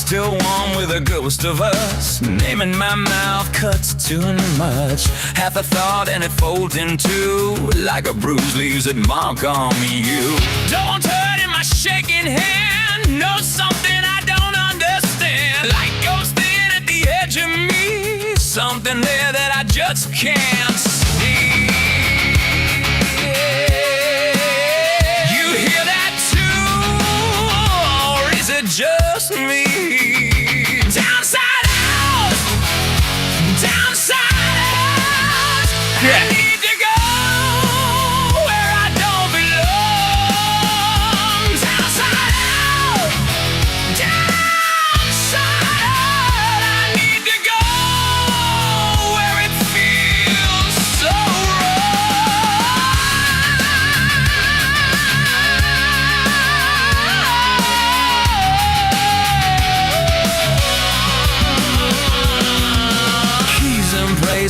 still warm with a ghost of us. Name in my mouth cuts too much. Half a thought and it folds in two, like a bruise leaves a mark on you. Don't hurt in my shaking hand. Know something I don't understand. Like ghosting at the edge of me. Something there that I just can't see. You hear that too? Or is it just me? Downside out, downside out. I need to go where I don't belong. Downside out, downside out. I need to go where it feels so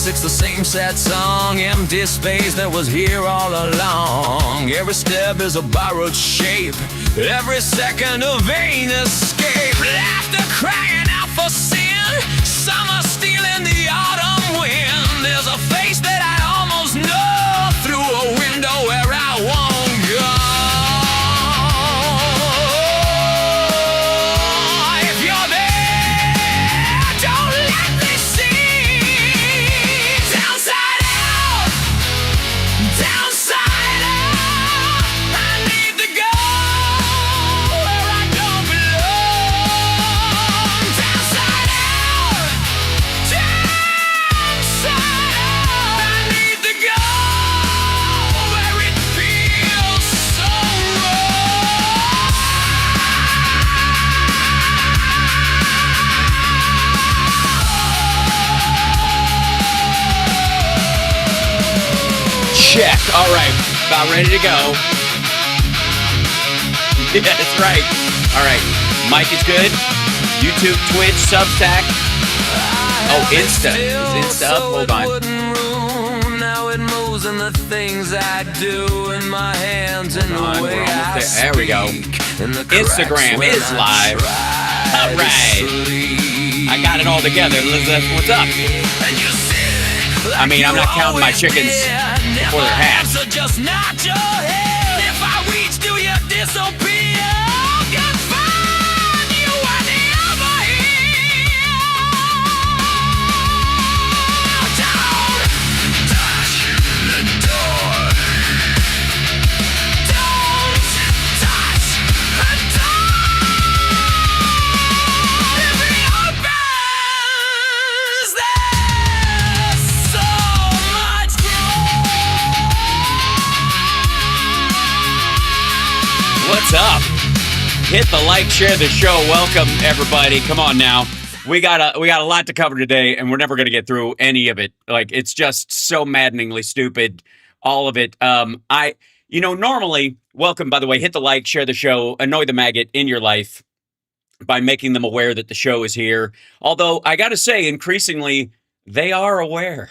it's the same sad song, empty space that was here all along. Every step is a borrowed shape, every second a vain escape. Laughter crying out for sin, summer stealing the autumn wind. There's a face that I almost know through a window where I won't go. If you're there, don't let me see. Downside out, downside out. I need to go where I don't belong. Downside out, downside out. I need to go where it feels so Check. All right. About ready to go. Yeah, that's right. All right. Mic is good. YouTube, Twitch, Substack. Oh, Insta. Is Insta up? Hold on. Now it moves in the things I do in my hands and the way I there. There we go. Instagram is live. All right. I got it all together. That's what's up. I mean, I'm not counting my chickens before they're hatched. So just nod your head. If I reach, do you disappear? Can find you at the other end. Don't touch the door. Don't touch the door. If it opens, there's so much What's up? Hit the like, share the show. Welcome everybody. Come on now. We got a lot to cover today, and we're never going to get through any of it. Like, it's just so maddeningly stupid, all of it. Normally, welcome, by the way, hit the like, share the show, annoy the maggot in your life by making them aware that the show is here. Although, I got to say, increasingly, they are aware.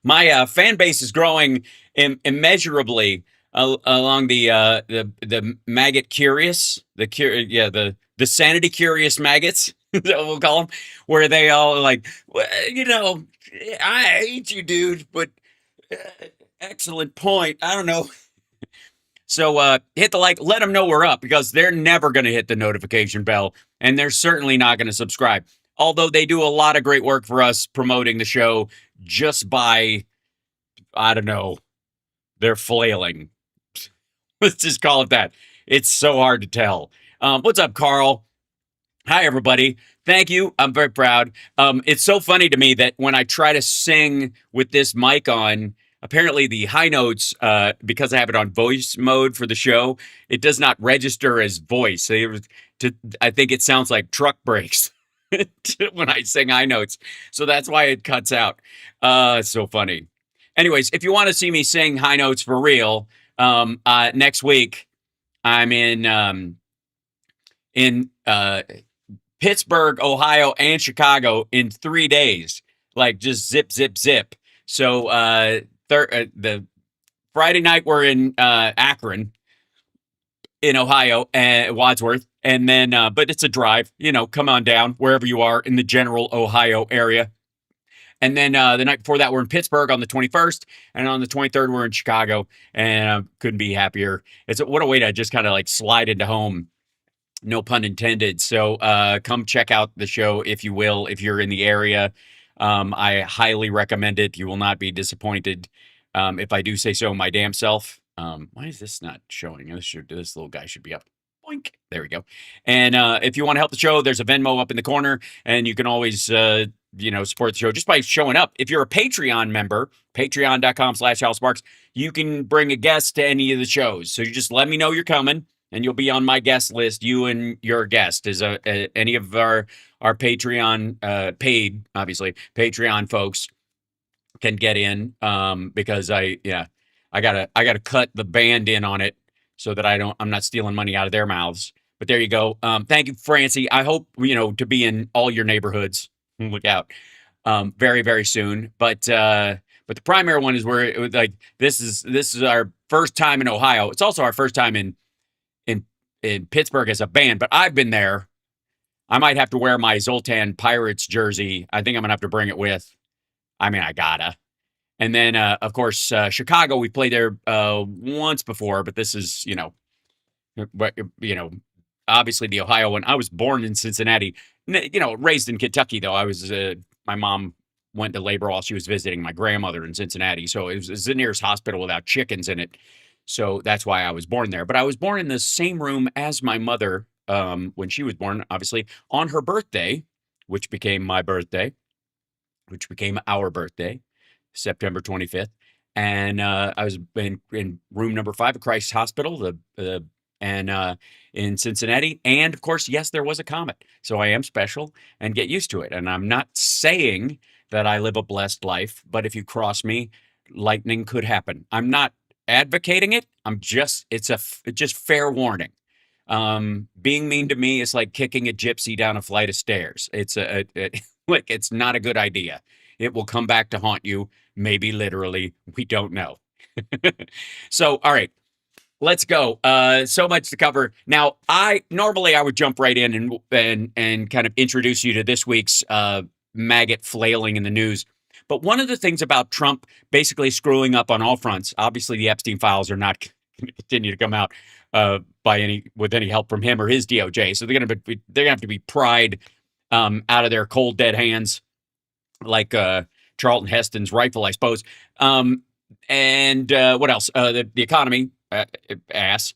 My fan base is growing immeasurably along the maggot curious, the sanity curious maggots, that we'll call them, where they all like, well, I hate you, dude, but excellent point. I don't know. So hit the like, let them know we're up, because they're never going to hit the notification bell, and they're certainly not going to subscribe. Although they do a lot of great work for us promoting the show just by, I don't know, they're flailing. Let's just call it that. It's so hard to tell. What's up, Carl? Hi, everybody. Thank you. I'm very proud. It's so funny to me that when I try to sing with this mic on, apparently the high notes, because I have it on voice mode for the show, it does not register as voice. I think it sounds like truck brakes when I sing high notes. So that's why it cuts out. It's so funny. Anyways, if you want to see me sing high notes for real, next week I'm in Pittsburgh, Ohio, and Chicago in 3 days. Like, just zip, zip, zip. So the Friday night we're in Akron. in Ohio, Wadsworth, and then but it's a drive. Come on down wherever you are in the general Ohio area. And then the night before that, we're in Pittsburgh on the 21st, and on the 23rd, we're in Chicago, and I couldn't be happier. What a way to just kind of like slide into home. No pun intended. So come check out the show if you will, if you're in the area. I highly recommend it. You will not be disappointed. If I do say so my damn self. Why is this not showing? This little guy should be up. Boink. There we go. And if you want to help the show, there's a Venmo up in the corner, and you can always support the show just by showing up. If you're a Patreon member, patreon.com/HalSparks, you can bring a guest to any of the shows. So you just let me know you're coming, and you'll be on my guest list. You and your guest is any of our Patreon paid, obviously Patreon folks can get in because I gotta cut the band in on it so that I'm not stealing money out of their mouths. But there you go. Thank you, Francie. I hope to be in all your neighborhoods. Look out, very very soon. But the primary one is where this is our first time in Ohio. It's also our first time in Pittsburgh as a band. But I've been there. I might have to wear my Zoltan Pirates jersey. I think I'm gonna have to bring it with. I mean, I gotta. And then, of course, Chicago, we played there once before, but this is, obviously the Ohio one. I was born in Cincinnati, raised in Kentucky, though. My mom went to labor while she was visiting my grandmother in Cincinnati. So it was the nearest hospital without chickens in it. So that's why I was born there. But I was born in the same room as my mother when she was born, obviously, on her birthday, which became my birthday, which became our birthday. September 25th, and I was in room number 5 at Christ Hospital, in Cincinnati, and of course, yes, there was a comet, so I am special, and get used to it. And I'm not saying that I live a blessed life, but if you cross me, lightning could happen. I'm not advocating it. It's just fair warning. Being mean to me is like kicking a gypsy down a flight of stairs. It's it's not a good idea. It will come back to haunt you. Maybe literally, we don't know. So, all right, let's go. So much to cover. Now, normally I would jump right in and kind of introduce you to this week's maggot flailing in the news. But one of the things about Trump basically screwing up on all fronts, obviously the Epstein files are not going to continue to come out with any help from him or his DOJ. So they're going to have to be pried out of their cold dead hands, like Charlton Heston's rifle, I suppose. And what else? The economy, ass,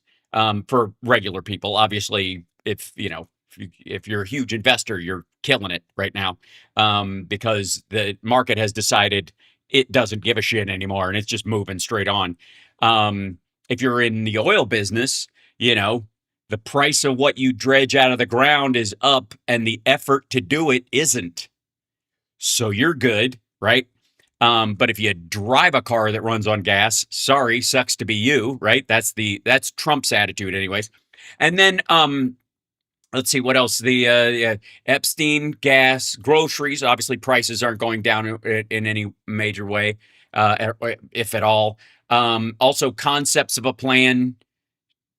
for regular people. Obviously, if you're a huge investor, you're killing it right now because the market has decided it doesn't give a shit anymore, and it's just moving straight on. If you're in the oil business, the price of what you dredge out of the ground is up, and the effort to do it isn't. So you're good, right? But if you drive a car that runs on gas, sorry, sucks to be you, right? That's Trump's attitude, anyways. And then let's see what else. The Epstein gas, groceries. Obviously, prices aren't going down in any major way, if at all. Also, concepts of a plan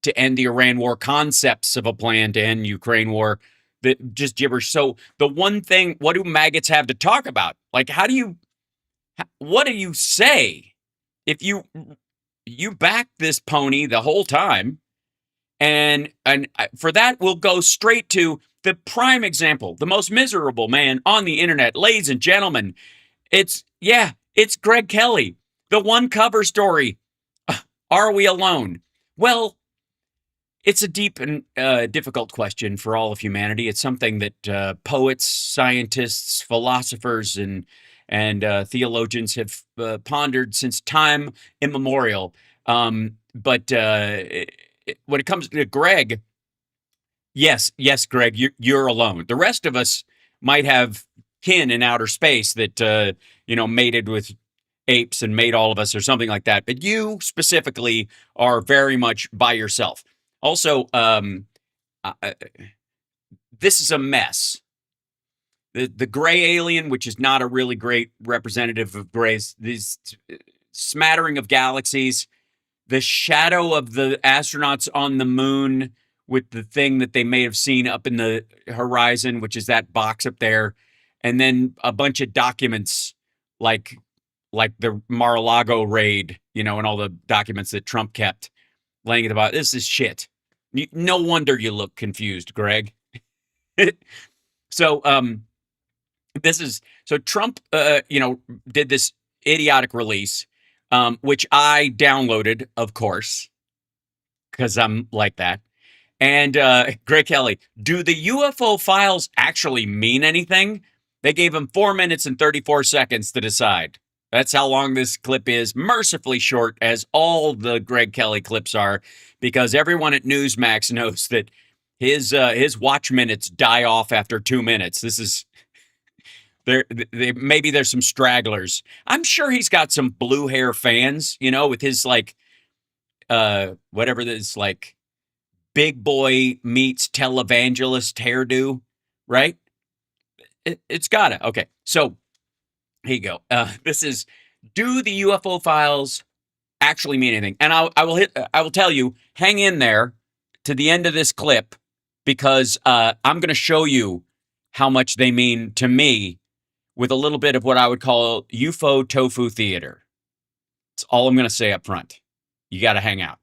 to end the Iran war, concepts of a plan to end Ukraine war. That just gibberish. So the one thing, what do maggots have to talk about? Like, what do you say if you back this pony the whole time? And for that, we'll go straight to the prime example, the most miserable man on the internet, ladies and gentlemen. It's Greg Kelly, the one cover story. Are we alone? Well, it's a deep and difficult question for all of humanity. It's something that poets, scientists, philosophers, and theologians have pondered since time immemorial. But when it comes to Greg, yes, Greg, you're alone. The rest of us might have kin in outer space that mated with apes and made all of us or something like that. But you specifically are very much by yourself. Also, this is a mess. The gray alien, which is not a really great representative of grays, these smattering of galaxies, the shadow of the astronauts on the moon with the thing that they may have seen up in the horizon, which is that box up there, and then a bunch of documents like the Mar-a-Lago raid, and all the documents that Trump kept laying it about. This is shit. No wonder you look confused, Greg. So Trump did this idiotic release, which I downloaded, of course, because I'm like that. And Greg Kelly, do the UFO files actually mean anything? They gave him 4 minutes and 34 seconds to decide. That's how long this clip is. Mercifully short, as all the Greg Kelly clips are, because everyone at Newsmax knows that his watch minutes die off after 2 minutes. This is maybe there's some stragglers. I'm sure he's got some blue hair fans, with his whatever this big boy meets televangelist hairdo, right? It's gotta. Okay, so here you go. This is, do the UFO files actually mean anything? And I will tell you, hang in there to the end of this clip, because I'm going to show you how much they mean to me with a little bit of what I would call UFO tofu theater. That's all I'm going to say up front. You got to hang out.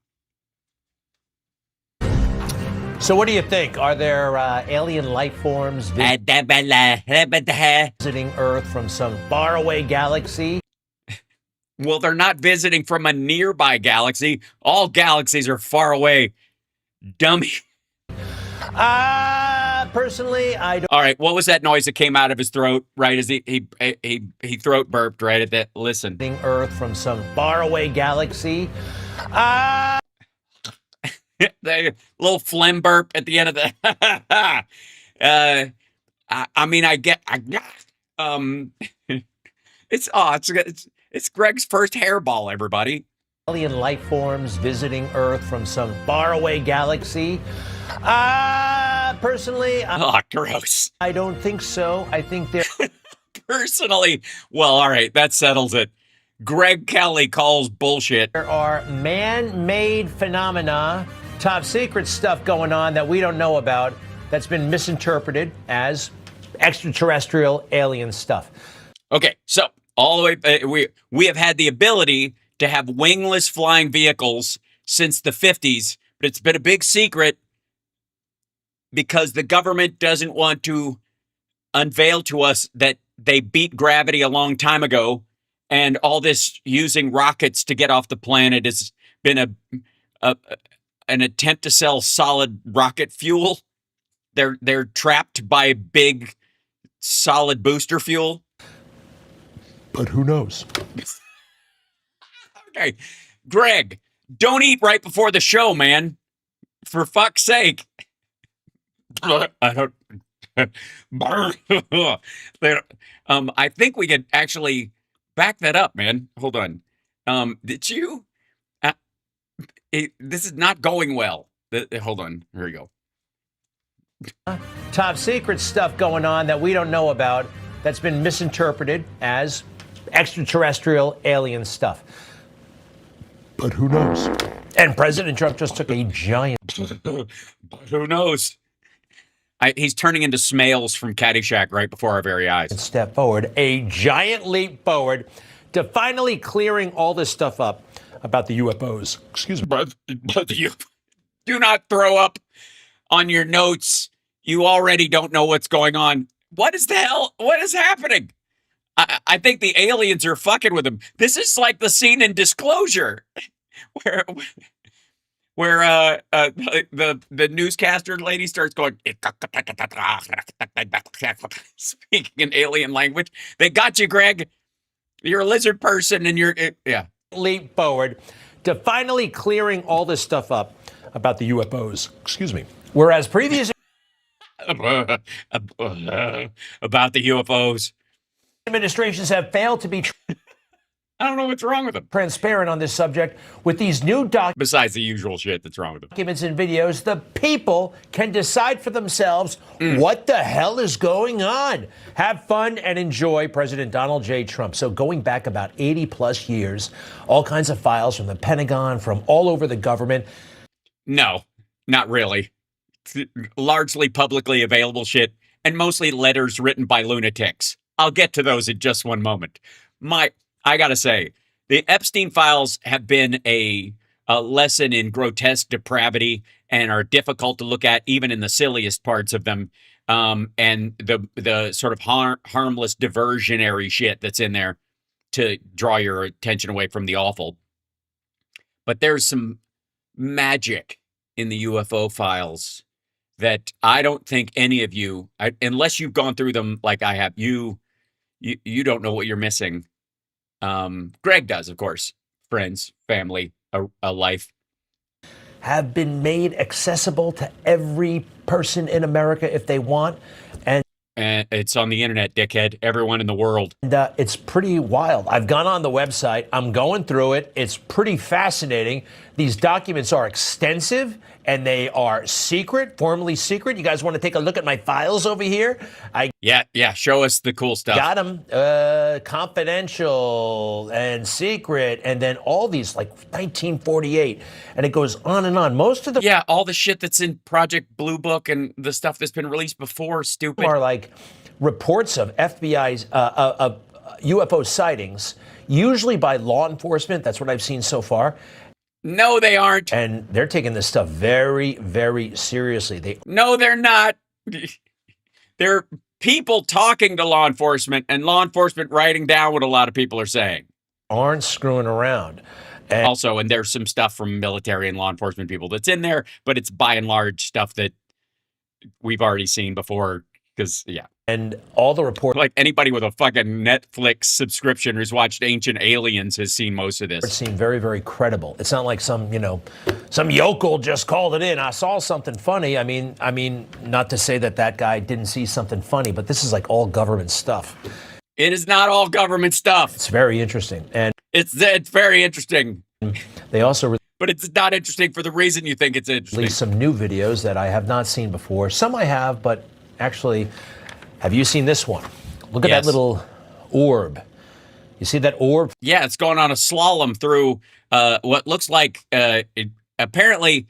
So what do you think? Are there alien life forms visiting Earth from some faraway galaxy? Well, they're not visiting from a nearby galaxy. All galaxies are far away, dummy. Personally, I don't. All right, what was that noise that came out of his throat, right, as he throat burped right at that? Listen. Earth from some faraway galaxy. The little phlegm burp at the end of the. It's Greg's first hairball, everybody. Alien life forms visiting Earth from some faraway galaxy. Personally, Gross. I don't think so. I think they're Personally, well, all right, that settles it. Greg Kelly calls bullshit. There are man-made phenomena, top secret stuff going on that we don't know about, that's been misinterpreted as extraterrestrial alien stuff. Okay, so all the way, we have had the ability to have wingless flying vehicles since the 50s, but it's been a big secret because the government doesn't want to unveil to us that they beat gravity a long time ago, and all this using rockets to get off the planet has been an attempt to sell solid rocket fuel. They're trapped by big solid booster fuel. But who knows? Okay, Greg, don't eat right before the show, man. For fuck's sake. I don't. I think we could actually back that up, man. Hold on. Did you? This is not going well. Hold on. Here we go. Top secret stuff going on that we don't know about that's been misinterpreted as extraterrestrial alien stuff. But who knows? And President Trump just took a giant. But who knows? He's turning into Smales from Caddyshack right before our very eyes. Step forward, a giant leap forward to finally clearing all this stuff up about the UFOs. Excuse me. But you do not throw up on your notes. You already don't know what's going on. What is the hell? What is happening? I think the aliens are fucking with him. This is like the scene in Disclosure where the newscaster lady starts going, speaking in alien language. They got you, Greg. You're a lizard person, and yeah. Leap forward to finally clearing all this stuff up about the UFOs. Excuse me. Whereas previous about the UFOs. administrations have failed to be I don't know what's wrong with them. Transparent on this subject. With these new Besides the usual shit that's wrong with them. documents and videos, the people can decide for themselves what the hell is going on. Have fun and enjoy President Donald J. Trump. So going back about 80 plus years, all kinds of files from the Pentagon, from all over the government. No, not really. It's largely publicly available shit and mostly letters written by lunatics. I'll get to those in just one moment. I gotta say, the Epstein files have been a lesson in grotesque depravity and are difficult to look at even in the silliest parts of them. And the sort of harmless diversionary shit that's in there to draw your attention away from the awful. But there's some magic in the UFO files that I don't think any of you, unless you've gone through them like I have, you don't know what you're missing. Greg does, of course. Friends, family, a life. Have been made accessible to every person in America if they want. And it's on the internet, dickhead. Everyone in the world. And it's pretty wild. I've gone on the website. I'm going through it. It's pretty fascinating. These documents are extensive and they are secret, formally secret. You guys want to take a look at my files over here? Yeah. Show us the cool stuff. Got them. Confidential and secret. And then all these, like 1948. And it goes on and on. Most of the all the shit that's in Project Blue Book and the stuff that's been released before, stupid. are like reports of FBI's UFO sightings, usually by law enforcement. That's what I've seen so far. No, they aren't. And they're taking this stuff very, very seriously. No, they're not. They're people talking to law enforcement and law enforcement writing down what a lot of people are saying. Aren't screwing around. And there's some stuff from military and law enforcement people that's in there, but it's by and large stuff that we've already seen before. Because, and all the reports, like anybody with a fucking Netflix subscription who's watched Ancient Aliens has seen most of this. Seem very, very credible. It's not like some yokel just called it in. I saw something funny. I mean, not to say that guy didn't see something funny, but this is like all government stuff. It is not all government stuff. It's very interesting, and it's very interesting. They also. But it's not interesting for the reason you think it's interesting. Released some new videos that I have not seen before. Some I have, but actually, have you seen this one? Look at that little orb. You see that orb? Yeah, it's going on a slalom through what looks like, apparently,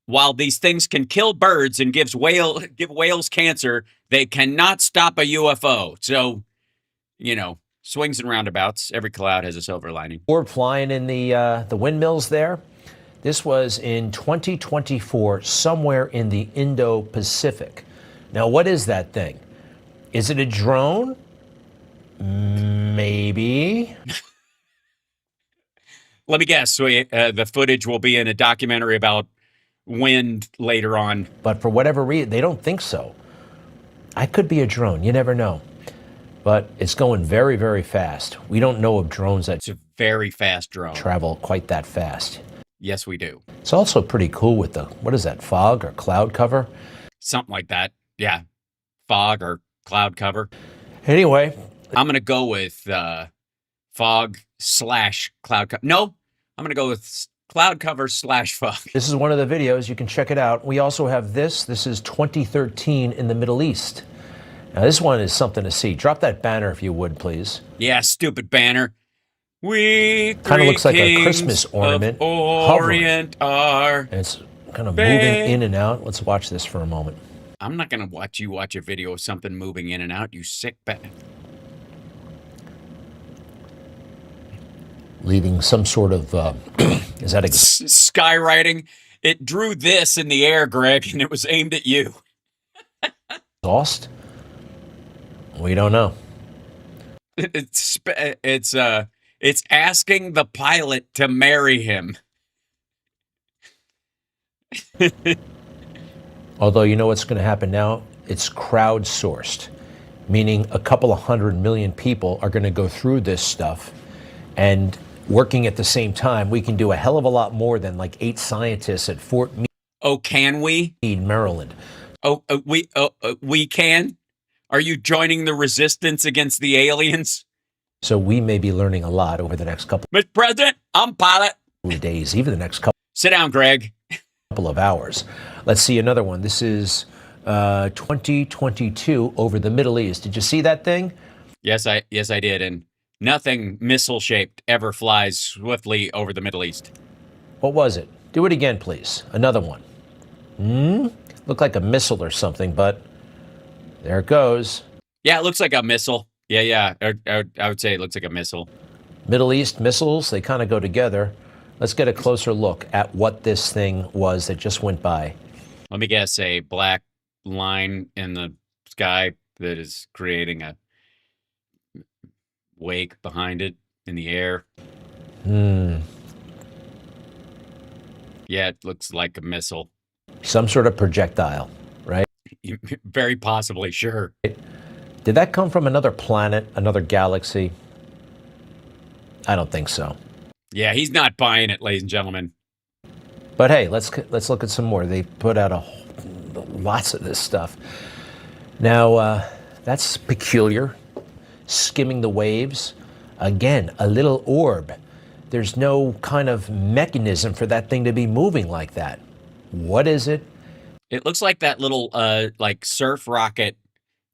while these things can kill birds and give whales cancer, they cannot stop a UFO. So, swings and roundabouts. Every cloud has a silver lining. Orb flying in the windmills there. This was in 2024, somewhere in the Indo-Pacific. Now, what is that thing? Is it a drone? Maybe. Let me guess. The footage will be in a documentary about wind later on. But for whatever reason, they don't think so. I could be a drone. You never know. But it's going very, very fast. We don't know of drones that It's a very fast drone. travel quite that fast. Yes, we do. It's also pretty cool with what is that, fog or cloud cover? Something like that. Yeah. Fog or cloud cover. Anyway. I'm going to go with fog / cloud cover. No, I'm going to go with cloud cover / fog. This is one of the videos. You can check it out. We also have this. This is 2013 in the Middle East. Now, this one is something to see. Drop that banner if you would, please. Yeah, stupid banner. We kind of looks like a Christmas ornament. Orient are. And it's kind of moving in and out. Let's watch this for a moment. I'm not going to watch you watch a video of something moving in and out, you sick bastard. Leaving some sort of, is that a... skywriting? It drew this in the air, Greg, and it was aimed at you. Exhaust? We don't know. It's asking the pilot to marry him. Although, you know what's going to happen now? It's crowdsourced, meaning a couple of 100 million people are going to go through this stuff, and working at the same time, we can do a hell of a lot more than like 8 scientists at Fort Meade. Oh, can we? Maryland. We can? Are you joining the resistance against the aliens? So we may be learning a lot over the next couple Mr. President, I'm pilot. of days, even the next Sit down, Greg. couple of hours. Let's see another one. This is 2022 over the Middle East. Did you see that thing? Yes, I did. And nothing missile shaped ever flies swiftly over the Middle East. What was it? Do it again, please. Another one. Looked like a missile or something, but there it goes. Yeah, it looks like a missile. Yeah. I would say it looks like a missile. Middle East missiles, they kind of go together. Let's get a closer look at what this thing was that just went by. Let me guess, a black line in the sky that is creating a wake behind it in the air. Yeah, it looks like a missile. Some sort of projectile, right? Very possibly, sure. Did that come from another planet, another galaxy? I don't think so. Yeah, he's not buying it, ladies and gentlemen. But hey, let's look at some more. They put out lots of this stuff. Now, that's peculiar. Skimming the waves. Again, a little orb. There's no kind of mechanism for that thing to be moving like that. What is it? It looks like that little like surf rocket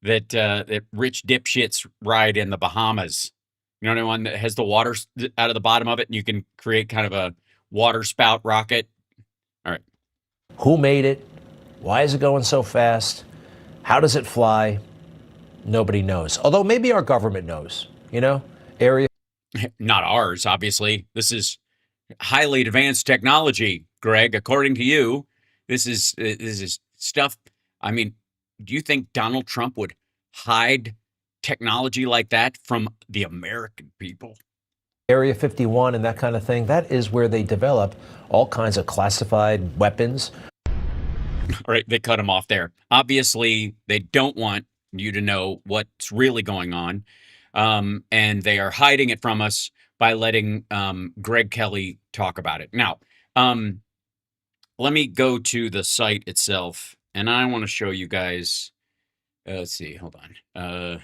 that rich dipshits ride in the Bahamas. You know, the one that has the water out of the bottom of it, and you can create kind of a water spout rocket. All right. Who made it? Why is it going so fast? How does it fly? Nobody knows. Although maybe our government knows, Area. Not ours, obviously. This is highly advanced technology, Greg. According to you, this is stuff. I mean, do you think Donald Trump would hide technology like that from the American people? Area 51 and that kind of thing. That is where they develop all kinds of classified weapons. All right, they cut him off there. Obviously, they don't want you to know what's really going on. And they are hiding it from us by letting Greg Kelly talk about it. Now, let me go to the site itself, and I want to show you guys. Let's see. Hold on.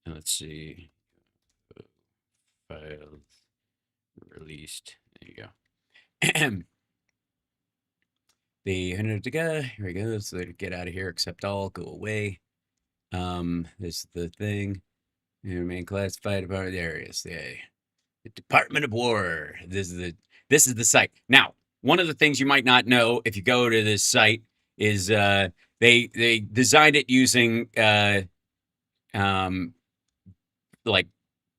Let's see. Files released. There you go. Here we go. So get out of here. Accept all. Go away. This is the thing. Remain classified about the areas. The Department of War. This is the site. Now, one of the things you might not know if you go to this site is they designed it using like,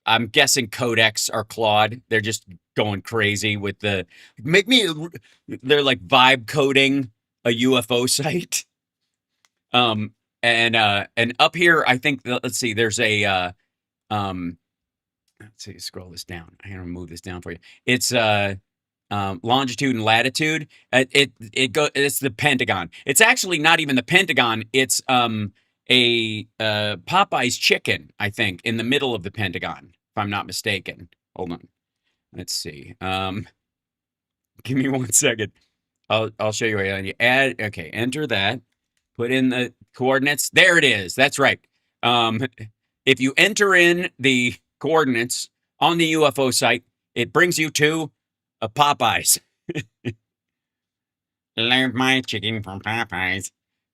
I'm guessing Codex or Claude. They're just going crazy with they're like vibe coding a UFO site. And up here, I think, let's see, there's a let's see, scroll this down. I'm gonna move this down for you. It's longitude and latitude. It's the Pentagon. It's actually not even the Pentagon. It's a Popeye's chicken, I think, in the middle of the Pentagon, if I'm not mistaken. Hold on. Let's see. Give me 1 second. I'll show you. You add. Okay, enter that. Put in the coordinates. There it is. That's right. If you enter in the coordinates on the UFO site, it brings you to a Popeyes. Learned my chicken from Popeyes,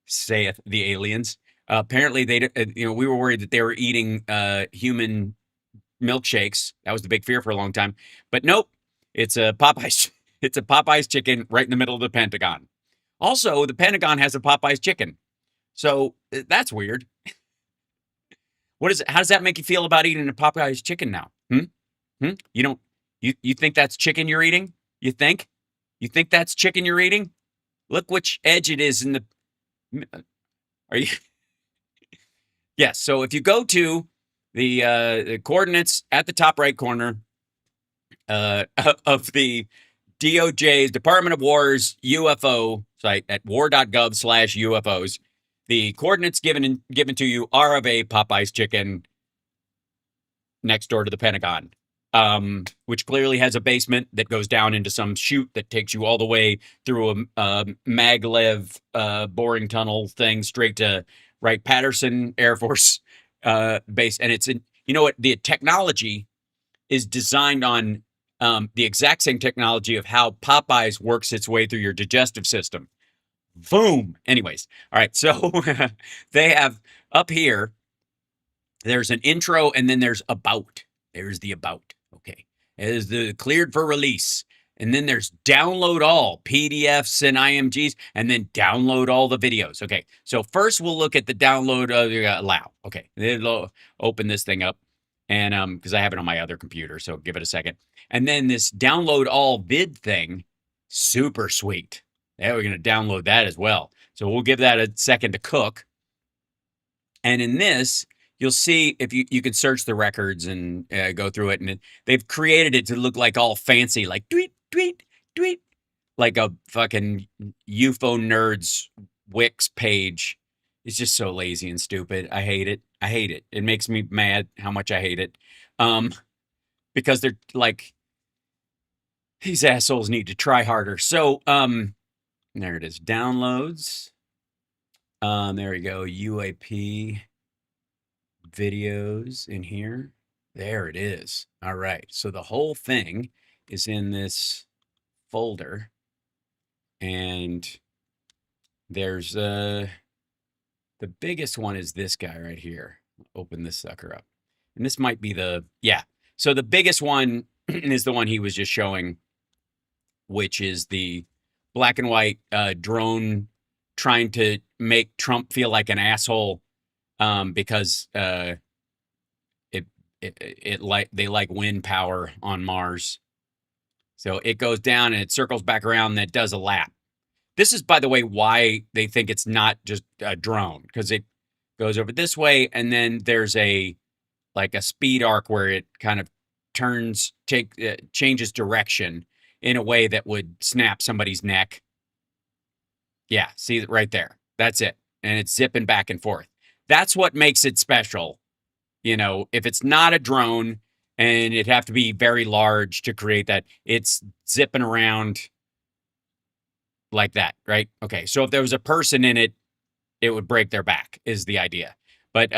saith the aliens. Apparently, we were worried that they were eating human milkshakes. That was the big fear for a long time. But nope, it's a Popeyes. It's a Popeyes chicken right in the middle of the Pentagon. Also, the Pentagon has a Popeyes chicken. So that's weird. How does that make you feel about eating a Popeyes chicken now? You think that's chicken you're eating? You think that's chicken you're eating? Look which edge it is in the. Are you? Yes. So if you go to the coordinates at the top right corner of the DOJ's Department of War's UFO site at war.gov/UFOs, the coordinates given to you are of a Popeye's chicken next door to the Pentagon, which clearly has a basement that goes down into some chute that takes you all the way through a maglev boring tunnel thing straight to Wright-Patterson Air Force base. And you know what? The technology is designed on the exact same technology of how Popeyes works its way through your digestive system. Boom. Anyways, all right. So they have up here, there's an intro and then there's about. There's the about. Okay. It is the cleared for release. And then there's download all PDFs and IMGs, and then download all the videos. Okay. So first we'll look at the download allow. Okay. It'll open this thing up. And because I have it on my other computer, so give it a second. And then this download all vid thing, super sweet. Yeah, we're going to download that as well. So we'll give that a second to cook. And in this, you'll see if you can search the records and go through it. And they've created it to look like all fancy, like tweet, tweet, tweet, like a fucking UFO nerds Wix page. It's just so lazy and stupid. I hate it. I hate it. It makes me mad how much I hate it. Because they're like, these assholes need to try harder. So, there it is. Downloads. There we go. UAP videos in here. There it is. All right. So the whole thing is in this folder. And there's the biggest one is this guy right here. Open this sucker up. And this might be so the biggest one is the one he was just showing, which is the black and white drone trying to make Trump feel like an asshole because they like wind power on Mars. So it goes down and it circles back around and it does a lap. This is, by the way, why they think it's not just a drone, because it goes over this way and then there's a speed arc where it kind of changes direction in a way that would snap somebody's neck. Yeah, see it right there. That's it. And it's zipping back and forth. That's what makes it special. You know, if it's not a drone and it'd have to be very large to create that, it's zipping around like that, right? Okay, so if there was a person in it, it would break their back, is the idea. But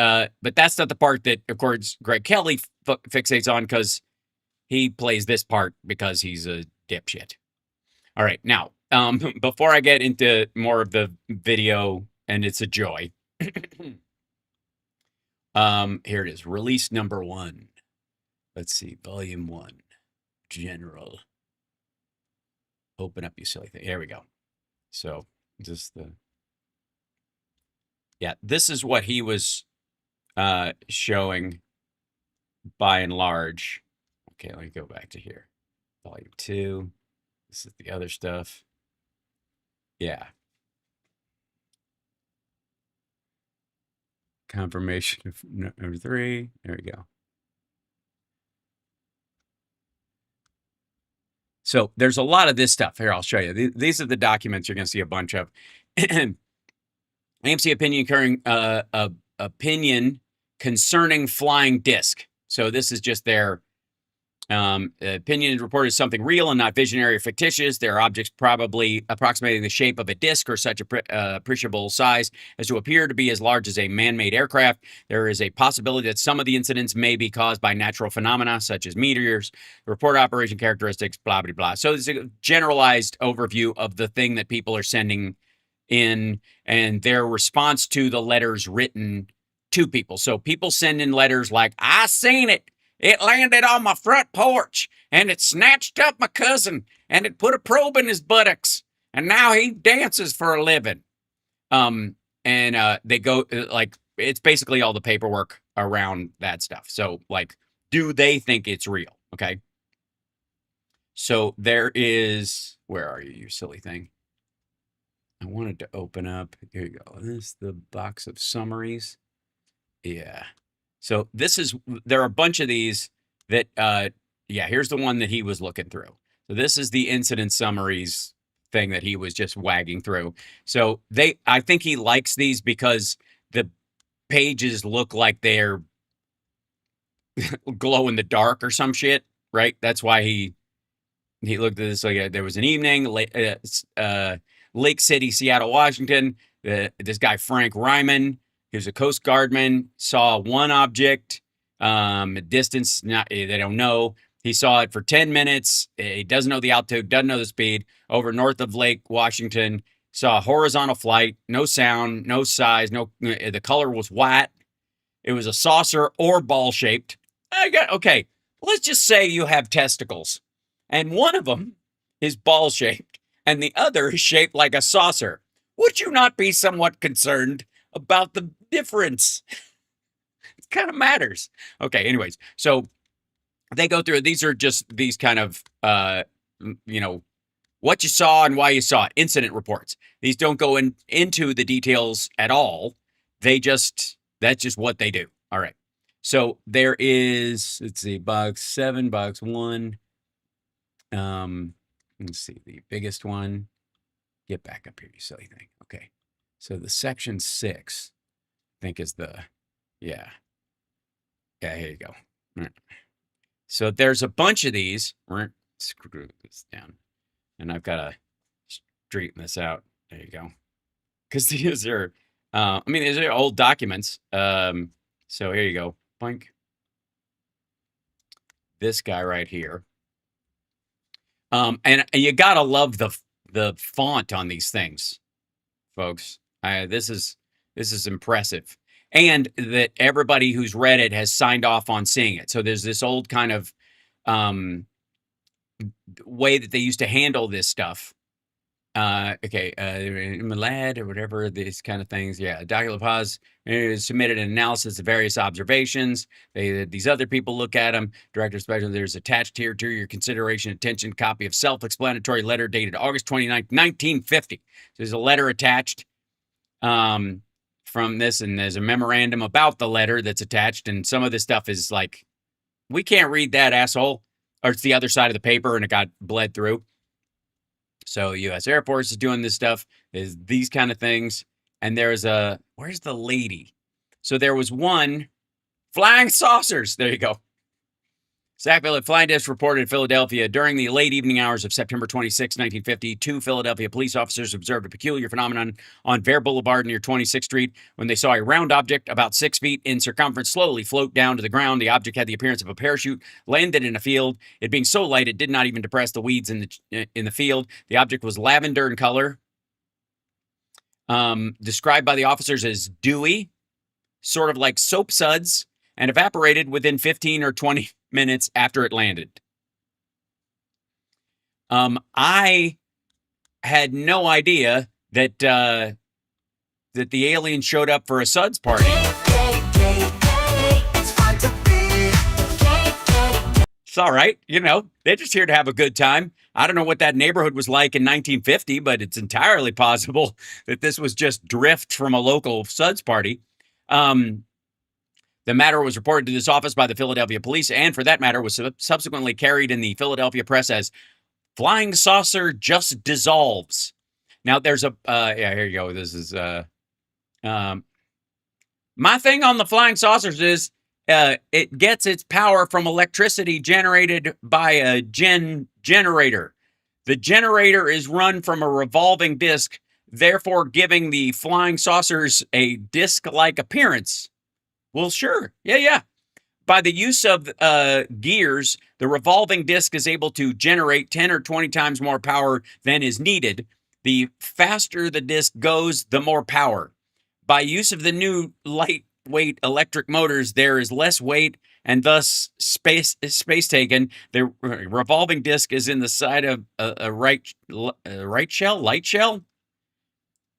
that's not the part that, of course, Greg Kelly fixates on, because he plays this part because he's a dipshit. All right, now, before I get into more of the video, and it's a joy, here it is, release number 1. Let's see, volume 1, general. Open up, you silly thing. There we go. So, this is what he was showing by and large. Okay, let me go back to here. Volume 2. This is the other stuff. Yeah. Confirmation of number 3. There we go. So there's a lot of this stuff. Here, I'll show you. These are the documents you're going to see a bunch of. AMC opinion concerning flying disc. So this is just their opinion reported as something real and not visionary or fictitious. There are objects probably approximating the shape of a disc or such appreciable size as to appear to be as large as a man-made aircraft. There is a possibility that some of the incidents may be caused by natural phenomena such as meteors, report operation characteristics, blah, blah, blah. So it's a generalized overview of the thing that people are sending in and their response to the letters written to people. So people send in letters like, I seen it. It landed on my front porch, and it snatched up my cousin, and it put a probe in his buttocks, and now he dances for a living. They go, it's basically all the paperwork around that stuff. So, do they think it's real? Okay. So there is, where are you, you silly thing? I wanted to open up, here you go. This is the box of summaries. Yeah. So there are a bunch of these that, here's the one that he was looking through. So this is the incident summaries thing that he was just wagging through. So I think he likes these because the pages look like they're glow in the dark or some shit, right? That's why he looked at this. Like there was an evening, Lake City, Seattle, Washington. This guy, Frank Ryman, he was a Coast Guardman, saw one object Distance, not they don't know. He saw it for 10 minutes. He doesn't know the altitude, doesn't know the speed. Over north of Lake Washington, saw a horizontal flight, no sound, no size, no. The color was white. It was a saucer or ball shaped. Okay. Let's just say you have testicles, and one of them is ball shaped, and the other is shaped like a saucer. Would you not be somewhat concerned about the difference? It kind of matters. Okay. Anyways, so they go through. These are just these kind of what you saw and why you saw it. Incident reports. These don't go into the details at all. That's just what they do. All right. So there is, let's see, $7, $1. Let's see, the biggest one. Get back up here, you silly thing. Okay. So the section 6, I think is yeah, here you go. All right. So there's a bunch of these. Screw this down. And I've got to straighten this out. There you go. Because these are, these are old documents. So here you go. Boink. This guy right here. And you gotta love the font on these things, folks. This is impressive, and that everybody who's read it has signed off on seeing it. So there's this old kind of way that they used to handle this stuff. Malad or whatever, these kind of things. Yeah, Dr. Paz submitted an analysis of various observations. These other people look at them. Director Special, there's attached here to your consideration, attention, copy of self-explanatory letter dated August 29th, 1950. So there's a letter attached from this, and there's a memorandum about the letter that's attached, and some of this stuff is like, we can't read that, asshole. Or it's the other side of the paper, and it got bled through. So U.S. Air Force is doing this stuff, is these kind of things. And there's where's the lady? So there was one, flying saucers. There you go. Sackville flying disc reported in Philadelphia during the late evening hours of September 26, 1950. 2 Philadelphia police officers observed a peculiar phenomenon on Bear Boulevard near 26th Street when they saw a round object about 6 feet in circumference slowly float down to the ground. The object had the appearance of a parachute, landed in a field. It being so light, it did not even depress the weeds in the field. The object was lavender in color, described by the officers as dewy, sort of like soap suds, and evaporated within 15 or 20 minutes after it landed. I had no idea that that the alien showed up for a suds party. It's all right, they're just here to have a good time. I don't know what that neighborhood was like in 1950, but it's entirely possible that this was just drift from a local suds party. The matter was reported to this office by the Philadelphia police, and for that matter, was subsequently carried in the Philadelphia press as "Flying Saucer Just Dissolves." Now, there's here you go. This is my thing on the flying saucers is it gets its power from electricity generated by a generator. The generator is run from a revolving disc, therefore giving the flying saucers a disc-like appearance. Well, sure. Yeah. By the use of gears, the revolving disc is able to generate 10 or 20 times more power than is needed. The faster the disc goes, the more power. By use of the new lightweight electric motors, there is less weight and thus space taken. The revolving disc is in the side of a light shell.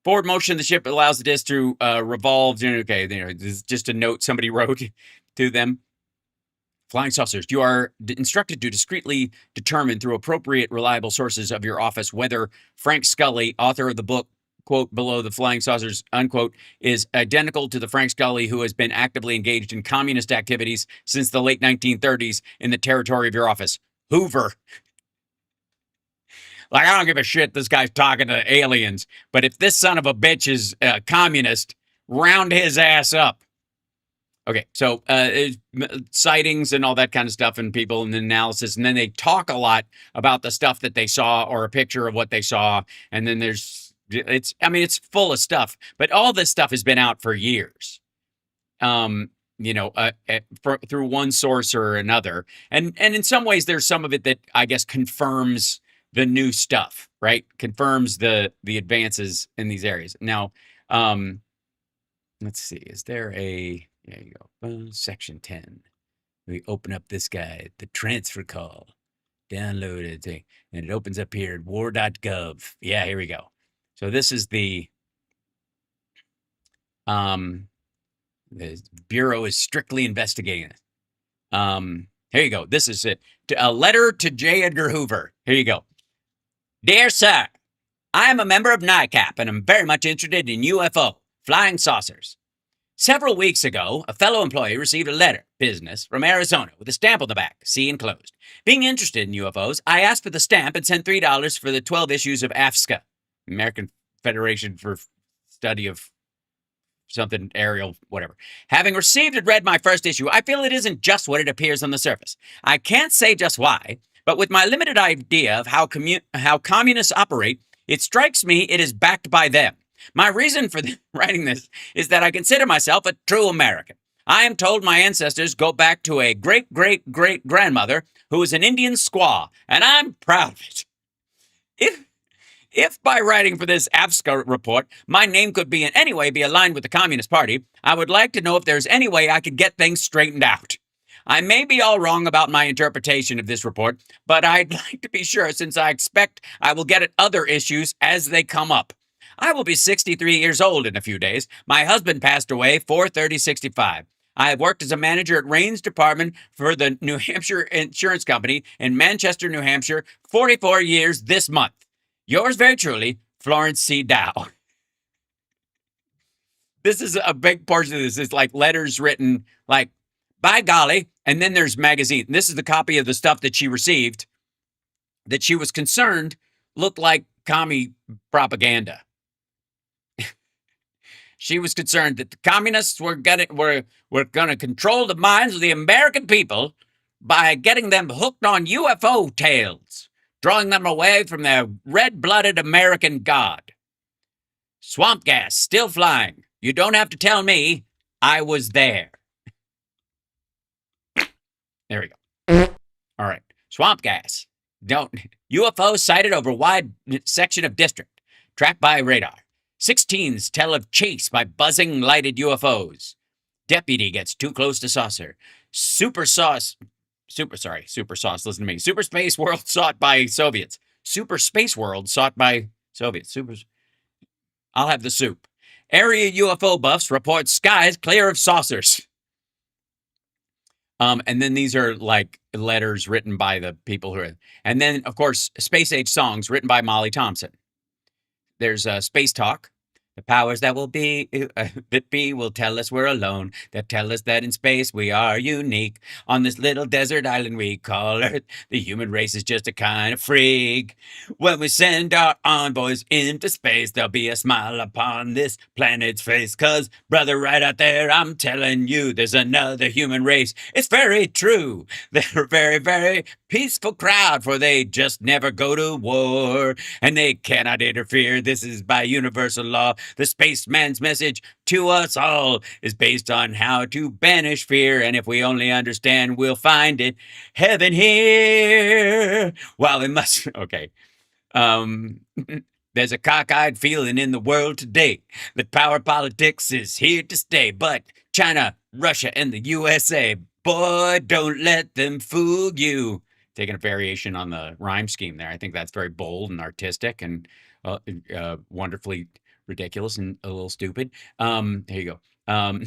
Forward motion of the ship allows the disc to revolve. Okay, this is just a note somebody wrote to them. Flying saucers. You are instructed to discreetly determine through appropriate, reliable sources of your office whether Frank Scully, author of the book, quote, below the flying saucers, unquote, is identical to the Frank Scully who has been actively engaged in communist activities since the late 1930s in the territory of your office. Hoover. Like, I don't give a shit this guy's talking to aliens, but if this son of a bitch is a communist, round his ass up. Okay, so sightings and all that kind of stuff and people and analysis, and then they talk a lot about the stuff that they saw or a picture of what they saw, and then it's full of stuff, but all this stuff has been out for years. through one source or another. And in some ways, there's some of it that I guess confirms the new stuff, right? Confirms the advances in these areas. Now, let's see. Is there a? There you go. Section 10. We open up this guy, the transfer call. Download it, and it opens up here at war.gov. Yeah, here we go. So this is the Bureau is strictly investigating it. Here you go. This is it. A letter to J. Edgar Hoover. Here you go. Dear Sir, I am a member of NICAP and am very much interested in UFO, flying saucers. Several weeks ago, a fellow employee received a letter, business, from Arizona with a stamp on the back, see enclosed. Being interested in UFOs, I asked for the stamp and sent $3 for the 12 issues of AFSCA, American Federation for Study of something aerial, whatever. Having received and read my first issue, I feel it isn't just what it appears on the surface. I can't say just why, but with my limited idea of how communists operate, it strikes me it is backed by them. My reason for writing this is that I consider myself a true American. I am told my ancestors go back to a great-great-great-grandmother who was an Indian squaw, and I'm proud of it. If by writing for this AFSCA report, my name could be in any way be aligned with the Communist Party, I would like to know if there's any way I could get things straightened out. I may be all wrong about my interpretation of this report, but I'd like to be sure since I expect I will get at other issues as they come up. I will be 63 years old in a few days. My husband passed away 4/30/65. I have worked as a manager at Raines Department for the New Hampshire Insurance Company in Manchester, New Hampshire, 44 years this month. Yours very truly, Florence C. Dow. This is a big portion of this. It's like letters written like, by golly, and then there's magazine. This is the copy of the stuff that she received that she was concerned looked like commie propaganda. She was concerned that the communists were gonna control the minds of the American people by getting them hooked on UFO tales, drawing them away from their red-blooded American God. Swamp gas still flying. You don't have to tell me. I was there. There we go. All right. Swamp gas. UFO sighted over wide section of district. Tracked by radar. 16s tell of chase by buzzing lighted UFOs. Deputy gets too close to saucer. Super Space World sought by Soviets. Super Space World sought by Soviets. I'll have the soup. Area UFO buffs report skies clear of saucers. And then these are like letters written by the people who are, and then of course, space age songs written by Molly Thompson. There's Space Talk. The powers that will will tell us we're alone. That tell us that in space we are unique. On this little desert island we call Earth, the human race is just a kind of freak. When we send our envoys into space, there'll be a smile upon this planet's face. 'Cause, brother, right out there, I'm telling you, there's another human race. It's very true. They're a very, very peaceful crowd, for they just never go to war. And they cannot interfere. This is by universal law. The spaceman's message to us all is based on how to banish fear. And if we only understand, we'll find it. Heaven here. While we must... Okay. There's a cockeyed feeling in the world today that power politics is here to stay. But China, Russia, and the USA, boy, don't let them fool you. Taking a variation on the rhyme scheme there. I think that's very bold and artistic and wonderfully ridiculous and a little stupid. Here you go.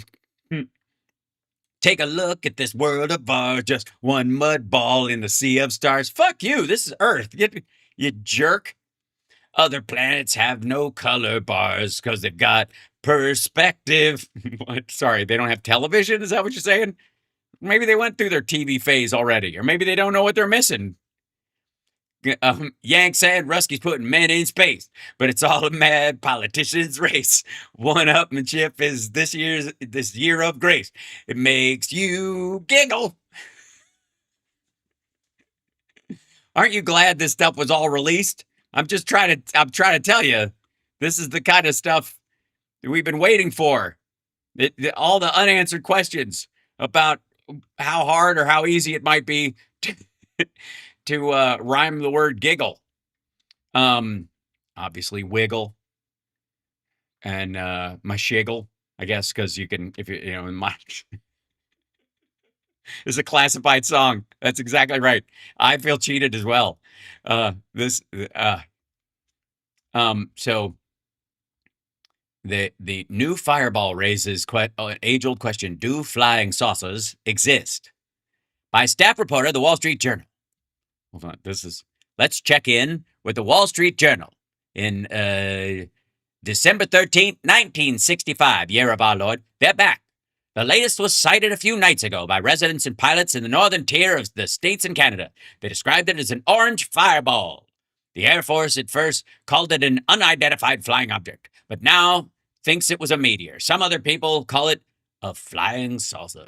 Take a look at this world of ours, just one mud ball in the sea of stars. Fuck you, this is Earth, you jerk. Other planets have no color bars because they've got perspective. What? Sorry, they don't have television? Is that what you're saying? Maybe they went through their TV phase already, or maybe they don't know what they're missing. Yank said Rusky's putting men in space, but it's all a mad politician's race. One-upmanship is this year of grace. It makes you giggle. Aren't you glad this stuff was all released? I'm trying to tell you, this is the kind of stuff that we've been waiting for. All the unanswered questions. about how hard or how easy it might be to rhyme the word giggle. Obviously wiggle and my shiggle, I guess, because you can, if you know, my it's a classified song. That's exactly right. I feel cheated as well. So the new fireball raises an age-old question: do flying saucers exist? By staff reporter, The Wall Street Journal. Hold on, let's check in with The Wall Street Journal in December 13th, 1965, year of our Lord. They're back. The latest was cited a few nights ago by residents and pilots in the northern tier of the states in Canada. They described it as an orange fireball. The Air Force at first called it an unidentified flying object, but now thinks it was a meteor. Some other people call it a flying saucer.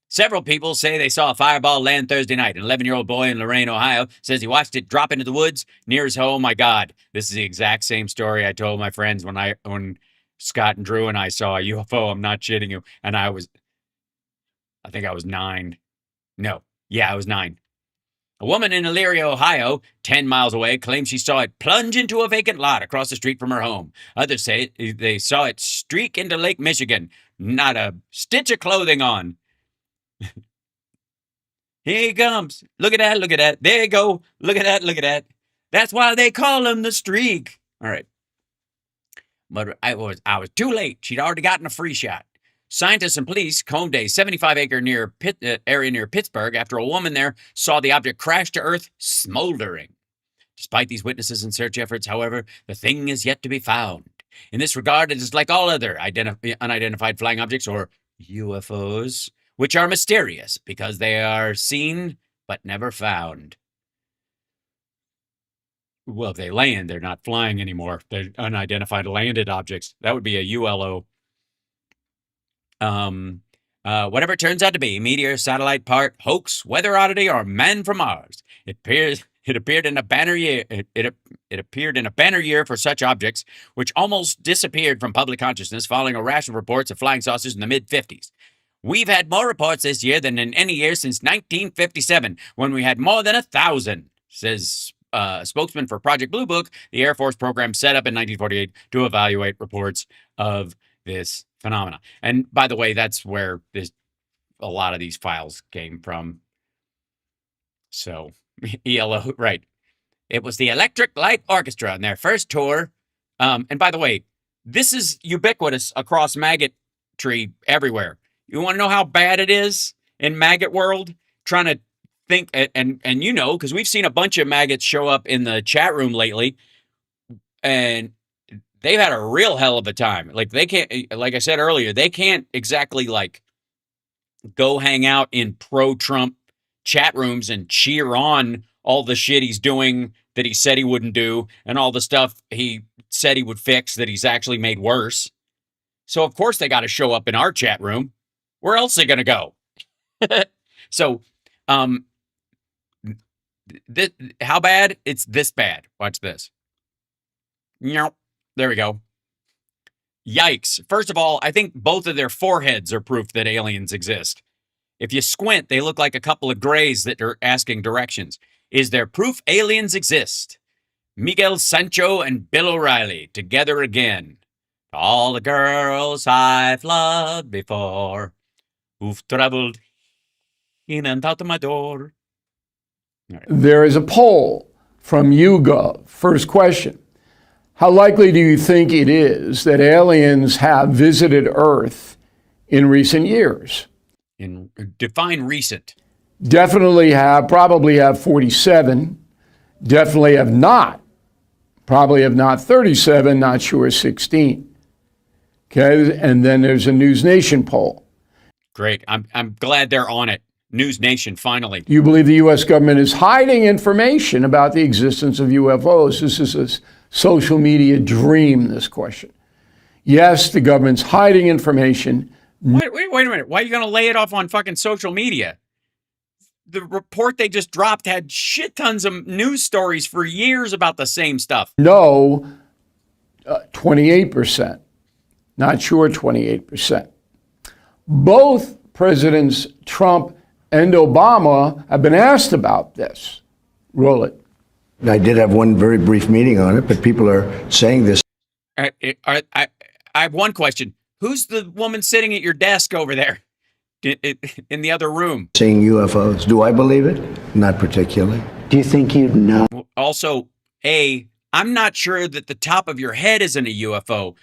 Several people say they saw a fireball land Thursday night. An 11-year-old boy in Lorain, Ohio, says he watched it drop into the woods near his home. My God, this is the exact same story I told my friends when Scott and Drew and I saw a UFO. I'm not shitting you. And I think I was 9. No, yeah, I was 9. A woman in Elyria, Ohio, 10 miles away, claims she saw it plunge into a vacant lot across the street from her home. Others say they saw it streak into Lake Michigan. Not a stitch of clothing on. Here he comes. Look at that. Look at that. There you go. Look at that. Look at that. That's why they call him the streak. All right. But I was too late. She'd already gotten a free shot. Scientists and police combed a 75-acre area near Pittsburgh after a woman there saw the object crash to earth, smoldering. Despite these witnesses and search efforts, however, the thing is yet to be found. In this regard, it is like all other unidentified flying objects, or UFOs, which are mysterious because they are seen but never found. Well, if they land, they're not flying anymore. They're unidentified landed objects. That would be a ULO. Whatever it turns out to be, meteor, satellite part, hoax, weather oddity, or man from Mars, it appeared in a banner year. It appeared in a banner year for such objects, which almost disappeared from public consciousness following a rash of reports of flying saucers in the mid-50s. We've had more reports this year than in any year since 1957, when we had more than 1,000, says spokesman for Project Blue Book, the Air Force program set up in 1948 to evaluate reports of this phenomena. And by the way, that's where a lot of these files came from. So, ELO, right. It was the Electric Light Orchestra on their first tour. And by the way, this is ubiquitous across maggot tree everywhere. You want to know how bad it is in maggot world? Trying to think, and you know, because we've seen a bunch of maggots show up in the chat room lately, and they've had a real hell of a time. Like, they can't, like I said earlier, they can't exactly like go hang out in pro-Trump chat rooms and cheer on all the shit he's doing that he said he wouldn't do, and all the stuff he said he would fix that he's actually made worse. So of course they got to show up in our chat room. Where else are they going to go? So, how bad? It's this bad. Watch this. There we go. Yikes. First of all, I think both of their foreheads are proof that aliens exist. If you squint, they look like a couple of grays that are asking directions. Is there proof aliens exist? Miguel Sancho and Bill O'Reilly together again. To all the girls I've loved before, who've traveled in and out of my door. Right. There is a poll from YouGov. First question. How likely do you think it is that aliens have visited Earth in recent years? Define recent. Definitely have, probably have 47. Definitely have not. Probably have not 37, not sure 16. Okay, and then there's a News Nation poll. Great. I'm glad they're on it. News Nation, finally. You believe the U.S. government is hiding information about the existence of UFOs? This is a social media dream, this question. Yes, the government's hiding information. Wait a minute. Why are you going to lay it off on fucking social media? The report they just dropped had shit tons of news stories for years about the same stuff. No, 28%. Not sure, 28%. Both Presidents Trump and Obama have been asked about this. Roll it. I did have one very brief meeting on it, but people are saying this. I have one question. Who's the woman sitting at your desk over there in the other room? Seeing UFOs. Do I believe it? Not particularly. Do you think you'd know? Also, I'm not sure that the top of your head isn't a UFO.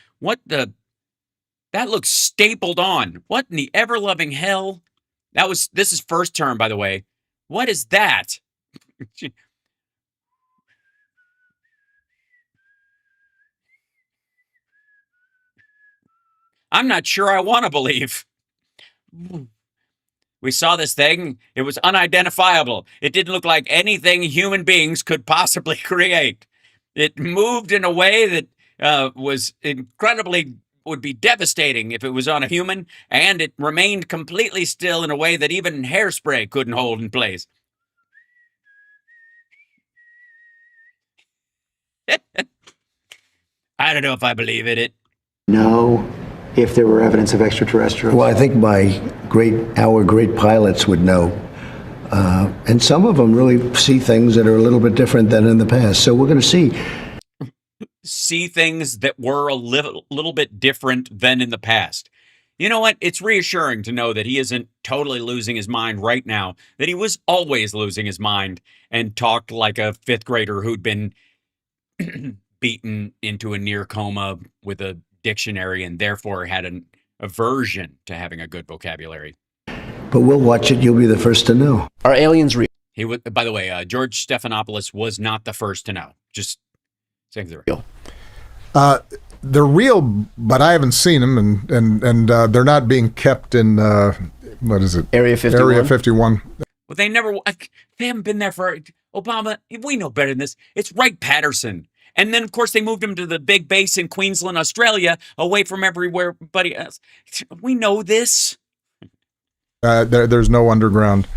That looks stapled on. What in the ever-loving hell? This is first term, by the way. What is that? I'm not sure I want to believe. We saw this thing. It was unidentifiable. It didn't look like anything human beings could possibly create. It moved in a way that was would be devastating if it was on a human, and it remained completely still in a way that even hairspray couldn't hold in place. I don't know if I believe in it. Know if there were evidence of extraterrestrials? Well, I think our great pilots would know. And some of them really see things that are a little bit different than in the past. So we're going to see things that were a little bit different than in the past. You know what? It's reassuring to know that he isn't totally losing his mind right now, that he was always losing his mind and talked like a fifth grader who'd been beaten into a near coma with a dictionary and therefore had an aversion to having a good vocabulary. But we'll watch it. You'll be the first to know. Are aliens real? He was, by the way, George Stephanopoulos was not the first to know. Just saying the real. They're real, but I haven't seen them, and they're not being kept in what is it? Area 51? Area 51. Well, they haven't been there for Obama. We know better than this. It's Wright-Patterson. And then, of course, they moved him to the big base in Queensland, Australia, away from everybody else. We know this. There's no underground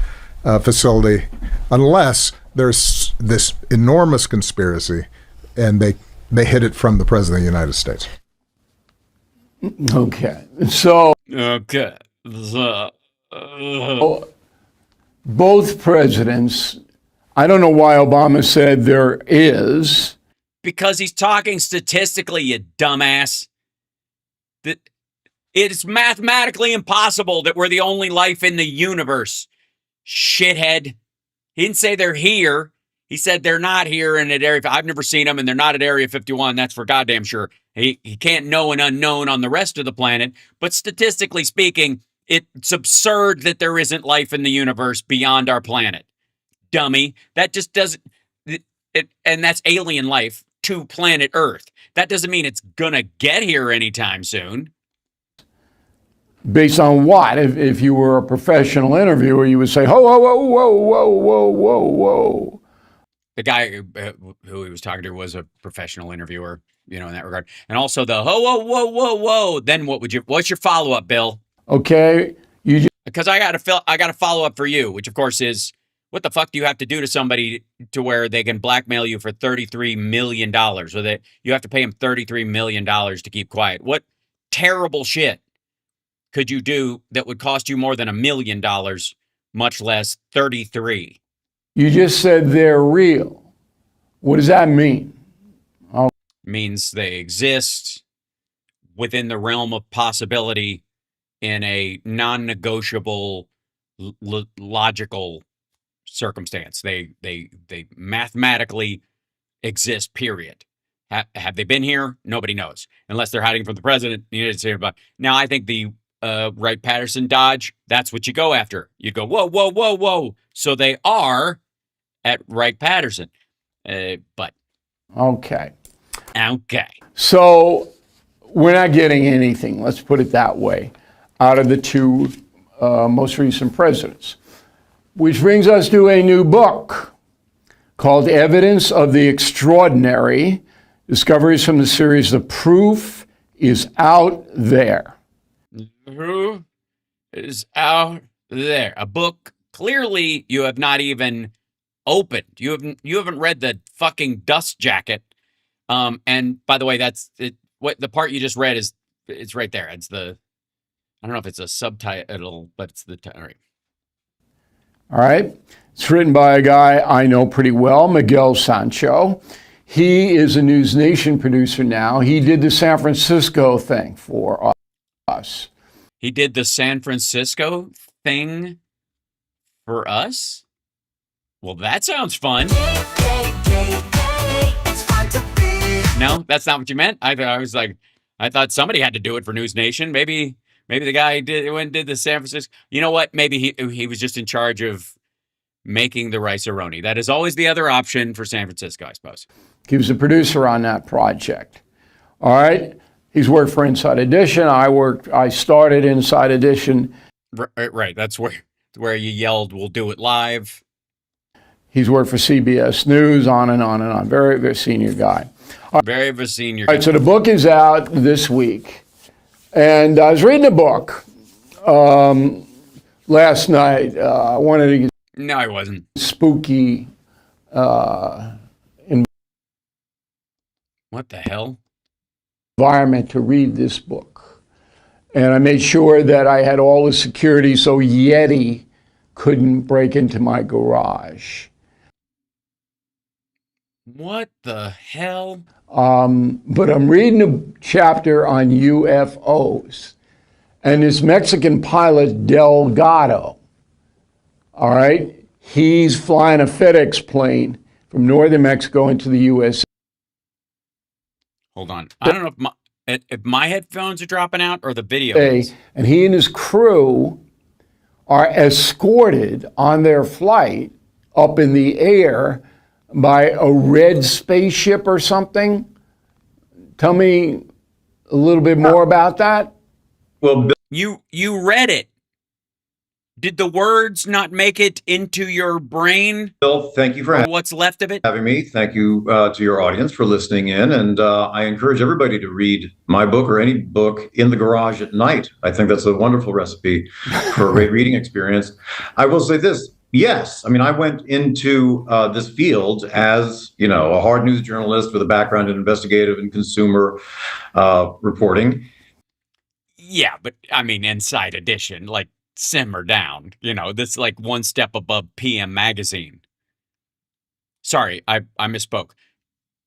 facility unless there's this enormous conspiracy, and they hid it from the President of the United States. Okay. So both presidents, I don't know why Obama said there is. Because he's talking statistically, you dumbass. That it's mathematically impossible that we're the only life in the universe. Shithead. He didn't say they're here. He said they're not here and at Area. I've never seen them, and they're not at Area 51. That's for goddamn sure. He can't know an unknown on the rest of the planet. But statistically speaking, it's absurd that there isn't life in the universe beyond our planet. Dummy. That just doesn't. And that's alien life to planet Earth. That doesn't mean it's gonna get here anytime soon. Based on what? If you were a professional interviewer, you would say, "Whoa, whoa, whoa, whoa, whoa, whoa, whoa, whoa." The guy who he was talking to was a professional interviewer, in that regard. And also the whoa, whoa, whoa, whoa. Then what's your follow up, Bill? Okay, because I got a follow up for you, which of course is, what the fuck do you have to do to somebody to where they can blackmail you for $33 million, or that you have to pay them $33 million to keep quiet? What terrible shit could you do that would cost you more than $1 million, much less 33? You just said they're real. What does that mean? Means they exist within the realm of possibility in a non-negotiable, logical circumstance. They mathematically exist, period. Have they been here? Nobody knows, unless they're hiding from the president. You didn't say about. Now, I think the Wright-Patterson dodge, that's what you go after. You go, whoa, whoa, whoa, whoa. So they are at Wright-Patterson. But. Okay. So we're not getting anything, let's put it that way, out of the two most recent presidents. Which brings us to a new book called Evidence of the Extraordinary, Discoveries from the Series The Proof is Out There. Proof is out there. A book clearly you have not even opened. You haven't read the fucking dust jacket. And by the way, that's it. What the part you just read it's right there. It's the I don't know if it's a subtitle, but it's the all right. All right. It's written by a guy I know pretty well, Miguel Sancho. He is a News Nation producer now. He did the San Francisco thing for us. He did the San Francisco thing for us? Well, that sounds fun. No, that's not what you meant. I thought somebody had to do it for News Nation. Maybe the guy did the San Francisco. You know what? Maybe he was just in charge of making the rice-a-roni. That is always the other option for San Francisco, I suppose. He was a producer on that project. All right. He's worked for Inside Edition. I started Inside Edition. Right. That's where you yelled, "We'll do it live." He's worked for CBS News, on and on and on. Very, very senior guy. Very senior. All right, so the book is out this week. And I was reading a book last night. I wanted to get No, I wasn't. spooky. What the hell? Environment to read this book. And I made sure that I had all the security so Yeti couldn't break into my garage. What the hell? But I'm reading a chapter on UFOs. And this Mexican pilot, Delgado, all right, he's flying a FedEx plane from northern Mexico into the U.S. Hold on. I don't know if my headphones are dropping out or the video is. And he and his crew are escorted on their flight up in the air by a red spaceship or something. Tell me a little bit more about that. Well, You read it. Did the words not make it into your brain? Bill, thank you for Or what's left of it? having me. Thank you to your audience for listening in. And I encourage everybody to read my book or any book in the garage at night. I think that's a wonderful recipe for a great reading experience. I will say this. Yes. I mean, I went into this field as, a hard news journalist with a background in investigative and consumer reporting. Yeah, but I mean, Inside Edition, like, simmer down. This is like one step above PM Magazine. Sorry, I misspoke.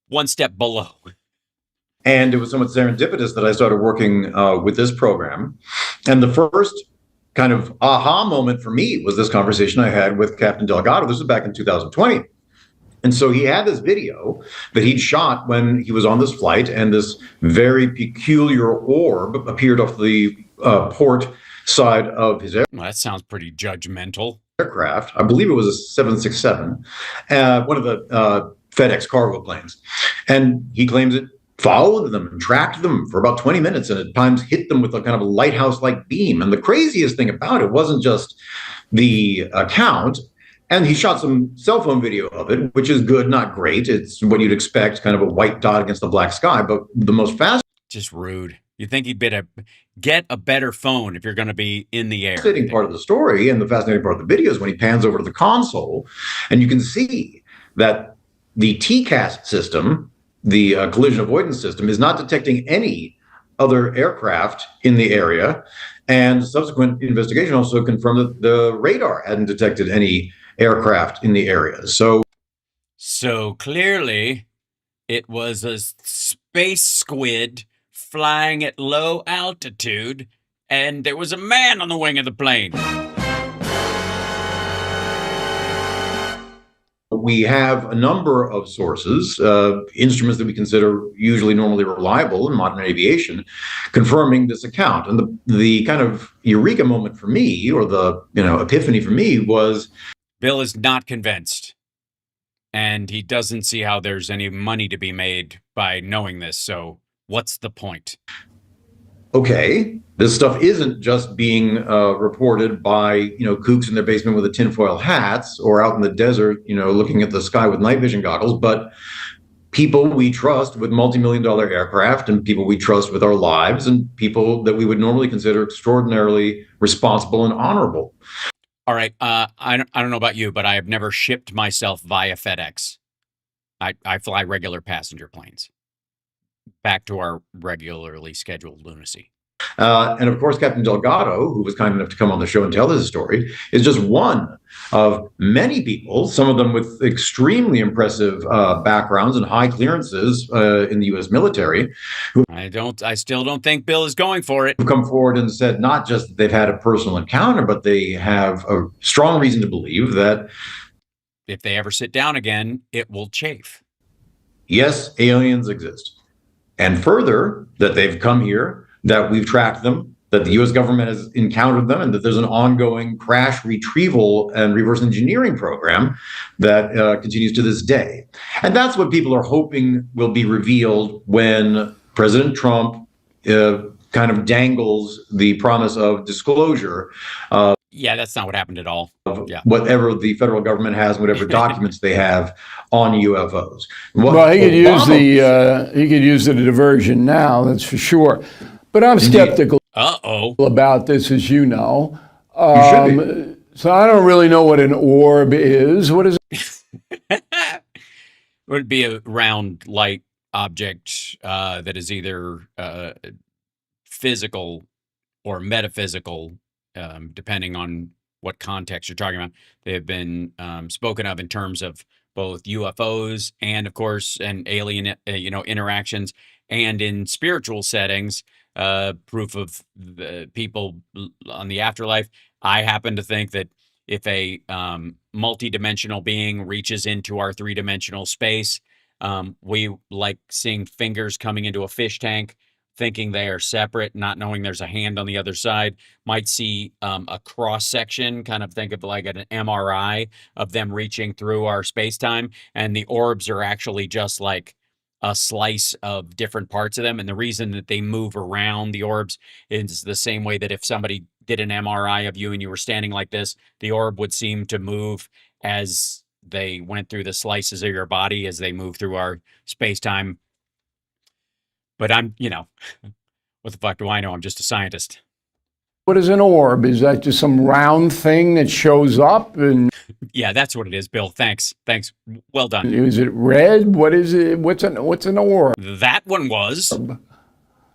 One step below. And it was somewhat serendipitous that I started working with this program. And the first kind of aha moment for me was this conversation I had with Captain Delgado. This was back in 2020. And so he had this video that he'd shot when he was on this flight, and this very peculiar orb appeared off the port side of his Well, that sounds pretty judgmental. aircraft. I believe it was a 767, one of the FedEx cargo planes. And he claims it followed them and tracked them for about 20 minutes and at times hit them with a kind of a lighthouse-like beam. And the craziest thing about it wasn't just the account. And he shot some cell phone video of it, which is good, not great. It's what you'd expect, kind of a white dot against the black sky. But the most Just rude. You think he'd better get a better phone if you're going to be in the air. fascinating part of the story and the fascinating part of the video is when he pans over to the console and you can see that the TCAS system, the collision avoidance system, is not detecting any other aircraft in the area. And subsequent investigation also confirmed that the radar hadn't detected any aircraft in the area. So clearly, it was a space squid flying at low altitude, and there was a man on the wing of the plane. We have a number of sources, instruments that we consider usually normally reliable in modern aviation, confirming this account. And the kind of eureka moment for me, or the epiphany for me, was Bill is not convinced, and he doesn't see how there's any money to be made by knowing this. So what's the point? okay, this stuff isn't just being reported by kooks in their basement with the tinfoil hats or out in the desert, looking at the sky with night vision goggles, but people we trust with multi-million-dollar aircraft and people we trust with our lives and people that we would normally consider extraordinarily responsible and honorable. All right, I don't know about you, but I have never shipped myself via FedEx. I fly regular passenger planes. Back to our regularly scheduled lunacy. And of course, Captain Delgado, who was kind enough to come on the show and tell his story, is just one of many people, some of them with extremely impressive backgrounds and high clearances in the U.S. military, I still don't think Bill is going for it. who've come forward and said not just that they've had a personal encounter, but they have a strong reason to believe that, If they ever sit down again, it will chafe. yes, aliens exist. And further, that they've come here, that we've tracked them, that the U.S. government has encountered them, and that there's an ongoing crash retrieval and reverse engineering program that continues to this day. And that's what people are hoping will be revealed when President Trump kind of dangles the promise of disclosure of Yeah, that's not what happened at all. Yeah. whatever the federal government has, whatever documents they have on UFOs. Well, he could use the diversion now, that's for sure. But I'm skeptical about this, as you know. You should be. So I don't really know what an orb is. What is it? Would be a round light object that is either physical or metaphysical, depending on what context you're talking about. They have been spoken of in terms of both UFOs and, of course, and alien, interactions, and in spiritual settings, proof of the people on the afterlife. I happen to think that if a multidimensional being reaches into our three-dimensional space, we like seeing fingers coming into a fish tank, thinking they are separate, not knowing there's a hand on the other side. Might see a cross section, kind of think of like an MRI of them reaching through our space-time, and the orbs are actually just like a slice of different parts of them. And the reason that they move around the orbs is the same way that if somebody did an MRI of you and you were standing like this, the orb would seem to move as they went through the slices of your body as they move through our space-time. But I'm, what the fuck do I know? I'm just a scientist. What is an orb? Is that just some round thing that shows up? And yeah, that's what it is, Bill. Thanks. Well done. Is it red? What is it? What's an orb? That one was.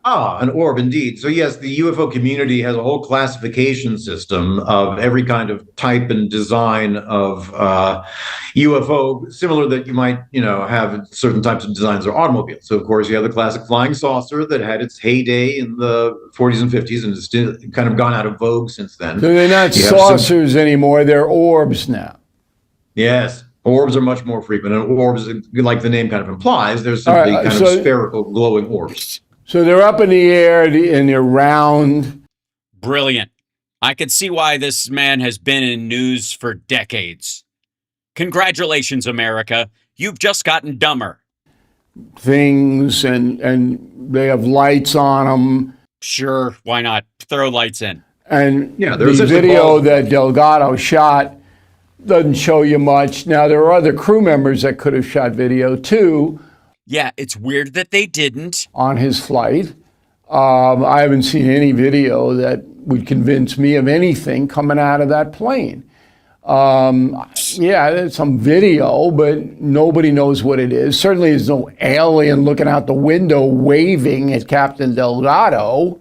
An orb, indeed. So yes, the UFO community has a whole classification system of every kind of type and design of UFO, similar that you might, have certain types of designs of automobiles. So of course you have the classic flying saucer that had its heyday in the 40s and 50s and has still kind of gone out of vogue since then. So they're not saucers anymore, they're orbs now. Yes. Orbs are much more frequent, and orbs, like the name kind of implies, they're simply kind of spherical, glowing orbs. So they're up in the air and they're round. Brilliant. I can see why this man has been in news for decades. Congratulations, America. You've just gotten dumber. Things, and they have lights on them. Sure, why not? Throw lights in. And the video that Delgado shot doesn't show you much. Now, there are other crew members that could have shot video too. Yeah, it's weird that they didn't. On his flight. I haven't seen any video that would convince me of anything coming out of that plane. Yeah, there's some video, but nobody knows what it is. Certainly there's no alien looking out the window waving at Captain Delgado.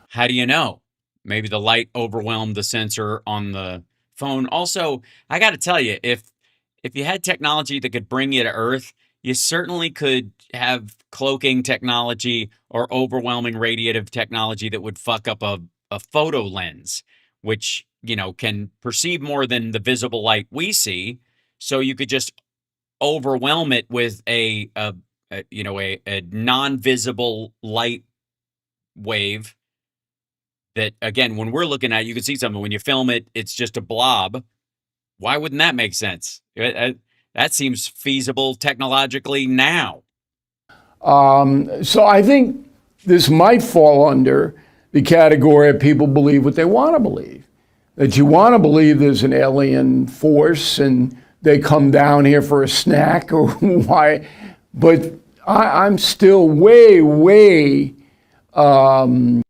How do you know? Maybe the light overwhelmed the sensor on the phone. Also, I got to tell you, if you had technology that could bring you to Earth, you certainly could have cloaking technology or overwhelming radiative technology that would fuck up a photo lens, which, can perceive more than the visible light we see. So you could just overwhelm it with a non-visible light wave that, again, when we're looking at it, you can see something. When you film it, it's just a blob. Why wouldn't that make sense? That seems feasible technologically now. So I think this might fall under the category of people believe what they want to believe. That you want to believe there's an alien force and they come down here for a snack or why. But I'm still way out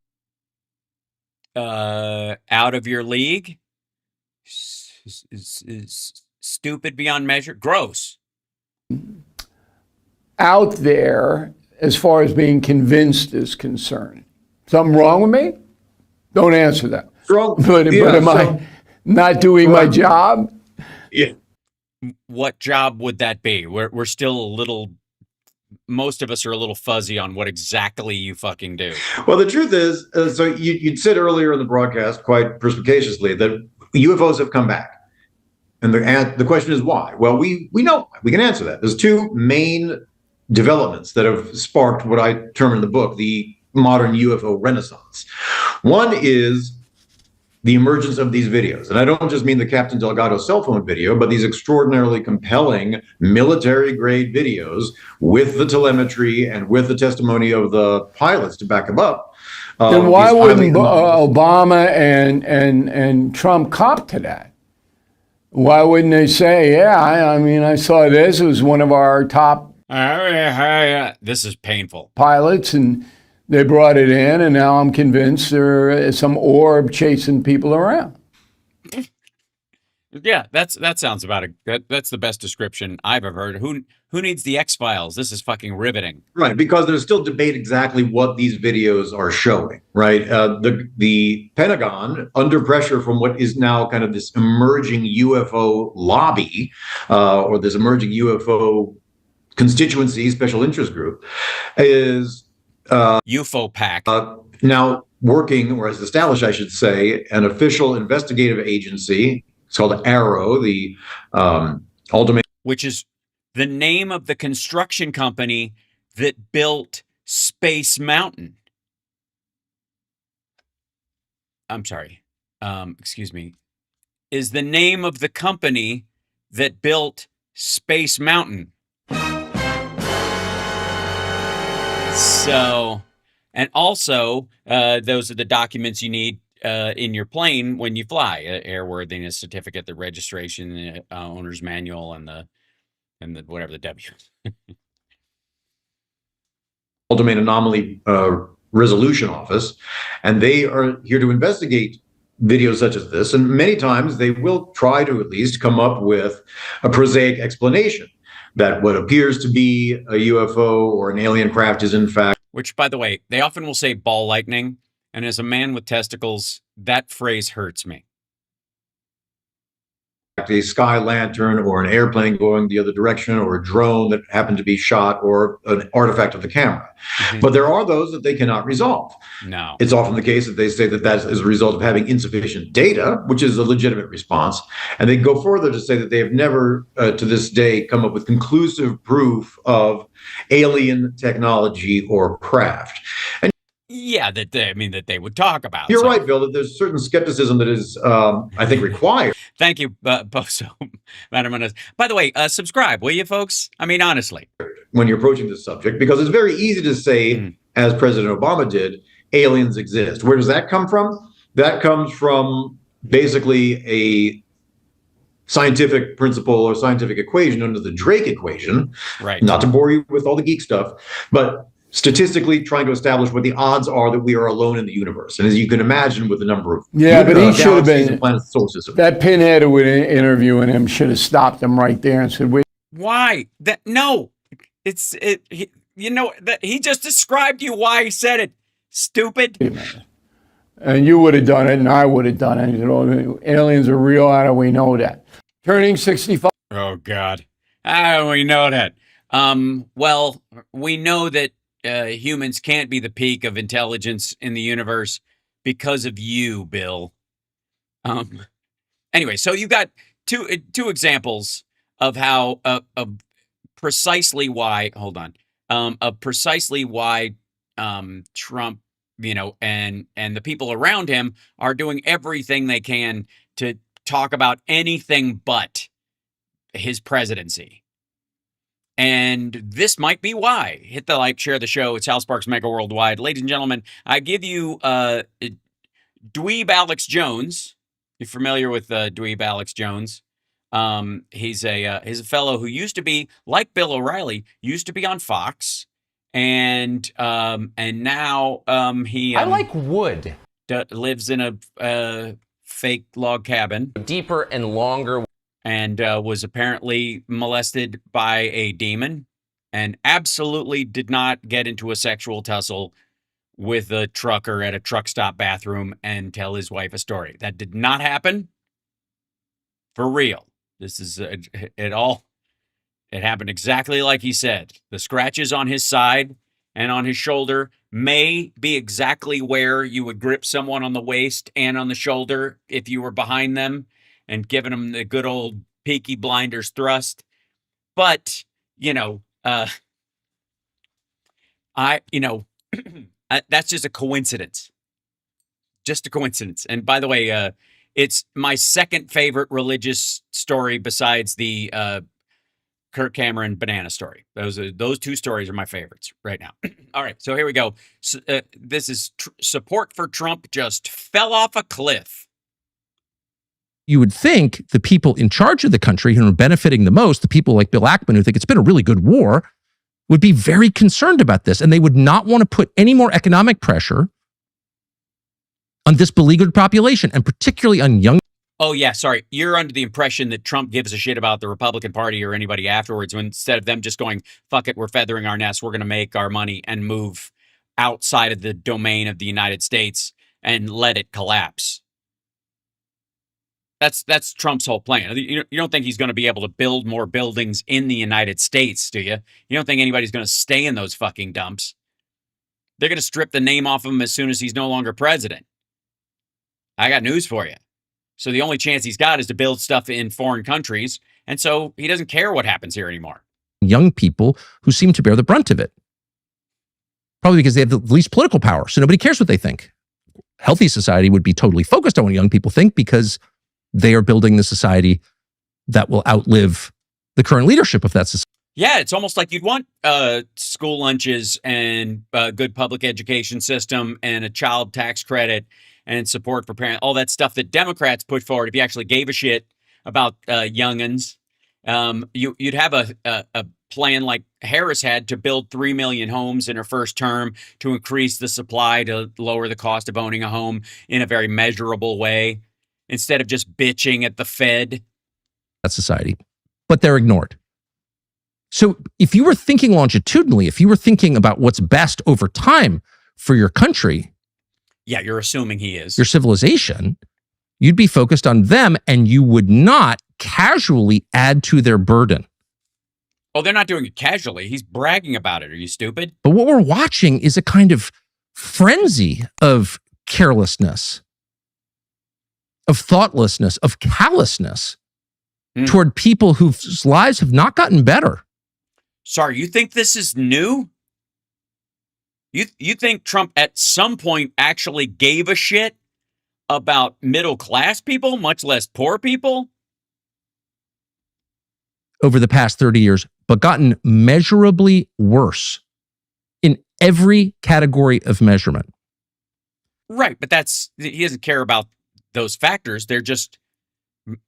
of your league. Is stupid beyond measure. Gross. Out there as far as being convinced is concerned. Something wrong with me? Don't answer that. Strong. But am I not doing my job? Yeah. What job would that be? We're still a little. Most of us are a little fuzzy on what exactly you fucking do. Well, the truth is, so you'd said earlier in the broadcast quite perspicaciously that UFOs have come back. And the question is why? Well, we know. We can answer that. There's two main developments that have sparked what I term in the book the modern UFO renaissance. One is the emergence of these videos. And I don't just mean the Captain Delgado cell phone video, but these extraordinarily compelling military-grade videos with the telemetry and with the testimony of the pilots to back them up. Then why wouldn't Obama and Trump cop to that? Why wouldn't they say, yeah, I mean, I saw this. It was one of our top This is painful. pilots, and they brought it in, and now I'm convinced there is some orb chasing people around. Yeah, that sounds about it. That's the best description I've ever heard. Who needs the X-Files? This is fucking riveting. Right, because there's still debate exactly what these videos are showing, right? The Pentagon, under pressure from what is now kind of this emerging UFO lobby, or this emerging UFO constituency, special interest group, is UFO pack. now working, or has established, I should say, an official investigative agency. It's called Arrow, the ultimate. Which is the name of the construction company that built Space Mountain. I'm sorry. Excuse me. Is the name of the company that built Space Mountain. So, and also, those are the documents you need in your plane when you fly: airworthiness certificate, the registration, the owner's manual, and the whatever the W. Domain Anomaly Resolution Office, and they are here to investigate videos such as this. And many times they will try to at least come up with a prosaic explanation that what appears to be a UFO or an alien craft is in fact. Which, by the way, they often will say ball lightning. And as a man with testicles, that phrase hurts me. A sky lantern or an airplane going the other direction or a drone that happened to be shot or an artifact of the camera. Mm-hmm. But there are those that they cannot resolve. No. It's often the case that they say that that is a result of having insufficient data, which is a legitimate response. And they go further to say that they have never, to this day, come up with conclusive proof of alien technology or craft. And yeah, that they would talk about. You're right, Bill, that there's certain skepticism that is, I think, required. Thank you, Boso. Madam. By the way, subscribe, will you, folks? I mean, honestly. When you're approaching this subject, because it's very easy to say, as President Obama did, aliens exist. Where does that come from? That comes from basically a scientific principle or scientific equation under the Drake equation. Right. Not to bore you with all the geek stuff, but statistically trying to establish what the odds are that we are alone in the universe. And as you can imagine, with the number of but he should have been planets, solar system. That pinhead who was interviewing him should have stopped him right there and said, "Wait, why? You know that he just described you why he said it. Stupid." And you would have done it, and I would have done it. You know, aliens are real. How do we know that? Turning 65. Oh God, how do we know that? Well, we know that humans can't be the peak of intelligence in the universe because of you, Bill. Anyway, so you got two examples of how of precisely why. Hold on. Of precisely why Trump, and the people around him are doing everything they can to talk about anything but his presidency. And this might be why. Hit the like, share the show. It's Hal Sparks Megaworldwide. Ladies and gentlemen, I give you Dweeb Alex Jones. You're familiar with Dweeb Alex Jones? He's a fellow who used to be, like Bill O'Reilly, used to be on Fox, and now he I like wood. Lives in a fake log cabin, Deeper and longer. and was apparently molested by a demon, and absolutely did not get into a sexual tussle with a trucker at a truck stop bathroom and tell his wife a story. That did not happen. For real. This is it all. It happened exactly like he said. The scratches on his side and on his shoulder may be exactly where you would grip someone on the waist and on the shoulder if you were behind them and giving them the good old Peaky Blinders thrust. But, that's just a coincidence. Just a coincidence. And by the way, it's my second favorite religious story besides the Kirk Cameron banana story. Those two stories are my favorites right now. All right, so here we go. So, this is support for Trump just fell off a cliff. You would think the people in charge of the country who are benefiting the most, the people like Bill Ackman who think it's been a really good war, would be very concerned about this, and they would not want to put any more economic pressure on this beleaguered population, and particularly on young. Oh, yeah, sorry. You're under the impression that Trump gives a shit about the Republican Party or anybody afterwards, when instead of them just going, fuck it, we're feathering our nest, we're going to make our money and move outside of the domain of the United States and let it collapse. That's Trump's whole plan. You don't think he's going to be able to build more buildings in the United States, do you? You don't think anybody's going to stay in those fucking dumps? They're going to strip the name off of him as soon as he's no longer president. I got news for you. So the only chance he's got is to build stuff in foreign countries, and so he doesn't care what happens here anymore. Young people who seem to bear the brunt of it. Probably because they have the least political power, so nobody cares what they think. Healthy society would be totally focused on what young people think because they are building the society that will outlive the current leadership of that society. Yeah, it's almost like you'd want school lunches and a good public education system and a child tax credit and support for parents, all that stuff that Democrats put forward. If you actually gave a shit about youngins, you'd have a plan like Harris had to build 3 million homes in her first term to increase the supply to lower the cost of owning a home in a very measurable way, instead of just bitching at the Fed. That society, but they're ignored. So if you were thinking longitudinally, if you were thinking about what's best over time for your country, yeah, you're assuming he is, your civilization, you'd be focused on them and you would not casually add to their burden. Oh, they're not doing it casually. He's bragging about it. Are you stupid? But what we're watching is a kind of frenzy of carelessness, of thoughtlessness, of callousness toward people whose lives have not gotten better. Sorry, you think this is new? You think Trump at some point actually gave a shit about middle class people, much less poor people? Over the past 30 years, but gotten measurably worse in every category of measurement. Right, but he doesn't care about those factors. They're just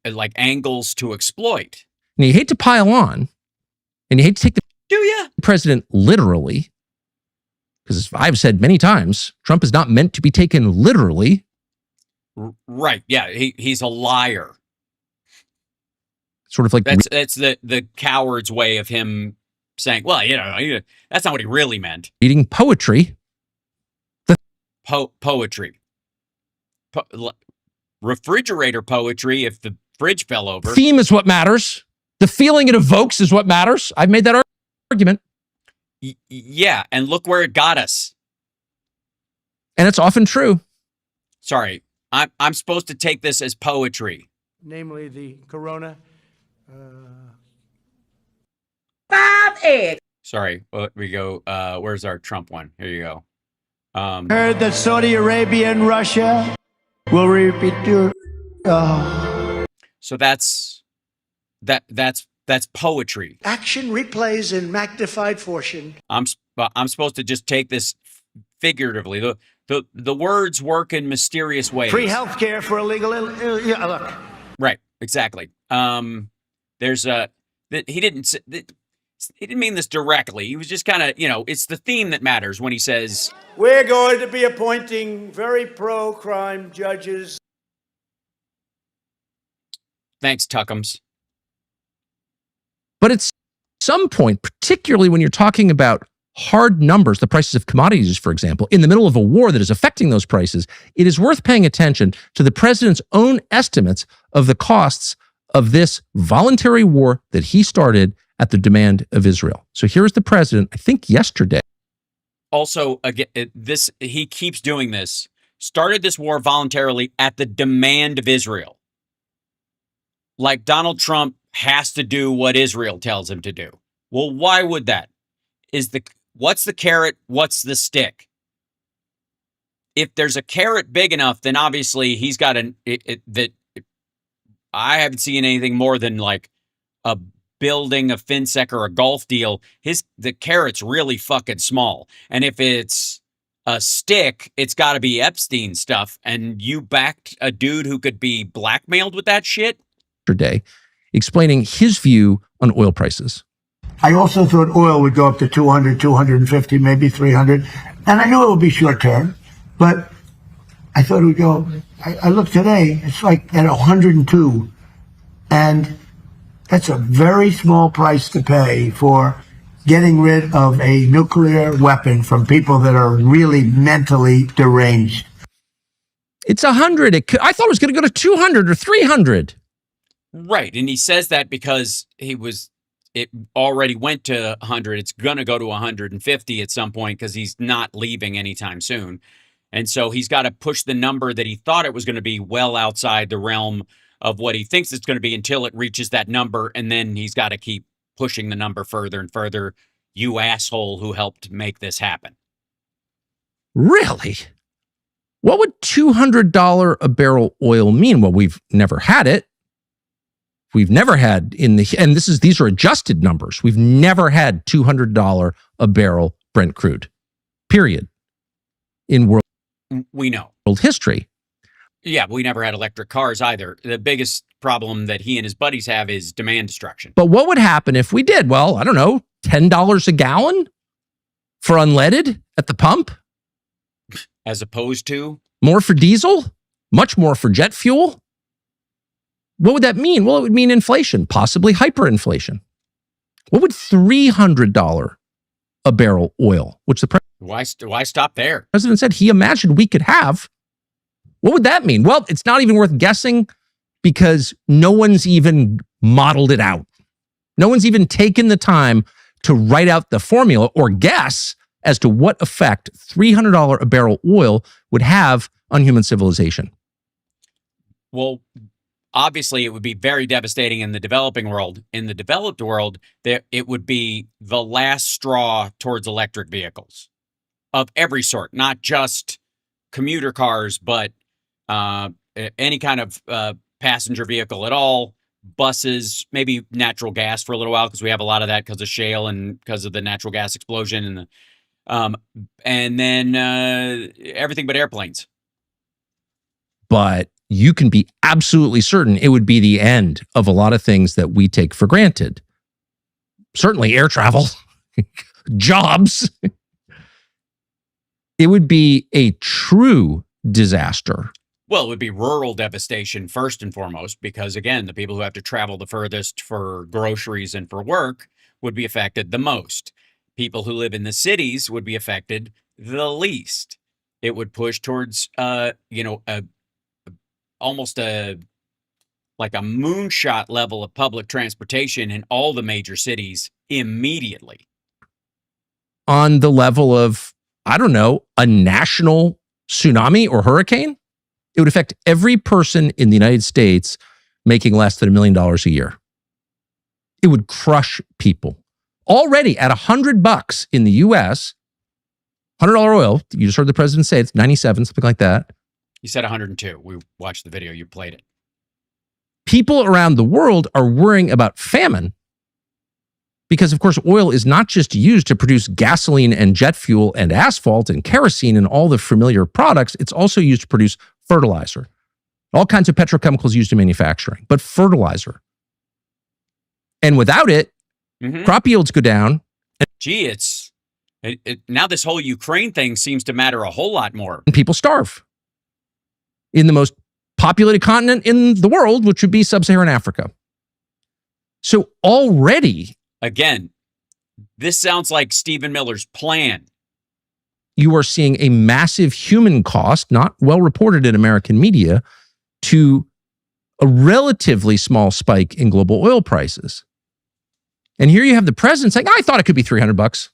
like angles to exploit. And you hate to pile on, and you hate to take the president literally, because as I've said many times, Trump is not meant to be taken literally. Right, yeah, he's a liar. Sort of like that's the coward's way of him saying, well, that's not what he really meant. Reading poetry. Poetry. Refrigerator poetry if the fridge fell over. Theme is what matters. The feeling it evokes is what matters. I've made that argument. Yeah, and look where it got us. And it's often true. Sorry, I'm supposed to take this as poetry. Namely the corona. Sorry, we go. Where's our Trump one? Here you go. Heard that Saudi Arabia and Russia will repeat your. So that's poetry. Action replays in magnified fortune. I'm supposed to just take this figuratively. The words work in mysterious ways. Free health care for illegal. Look. Right. Exactly. There's he didn't mean this directly. He was just kind of, it's the theme that matters when he says, we're going to be appointing very pro-crime judges. Thanks, Tuckums. But at some point, particularly when you're talking about hard numbers, the prices of commodities, for example, in the middle of a war that is affecting those prices, it is worth paying attention to the president's own estimates of the costs of this voluntary war that he started at the demand of Israel. So here's the president, I think yesterday. Also, again, he keeps doing this. Started this war voluntarily at the demand of Israel. Like Donald Trump has to do what Israel tells him to do. Well, why would that? What's the carrot? What's the stick? If there's a carrot big enough, then obviously he's got that. I haven't seen anything more than like a building, a FinSec, or a golf deal. The carrot's really fucking small. And if it's a stick, it's got to be Epstein stuff. And you backed a dude who could be blackmailed with that shit? Day, explaining his view on oil prices. I also thought oil would go up to 200, 250, maybe 300. And I knew it would be short term, but I thought it would go. I looked today, it's like at 102. And that's a very small price to pay for getting rid of a nuclear weapon from people that are really mentally deranged. It's 100. I thought it was going to go to 200 or 300. Right. And he says that because it already went to 100. It's going to go to 150 at some point because he's not leaving anytime soon. And so he's got to push the number that he thought it was going to be well outside the realm of what he thinks it's going to be until it reaches that number. And then he's got to keep pushing the number further and further. You asshole who helped make this happen. Really? What would $200 a barrel oil mean? Well, we've never had it. We've never had and these are adjusted numbers. We've never had $200 a barrel Brent crude, period, in world history. Yeah, we never had electric cars either. The biggest problem that he and his buddies have is demand destruction. But what would happen if we did? Well, I don't know, $10 a gallon for unleaded at the pump? As opposed to? More for diesel? Much more for jet fuel? What would that mean? Well, it would mean inflation, possibly hyperinflation. What would $300 a barrel oil, which the Why stop there? president said he imagined we could have? What would that mean? Well, it's not even worth guessing because no one's even modeled it out. No one's even taken the time to write out the formula or guess as to what effect $300 a barrel oil would have on human civilization. Well, obviously, it would be very devastating in the developing world. In the developed world, it would be the last straw towards electric vehicles of every sort, not just commuter cars, but any kind of passenger vehicle at all, buses, maybe natural gas for a little while because we have a lot of that because of shale and because of the natural gas explosion, and then everything but airplanes. But you can be absolutely certain it would be the end of a lot of things that we take for granted. Certainly air travel, jobs. It would be a true disaster. Well, it would be rural devastation first and foremost, because again, the people who have to travel the furthest for groceries and for work would be affected the most. People who live in the cities would be affected the least. It would push towards, almost like a moonshot level of public transportation in all the major cities immediately. On the level of, I don't know, a national tsunami or hurricane, it would affect every person in the United States making less than $1 million a year. It would crush people. Already at $100 in the US, $100 oil, you just heard the president say it's 97, something like that. You said 102. We watched the video. You played it. People around the world are worrying about famine because, of course, oil is not just used to produce gasoline and jet fuel and asphalt and kerosene and all the familiar products. It's also used to produce fertilizer, all kinds of petrochemicals used in manufacturing, but fertilizer. And without it, crop yields go down. Gee, now this whole Ukraine thing seems to matter a whole lot more. And people starve in the most populated continent in the world, which would be sub-Saharan Africa. So already, again, This sounds like Stephen Miller's plan. You are seeing a massive human cost, not well reported in American media, to a relatively small spike in global oil prices. And here you have the president saying, I thought it could be $300.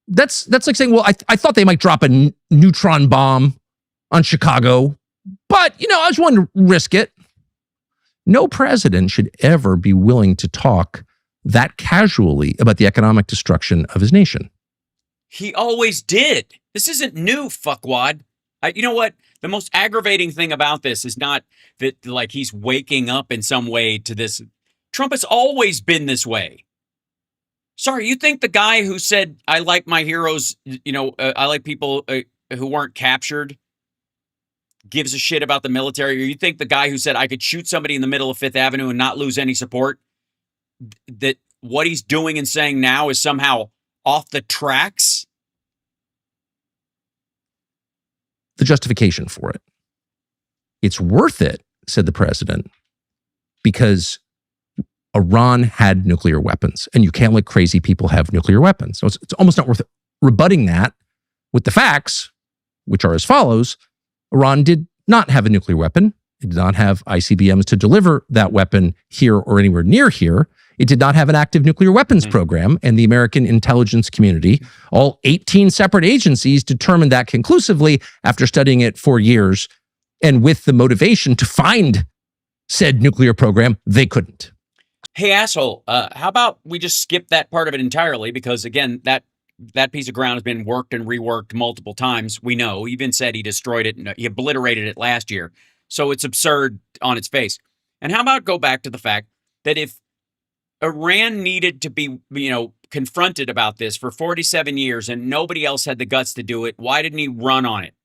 That's like saying, well, I thought they might drop a neutron bomb on Chicago, but, I was willing to risk it. No president should ever be willing to talk that casually about the economic destruction of his nation. He always did. This isn't new, fuckwad. You know what? The most aggravating thing about this is not that like he's waking up in some way to this. Trump has always been this way. Sorry, you think the guy who said, I like my heroes, I like people who weren't captured, gives a shit about the military? Or you think the guy who said, I could shoot somebody in the middle of Fifth Avenue and not lose any support, that what he's doing and saying now is somehow off the tracks? The justification for it. It's worth it, said the president, because Iran had nuclear weapons, and you can't let crazy people have nuclear weapons. So it's almost not worth rebutting that with the facts, which are as follows. Iran did not have a nuclear weapon. It did not have ICBMs to deliver that weapon here or anywhere near here. It did not have an active nuclear weapons program, and the American intelligence community, all 18 separate agencies, determined that conclusively after studying it for years, and with the motivation to find said nuclear program, they couldn't. Hey, asshole, how about we just skip that part of it entirely? Because, again, that piece of ground has been worked and reworked multiple times. We know. He even said he destroyed it and he obliterated it last year. So it's absurd on its face. And how about go back to the fact that if Iran needed to be, confronted about this for 47 years and nobody else had the guts to do it, why didn't he run on it?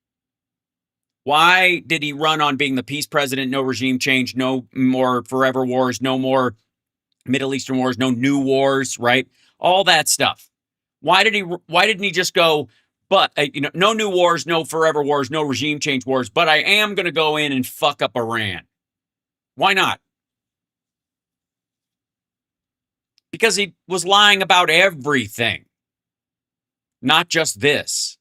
Why did he run on being the peace president, no regime change, no more forever wars, no more Middle Eastern wars, no new wars, right? All that stuff. Why didn't he just go, but, no new wars, no forever wars, no regime change wars, but I am going to go in and fuck up Iran? Why not? Because he was lying about everything, not just this.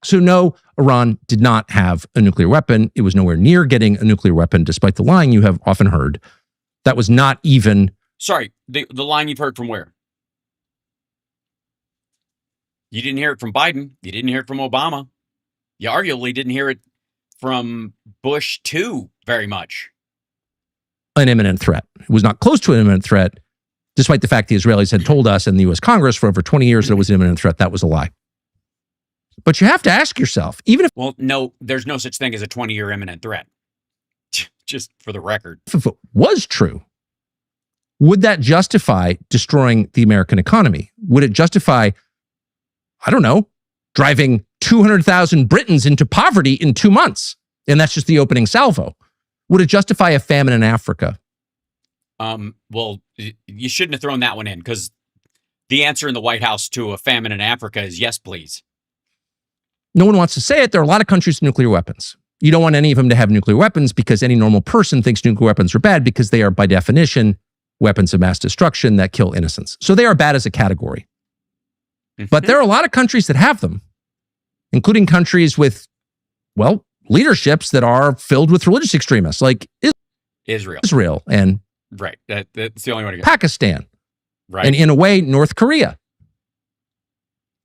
So no, Iran did not have a nuclear weapon. It was nowhere near getting a nuclear weapon, despite the lying you have often heard. That was not even... Sorry, the line you've heard from where? You didn't hear it from Biden. You didn't hear it from Obama. You arguably didn't hear it from Bush too very much. An imminent threat. It was not close to an imminent threat, despite the fact the Israelis had told us and the U.S. Congress for over 20 years that it was an imminent threat. That was a lie. But you have to ask yourself, even if... Well, no, there's no such thing as a 20-year imminent threat. Just for the record. If it was true, would that justify destroying the American economy? Would it justify, I don't know, driving 200,000 Britons into poverty in 2 months? And that's just the opening salvo. Would it justify a famine in Africa? Well, you shouldn't have thrown that one in, because the answer in the White House to a famine in Africa is yes, please. No one wants to say it. There are a lot of countries with nuclear weapons. You don't want any of them to have nuclear weapons because any normal person thinks nuclear weapons are bad because they are, by definition, weapons of mass destruction that kill innocents. So they are bad as a category. But there are a lot of countries that have them, including countries with, well, leaderships that are filled with religious extremists, like Israel and right. That's the only one to go. Pakistan. Right. And in a way, North Korea.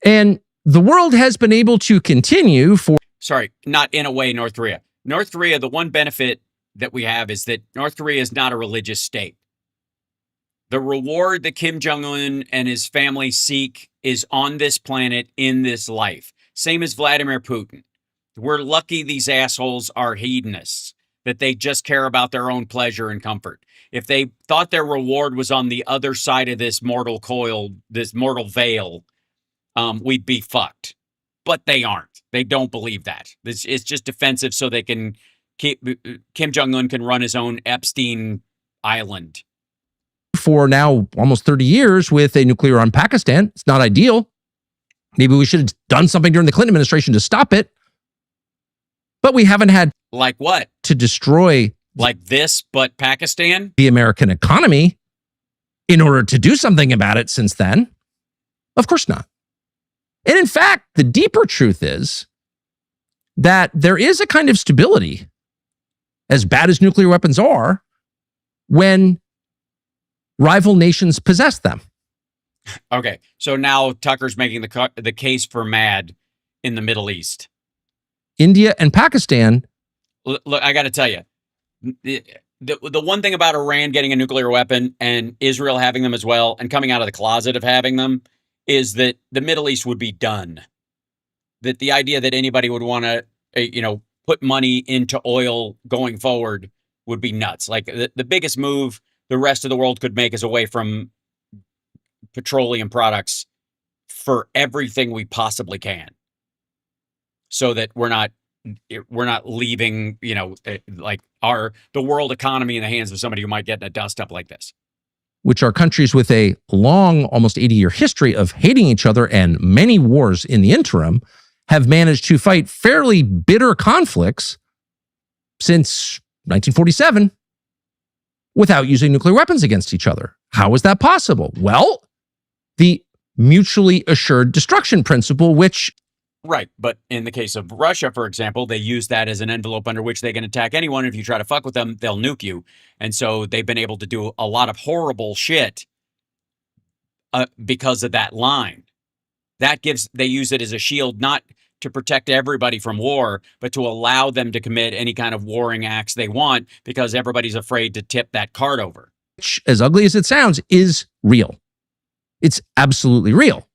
And the world has been able to continue for... Sorry, not in a way, North Korea. North Korea, the one benefit that we have is that North Korea is not a religious state. The reward that Kim Jong-un and his family seek is on this planet, in this life. Same as Vladimir Putin. We're lucky these assholes are hedonists, that they just care about their own pleasure and comfort. If they thought their reward was on the other side of this mortal coil, this mortal veil, we'd be fucked. But they aren't. They don't believe that. It's just defensive so they can keep... Kim Jong-un can run his own Epstein Island. For now almost 30 years with a nuclear on Pakistan. It's not ideal. Maybe we should have done something during the Clinton administration to stop it. But we haven't had... Like what? To destroy... Like this, but Pakistan? The American economy in order to do something about it since then? Of course not. And in fact, the deeper truth is that there is a kind of stability, as bad as nuclear weapons are, when rival nations possess them. Okay, so now Tucker's making the case for MAD in the Middle East. India and Pakistan. Look, I got to tell you, the one thing about Iran getting a nuclear weapon and Israel having them as well and coming out of the closet of having them is that the Middle East would be done. That the idea that anybody would want to, put money into oil going forward would be nuts. Like the biggest move the rest of the world could make is away from petroleum products for everything we possibly can, so that we're not leaving, the world economy in the hands of somebody who might get in a dust up like this. Which are countries with a long, almost 80-year history of hating each other and many wars in the interim, have managed to fight fairly bitter conflicts since 1947 without using nuclear weapons against each other. How is that possible? Well, the mutually assured destruction principle, which... Right, but in the case of Russia, for example, they use that as an envelope under which they can attack anyone. If you try to fuck with them, they'll nuke you. And so they've been able to do a lot of horrible shit because of that line. They use it as a shield, not to protect everybody from war, but to allow them to commit any kind of warring acts they want, because everybody's afraid to tip that card over. Which, as ugly as it sounds, is real. It's absolutely real.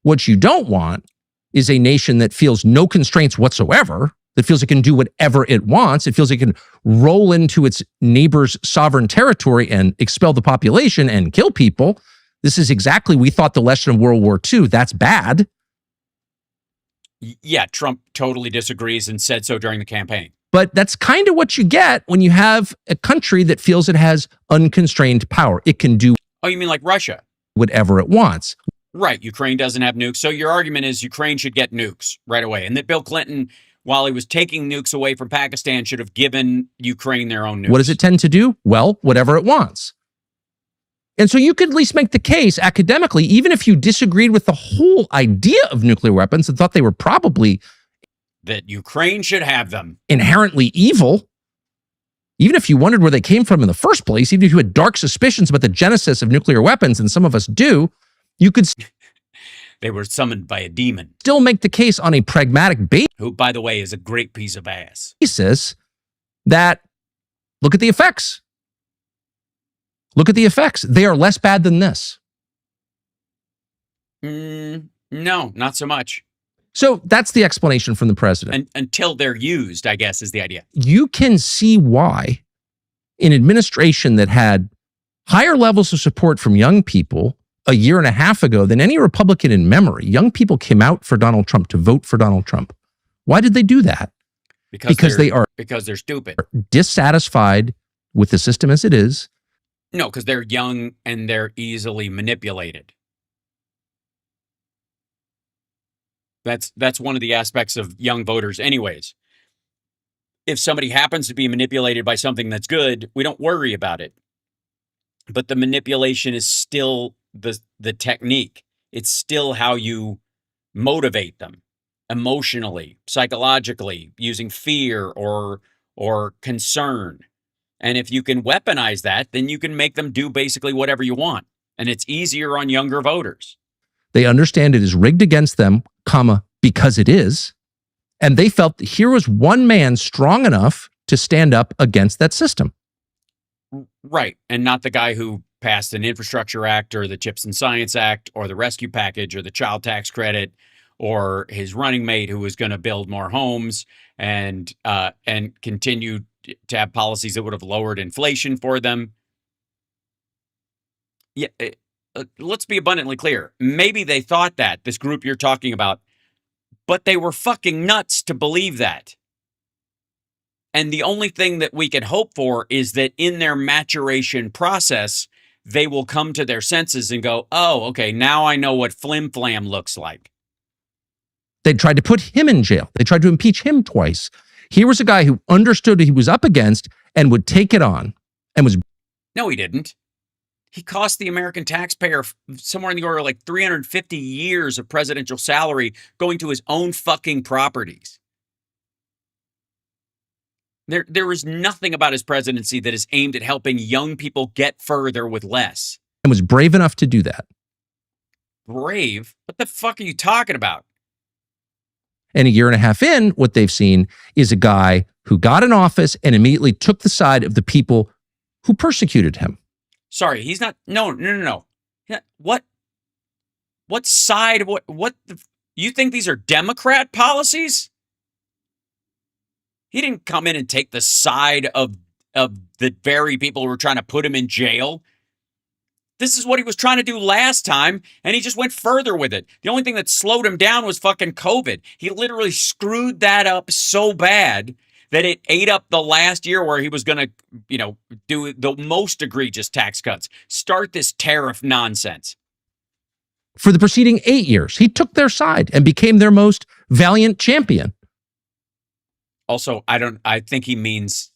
What you don't want is a nation that feels no constraints whatsoever, that feels it can do whatever it wants. It feels it can roll into its neighbor's sovereign territory and expel the population and kill people. This is exactly, we thought, the lesson of World War II. That's bad. Yeah, Trump totally disagrees and said so during the campaign. But that's kind of what you get when you have a country that feels it has unconstrained power. It can do... Oh, you mean like Russia? Whatever it wants. Right. Ukraine doesn't have nukes. So your argument is Ukraine should get nukes right away. And that Bill Clinton, while he was taking nukes away from Pakistan, should have given Ukraine their own nukes. What does it tend to do? Well, whatever it wants. And so you could at least make the case academically, even if you disagreed with the whole idea of nuclear weapons and thought they were probably... that Ukraine should have them. Inherently evil. Even if you wondered where they came from in the first place, even if you had dark suspicions about the genesis of nuclear weapons, and some of us do, you could... They were summoned by a demon. Still make the case on a pragmatic basis. Who, by the way, is a great piece of ass. That, look at the effects. Look at the effects. They are less bad than this. No, not so much. So that's the explanation from the president. Until they're used, I guess, is the idea. You can see why an administration that had higher levels of support from young people a year and a half ago than any Republican in memory, young people came out for Donald Trump to vote for Donald Trump. Why did they do that? Because they're stupid. Dissatisfied with the system as it is. No, because they're young and they're easily manipulated. That's one of the aspects of young voters anyways. If somebody happens to be manipulated by something that's good, we don't worry about it. But the manipulation is still the technique. It's still how you motivate them emotionally, psychologically, using fear or concern. And if you can weaponize that, then you can make them do basically whatever you want. And it's easier on younger voters. They understand it is rigged against them, because it is. And they felt that here was one man strong enough to stand up against that system. Right. And not the guy who passed an infrastructure act or the Chips and Science Act or the rescue package or the child tax credit or his running mate who was going to build more homes and continue to have policies that would have lowered inflation for them. Yeah, let's be abundantly clear. Maybe they thought that, this group you're talking about, but they were fucking nuts to believe that. And the only thing that we can hope for is that in their maturation process, they will come to their senses and go, oh, okay, now I know what flim flam looks like. They tried to put him in jail. They tried to impeach him twice. Here was a guy who understood what he was up against and would take it on and was... No, he didn't. He cost the American taxpayer somewhere in the order of like 350 years of presidential salary going to his own fucking properties. There is nothing about his presidency that is aimed at helping young people get further with less. And was brave enough to do that. Brave? What the fuck are you talking about? And a year and a half in, what they've seen is a guy who got in office and immediately took the side of the people who persecuted him. Sorry, he's not. No. Yeah, what side? You think these are Democrat policies? He didn't come in and take the side of the very people who were trying to put him in jail. This is what he was trying to do last time, and he just went further with it. The only thing that slowed him down was fucking COVID. He literally screwed that up so bad that it ate up the last year where he was going to, do the most egregious tax cuts, start this tariff nonsense. For the preceding 8 years, he took their side and became their most valiant champion. Also, I think he means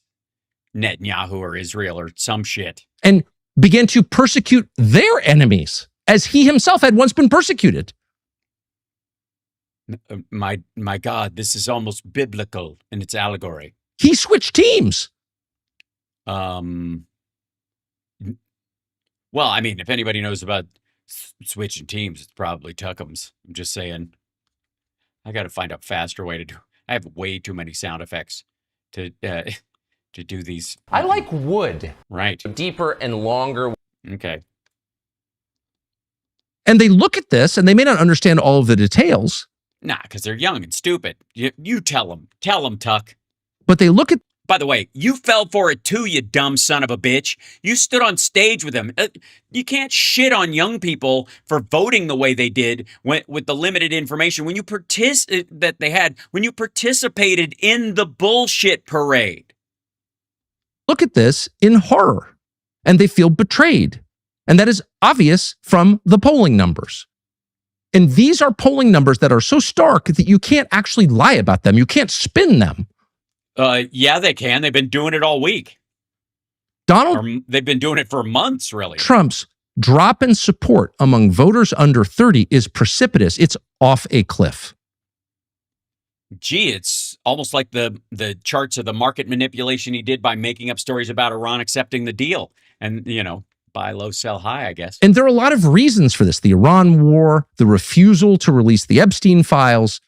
Netanyahu or Israel or some shit. And began to persecute their enemies as he himself had once been persecuted. My God, this is almost biblical in its allegory. He switched teams. Well, I mean, if anybody knows about switching teams, it's probably Tuckums. I'm just saying. I got to find a faster way to do. I have way too many sound effects to do these. I like wood. Right. Deeper and longer. Okay. And they look at this and they may not understand all of the details. Nah, because they're young and stupid. You tell them. Tell them, Tuck. But they look at. By the way, you fell for it too, you dumb son of a bitch. You stood on stage with them. You can't shit on young people for voting the way they did with the limited information when you participated in the bullshit parade. Look at this in horror, and they feel betrayed. And that is obvious from the polling numbers. And these are polling numbers that are so stark that you can't actually lie about them. You can't spin them. Yeah, they can. They've been doing it all week. They've been doing it for months, really. Trump's drop in support among voters under 30 is precipitous. It's off a cliff. Gee, it's almost like the charts of the market manipulation he did by making up stories about Iran accepting the deal. And, buy low, sell high, I guess. And there are a lot of reasons for this. The Iran war, the refusal to release the Epstein files.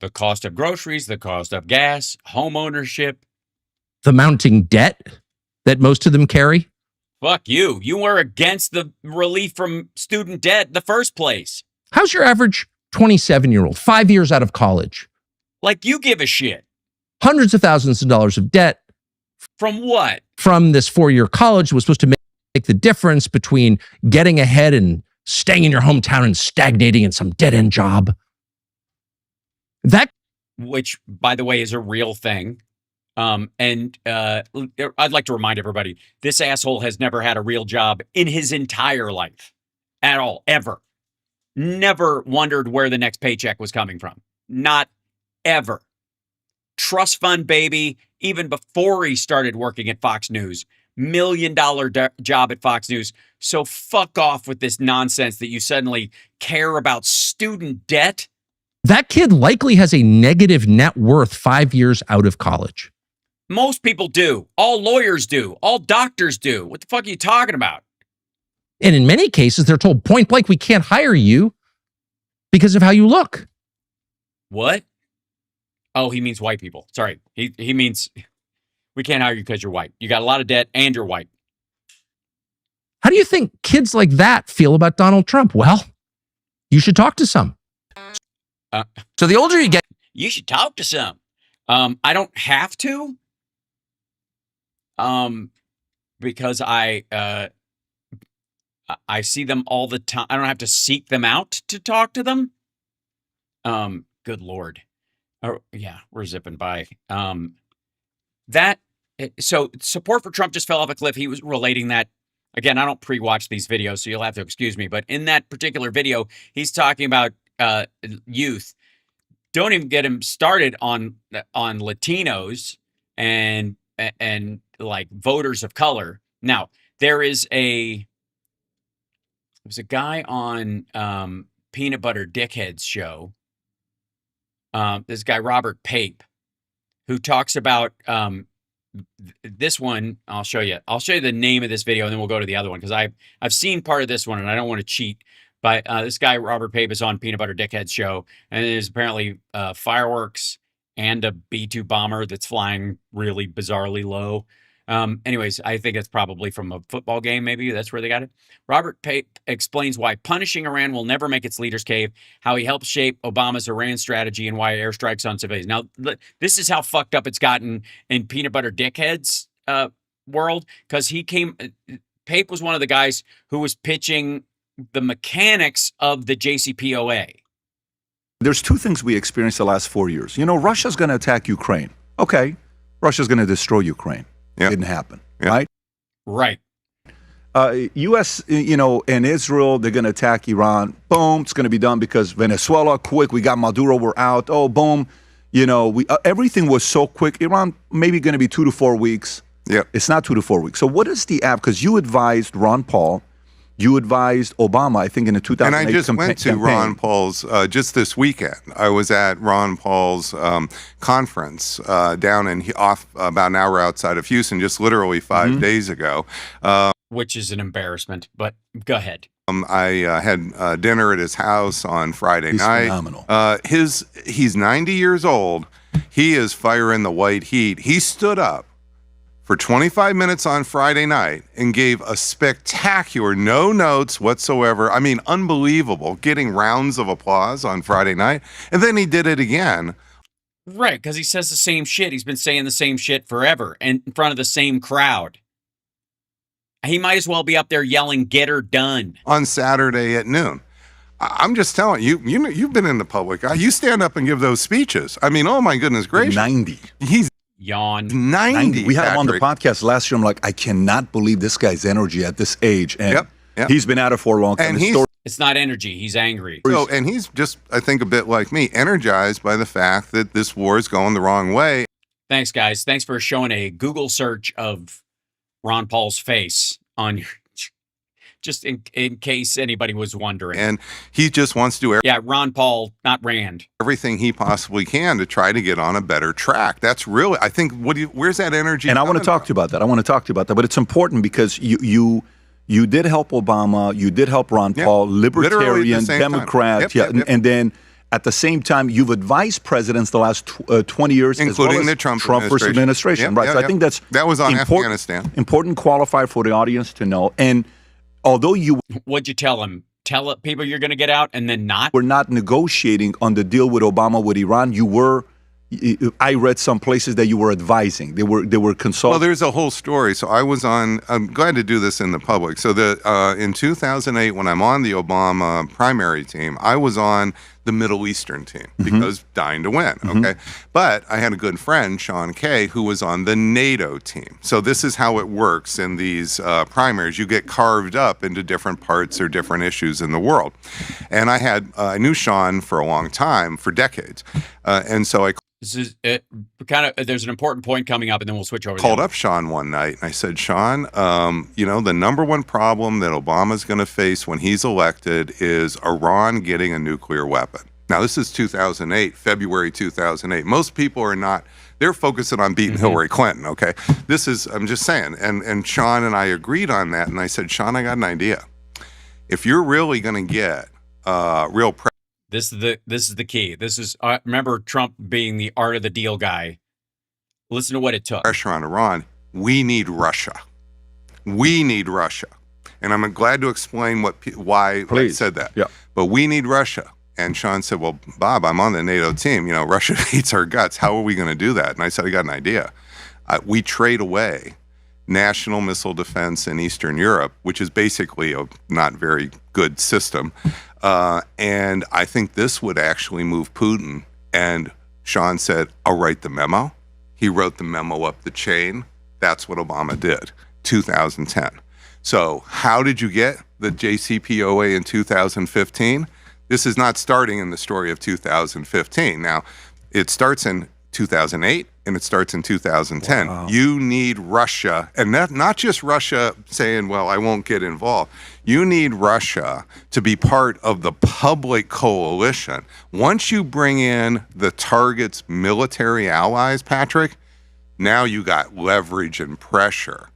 The cost of groceries, the cost of gas, home ownership. The mounting debt that most of them carry. Fuck you. You were against the relief from student debt in the first place. How's your average 27-year-old, 5 years out of college? Like you give a shit. Hundreds of thousands of dollars of debt. From what? From this 4-year college that was supposed to make the difference between getting ahead and staying in your hometown and stagnating in some dead-end job. Which, by the way, is a real thing. And I'd like to remind everybody, this asshole has never had a real job in his entire life. At all. Ever. Never wondered where the next paycheck was coming from. Not ever. Trust fund baby, even before he started working at Fox News. $1 million job at Fox News. So fuck off with this nonsense that you suddenly care about student debt. That kid likely has a negative net worth 5 years out of college. Most people do. All lawyers do. All doctors do. What the fuck are you talking about? And in many cases, they're told point blank, we can't hire you because of how you look. What? Oh, he means white people. Sorry. He means we can't hire you because you're white. You got a lot of debt and you're white. How do you think kids like that feel about Donald Trump? Well, you should talk to some. So the older you get, you should talk to some. I don't have to. Because I see them all the time. I don't have to seek them out to talk to them. Good Lord. Oh, yeah, we're zipping by. So support for Trump just fell off a cliff. He was relating that. Again, I don't pre-watch these videos, so you'll have to excuse me. But in that particular video, he's talking about youth. Don't even get him started on Latinos and like voters of color. Now, There's a guy on Peanut Butter Dickhead's show. This guy Robert Pape, who talks about this one. I'll show you the name of this video, and then we'll go to the other one because I've seen part of this one, and I don't want to cheat. But this guy Robert Pape is on Peanut Butter Dickhead's show, and there's apparently fireworks and a B-2 bomber that's flying really bizarrely low. Anyways, I think it's probably from a football game. Maybe that's where they got it. Robert Pape explains why punishing Iran will never make its leaders cave, how he helped shape Obama's Iran strategy, and why airstrikes on civilians. Now, this is how fucked up it's gotten in Peanut Butter Dickhead's world, because Pape was one of the guys who was pitching the mechanics of the JCPOA. There's two things we experienced the last 4 years. Russia's going to attack Ukraine. Okay, Russia's going to destroy Ukraine. Yep. Didn't happen, right? Right. U.S., and Israel, they're going to attack Iran. Boom, it's going to be done because Venezuela, quick, we got Maduro, we're out. Oh, boom. Everything was so quick. Iran maybe going to be 2 to 4 weeks. Yeah. It's not 2 to 4 weeks. So what is the app? Because you advised Ron Paul, you advised Obama, I think, in the 2008 And I just went to Ron Paul's just this weekend. I was at Ron Paul's conference down off about an hour outside of Houston, just literally 5 days ago. Which is an embarrassment, but go ahead. I had dinner at his house on Friday night. Phenomenal. He's 90 years old. He is firing the white heat. He stood up for 25 minutes on Friday night and gave a spectacular, no notes whatsoever. I mean, unbelievable, getting rounds of applause on Friday night. And then he did it again. Right, because he says the same shit. He's been saying the same shit forever and in front of the same crowd. He might as well be up there yelling, "Get her done." On Saturday at noon. I'm just telling you, you've been in the public eye. You stand up and give those speeches. I mean, oh my goodness gracious. 90. He's yawn. 90. We had him on the podcast last year. I'm like, I cannot believe this guy's energy at this age. And he's been at it for a long time. And it's not energy. He's angry. So, and he's just, I think, a bit like me, energized by the fact that this war is going the wrong way. Thanks, guys. Thanks for showing a Google search of Ron Paul's face on your, just in case anybody was wondering. And he just wants to do Ron Paul, not Rand. Everything he possibly can to try to get on a better track. That's really, I think, where's that energy? And I want to talk to you about that. But it's important because you did help Obama, you did help Ron Paul, libertarian, Democrat, and then at the same time, you've advised presidents the last 20 years, including as well as the Trump first administration. Right. So I think that was on Afghanistan. Important qualifier for the audience to know. And although what'd you tell him? Tell people you're going to get out and then not? We're not negotiating on the deal with Obama with Iran. You were. I read some places that you were advising. They were consulting. Well, there's a whole story. So I'm glad to do this in the public. So in 2008, when I'm on the Obama primary team, I was on the Middle Eastern team because dying to win. Okay. But I had a good friend, Sean Kay, who was on the NATO team. So this is how it works in these primaries. You get carved up into different parts or different issues in the world. And I knew Sean for a long time, for decades. And so this is there's an important point coming up, and then we'll switch over. Called up Sean one night, and I said, Sean, the number one problem that Obama's going to face when he's elected is Iran getting a nuclear weapon. Now, this is 2008, February 2008. Most people are not, they're focusing on beating Hillary Clinton, okay? I'm just saying. And Sean and I agreed on that, and I said, Sean, I got an idea. If you're really going to get real This is the key. This is remember Trump being the art of the deal guy. Listen to what it took. Pressure on Iran. We need Russia. We need Russia. And I'm glad to explain why I said that. Yeah. But we need Russia. And Sean said, well, Bob, I'm on the NATO team. Russia hates our guts. How are we going to do that? And I said, I got an idea. We trade away national missile defense in Eastern Europe, which is basically a not very good system. And I think this would actually move Putin. And Sean said, I'll write the memo. He wrote the memo up the chain. That's what Obama did, 2010. So how did you get the JCPOA in 2015? This is not starting in the story of 2015. Now, it starts in 2008, and it starts in 2010. Wow. You need Russia, and not just Russia saying, well, I won't get involved. You need Russia to be part of the public coalition. Once you bring in the target's military allies, Patrick, now you got leverage and pressure.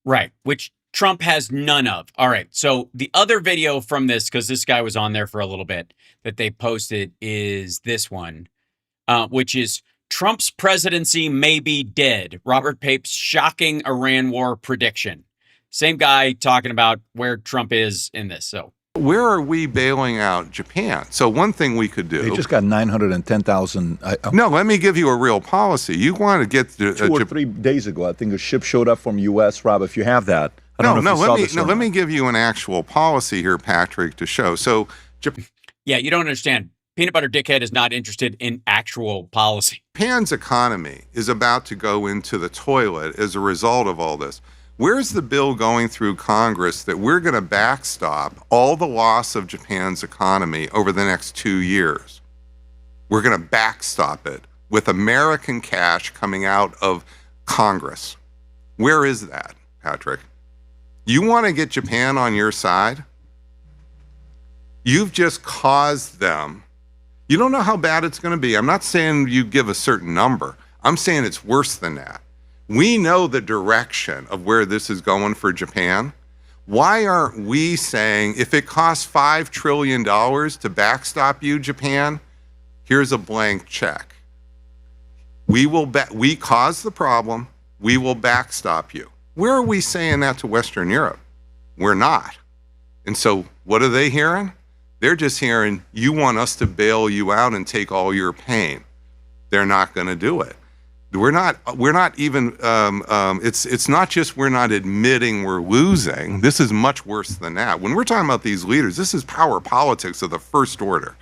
Right, which Trump has none of. All right, so the other video from this, because this guy was on there for a little bit, that they posted is this one, which is Trump's presidency may be dead. Robert Pape's shocking Iran war prediction. Same guy talking about where Trump is in this. So where are we bailing out Japan? So one thing we could do. They just got 910,000. No, let me give you a real policy. You want to get 2 or 3 days ago, I think a ship showed up from U.S. Rob, if you have that. Let me give you an actual policy here, Patrick, to show. So yeah, you don't understand. Peanut Butter Dickhead is not interested in actual policy. Japan's economy is about to go into the toilet as a result of all this. Where's the bill going through Congress that we're going to backstop all the loss of Japan's economy over the next 2 years? We're going to backstop it with American cash coming out of Congress. Where is that, Patrick? You want to get Japan on your side? You've just caused them. You don't know how bad it's going to be. I'm not saying you give a certain number. I'm saying it's worse than that. We know the direction of where this is going for Japan. Why aren't we saying, if it costs $5 trillion to backstop you, Japan, here's a blank check. We caused the problem. We will backstop you. Where are we saying that to Western Europe? We're not. And so what are they hearing? They're just hearing, you want us to bail you out and take all your pain. They're not going to do it. We're not even, it's not just we're not admitting we're losing. This is much worse than that. When we're talking about these leaders, this is power politics of the first order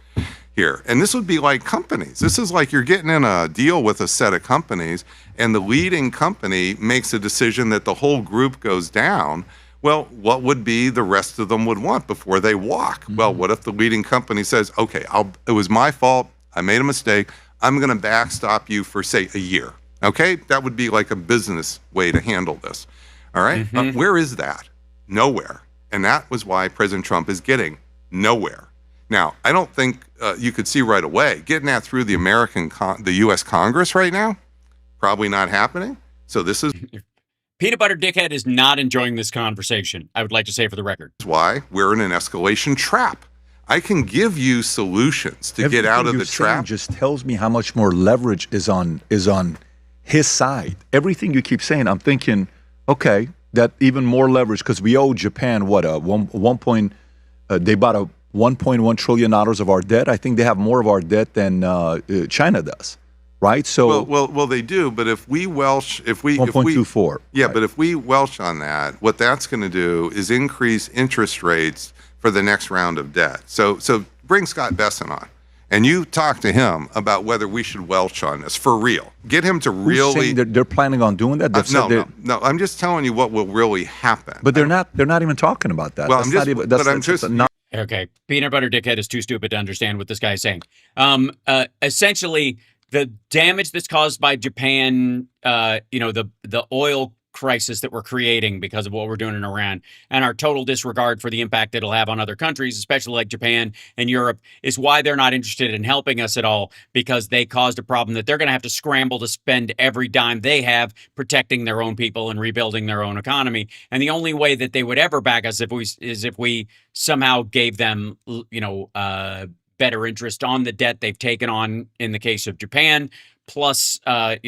here. And this would be like companies. This is like you're getting in a deal with a set of companies and the leading company makes a decision that the whole group goes down. Well, what would be the rest of them would want before they walk? Mm-hmm. Well, what if the leading company says, okay, it was my fault. I made a mistake. I'm going to backstop you for, say, a year. Okay, that would be like a business way to handle this. All right, where is that? Nowhere. And that was why President Trump is getting nowhere. Now, I don't think you could see right away getting that through the the U.S. Congress right now. Probably not happening. So this is Peanut Butter Dickhead is not enjoying this conversation. I would like to say for the record. Why we're in an escalation trap. I can give you solutions to get out of the trap. Just tells me how much more leverage is on his side. Everything you keep saying, I'm thinking, okay, that even more leverage because we owe Japan what they bought a $1.1 trillion of our debt. I think they have more of our debt than China does, right? So well, they do. But if we Welsh, if we 1.24, yeah, right. But if we Welsh on that, what that's going to do is increase interest rates for the next round of debt. So bring Scott Besson on. And you talk to him about whether we should Welsh on this for real. Get him to really. They're planning on doing that. No. I'm just telling you what will really happen. But they're not even talking about that. Well, Okay, Peanut Butter Dickhead is too stupid to understand what this guy is saying. Essentially, the damage that's caused by Japan, the oil crisis that we're creating because of what we're doing in Iran and our total disregard for the impact it'll have on other countries, especially like Japan and Europe, is why they're not interested in helping us at all, because they caused a problem that they're going to have to scramble to spend every dime they have protecting their own people and rebuilding their own economy. And the only way that they would ever back us is if we somehow gave them, better interest on the debt they've taken on in the case of Japan. Plus, like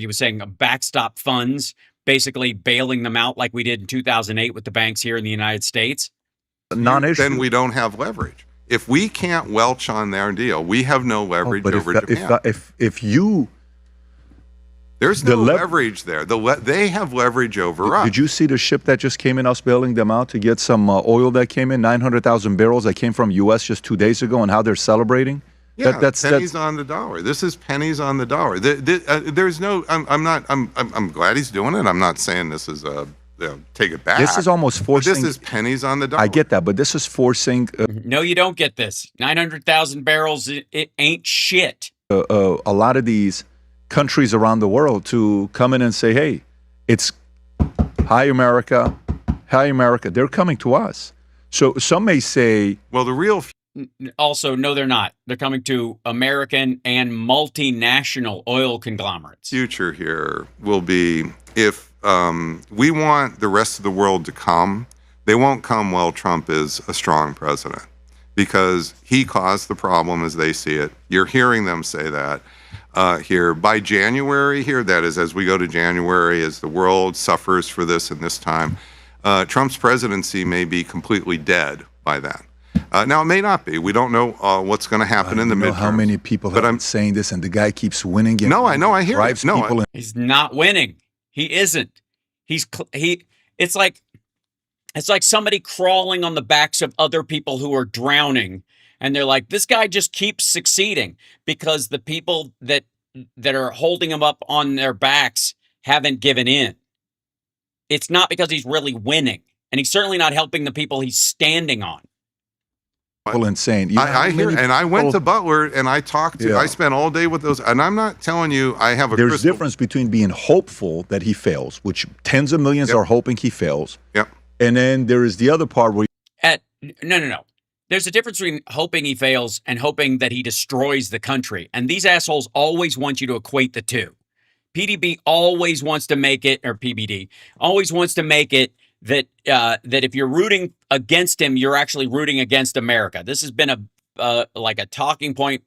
he was saying, a backstop funds, basically bailing them out like we did in 2008 with the banks here in the United States. Non-issue. Then we don't have leverage. If we can't Welch on their deal, we have no leverage over Japan. There's no leverage there. They have leverage over us. Did you see the ship that just came in, us bailing them out to get some oil that came in, 900,000 barrels that came from U.S. just 2 days ago, and how they're celebrating? Yeah, that's pennies on the dollar. This is pennies on the dollar. There's no. I'm glad he's doing it. I'm not saying this is take it back. This is almost forcing. This is pennies on the dollar. I get that, but this is forcing. No, you don't get this. 900,000 barrels. It ain't shit. A lot of these countries around the world to come in and say, hey, it's hi America, they're coming to us. So some may say, well, the real Also, no, they're not. They're coming to American and multinational oil conglomerates. future here will be if we want the rest of the world to come, they won't come while Trump is a strong president because he caused the problem as they see it. You're hearing them say that here. By January here, that is, as we go to January, as the world suffers for this and this time, Trump's presidency may be completely dead by then. Now, it may not be. We don't know what's going to happen in the midterms. How many people have been saying this, and the guy keeps winning? No, I know. I hear it. No, he's not winning. He isn't. It's like somebody crawling on the backs of other people who are drowning, and they're like, this guy just keeps succeeding because the people that are holding him up on their backs haven't given in. It's not because he's really winning, and he's certainly not helping the people he's standing on. Insane. I hear, and I went to Butler and I talked to. I spent all day with those, and I'm not telling you I have a. There's a difference between being hopeful that he fails, which tens of millions are hoping he fails. Yep. And then there is the other part where. No. There's a difference between hoping he fails and hoping that he destroys the country, and these assholes always want you to equate the two. PDB always wants to make it, or PBD always wants to make it. That if you're rooting against him, you're actually rooting against America. This has been like a talking point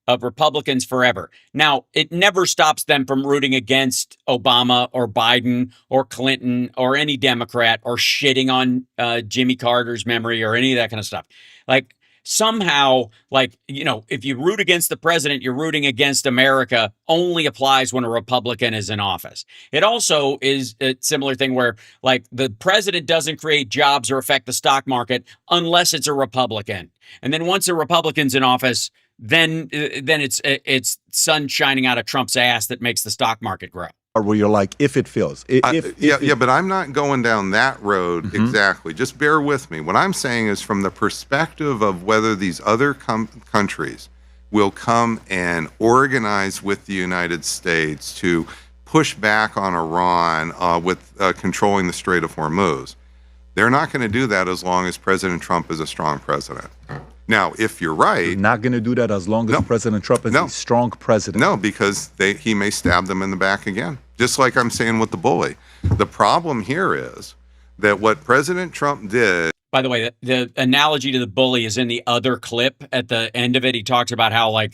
of Republicans forever. Now, it never stops them from rooting against Obama or Biden or Clinton or any Democrat or shitting on Jimmy Carter's memory or any of that kind of stuff. Like somehow, if you root against the president, you're rooting against America only applies when a Republican is in office. It also is a similar thing where, like, the president doesn't create jobs or affect the stock market unless it's a Republican. And then once a Republican's in office, then it's sun shining out of Trump's ass that makes the stock market grow. Where you're like, if it fails. But I'm not going down that road exactly. Just bear with me. What I'm saying is from the perspective of whether these other countries will come and organize with the United States to push back on Iran with controlling the Strait of Hormuz. They're not going to do that as long as President Trump is a strong president. Now, if you're right... They're not going to do that as long as President Trump is a strong president. No, because he may stab them in the back again. Just like I'm saying with the bully. The problem here is that what President Trump did... By the way, the analogy to the bully is in the other clip. At the end of it, he talks about how,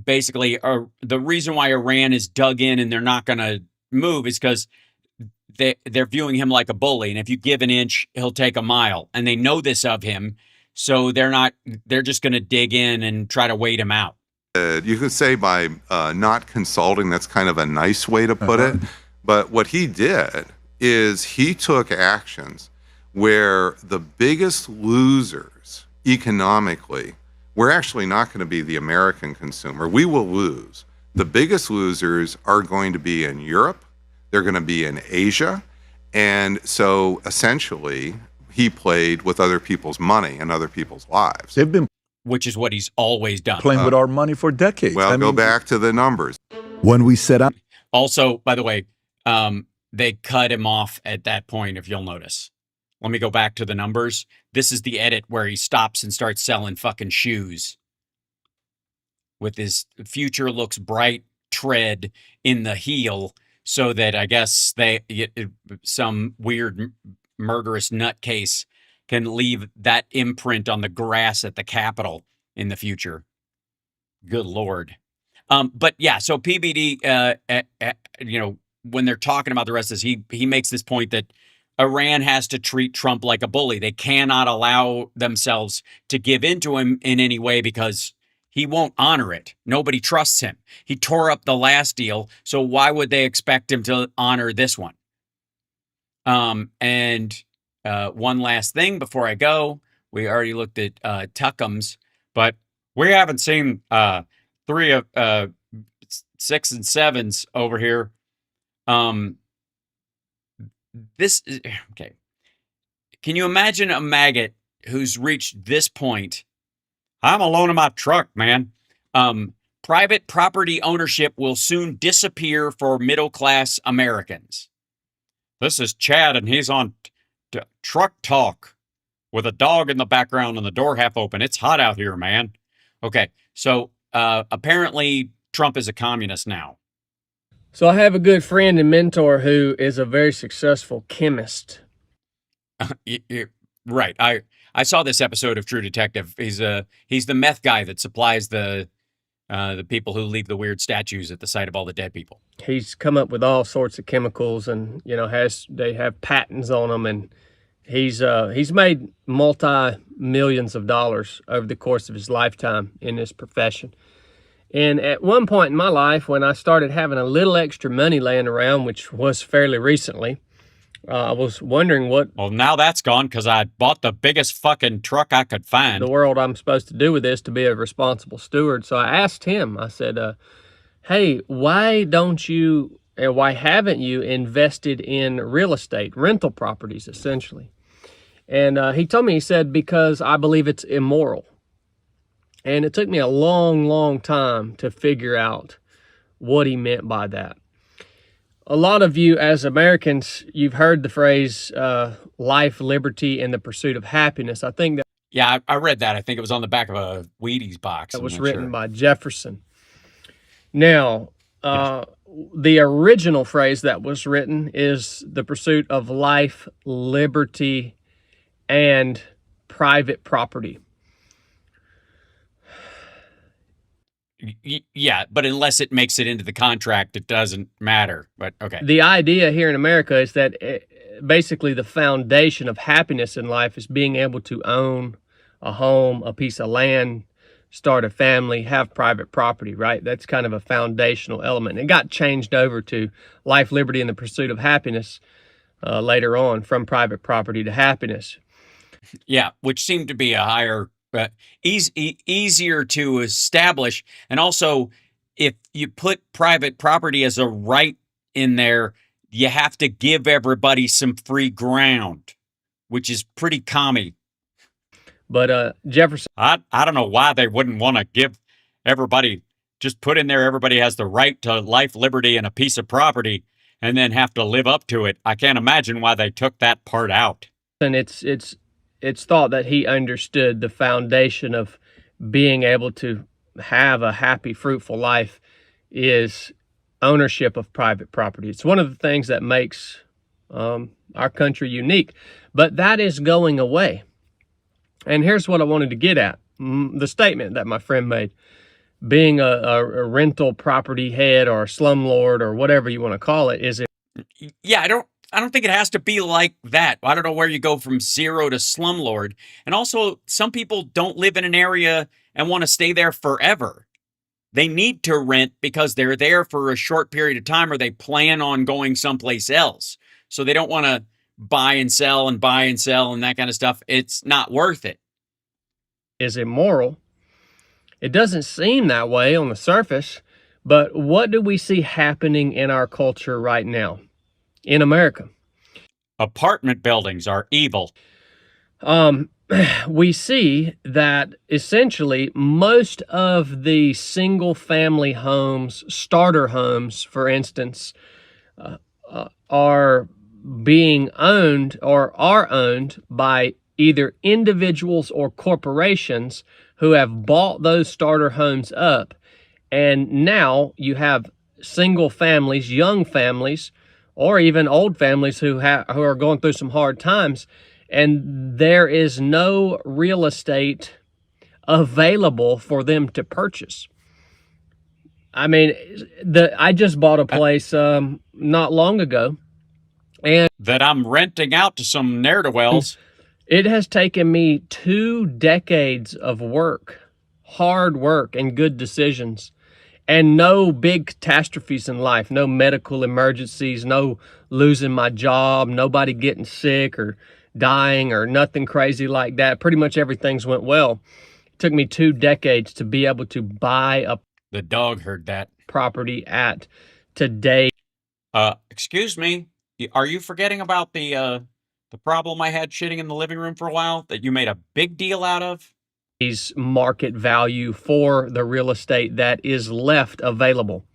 basically, the reason why Iran is dug in and they're not going to move is because they're viewing him like a bully. And if you give an inch, he'll take a mile. And they know this of him. So they're just going to dig in and try to wait him out. You could say by not consulting, that's kind of a nice way to put it. But what he did is he took actions where the biggest losers economically, we're actually not going to be the American consumer. We will lose. The biggest losers are going to be in Europe. They're going to be in Asia. And so essentially, he played with other people's money and other people's lives. They've been, which is what he's always done. Playing with our money for decades. Well, go back to the numbers. When we set up. Also, by the way, they cut him off at that point, if you'll notice. Let me go back to the numbers. This is the edit where he stops and starts selling fucking shoes with his future looks bright tread in the heel, so that I guess some weird murderous nutcase can leave that imprint on the grass at the Capitol in the future. Good Lord. But yeah, so PBD, when they're talking about the rest of this, he makes this point that Iran has to treat Trump like a bully. They cannot allow themselves to give in to him in any way because he won't honor it. Nobody trusts him. He tore up the last deal, so why would they expect him to honor this one? And one last thing before I go. We already looked at Tuckums, but we haven't seen 3 of 6 and 7s over here. This is okay. Can you imagine a maggot who's reached this point? I'm alone in my truck, man. Private property ownership will soon disappear for middle-class Americans. This is Chad, and he's on Truck Talk with a dog in the background and the door half open. It's hot out here, man. Okay, so apparently Trump is a communist now. So I have a good friend and mentor who is a very successful chemist. Right. I saw this episode of True Detective. He's the meth guy that supplies the people who leave the weird statues at the site of all the dead people. He's come up with all sorts of chemicals, and they have patents on them, and he's made multi-millions of dollars over the course of his lifetime in this profession. And at one point in my life, when I started having a little extra money laying around, which was fairly recently, I was wondering what... Well, now that's gone because I bought the biggest fucking truck I could find. The world I'm supposed to do with this to be a responsible steward. So I asked him, I said, hey, why haven't you invested in real estate, rental properties, essentially? And he told me, he said, because I believe it's immoral. And it took me a long, long time to figure out what he meant by that. A lot of you as Americans, you've heard the phrase life, liberty, and the pursuit of happiness. I think that... Yeah, I read that. I think it was on the back of a Wheaties box. That was written by Jefferson. Now, the original phrase that was written is the pursuit of life, liberty, and private property. Yeah, but unless it makes it into the contract, it doesn't matter. But okay. The idea here in America is that basically the foundation of happiness in life is being able to own a home, a piece of land, start a family, have private property, right? That's kind of a foundational element. It got changed over to life, liberty, and the pursuit of happiness later on, from private property to happiness. Yeah, which seemed to be a higher... easier to establish. And also, if you put private property as a right in there, you have to give everybody some free ground, which is pretty commie. But Jefferson... I don't know why they wouldn't want to give everybody, just put in there everybody has the right to life, liberty, and a piece of property, and then have to live up to it. I can't imagine why they took that part out. And it's thought that he understood the foundation of being able to have a happy, fruitful life is ownership of private property. It's one of the things that makes our country unique, but that is going away. And here's what I wanted to get at. The statement that my friend made, being a rental property head or a slumlord or whatever you want to call it, is it? Yeah, I don't think it has to be like that. I don't know where you go from zero to slumlord. And also, some people don't live in an area and want to stay there forever. They need to rent because they're there for a short period of time, or they plan on going someplace else. So they don't want to buy and sell and that kind of stuff. It's not worth it. Is immoral. It doesn't seem that way on the surface, but what do we see happening in our culture right now? In America, apartment buildings are evil. We see that essentially most of the single family homes, starter homes, for instance, are being owned or are owned by either individuals or corporations who have bought those starter homes up. And now you have single families, young families, or even old families who are going through some hard times, and there is no real estate available for them to purchase. I mean, I just bought a place not long ago, and that I'm renting out to some ne'er-do-wells. It has taken me 2 decades of work, hard work, and good decisions. And no big catastrophes in life, no medical emergencies, no losing my job, nobody getting sick or dying or nothing crazy like that. Pretty much everything's went well. It took me 2 decades to be able to buy a... The dog heard that. ...property at today. Excuse me, are you forgetting about the problem I had shitting in the living room for a while that you made a big deal out of? market value for the real estate that is left available.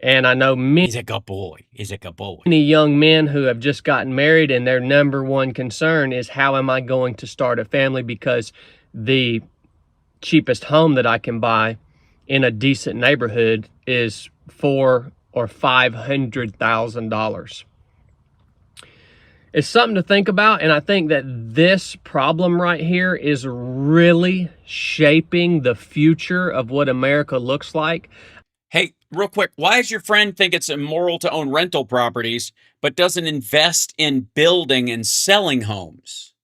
And I know He's a good boy. He's a good boy. many young men who have just gotten married, and their number one concern is, how am I going to start a family? Because the cheapest home that I can buy in a decent neighborhood is $400,000 or $500,000. It's something to think about, and I think that this problem right here is really shaping the future of what America looks like. Hey, real quick, why does your friend think it's immoral to own rental properties, but doesn't invest in building and selling homes?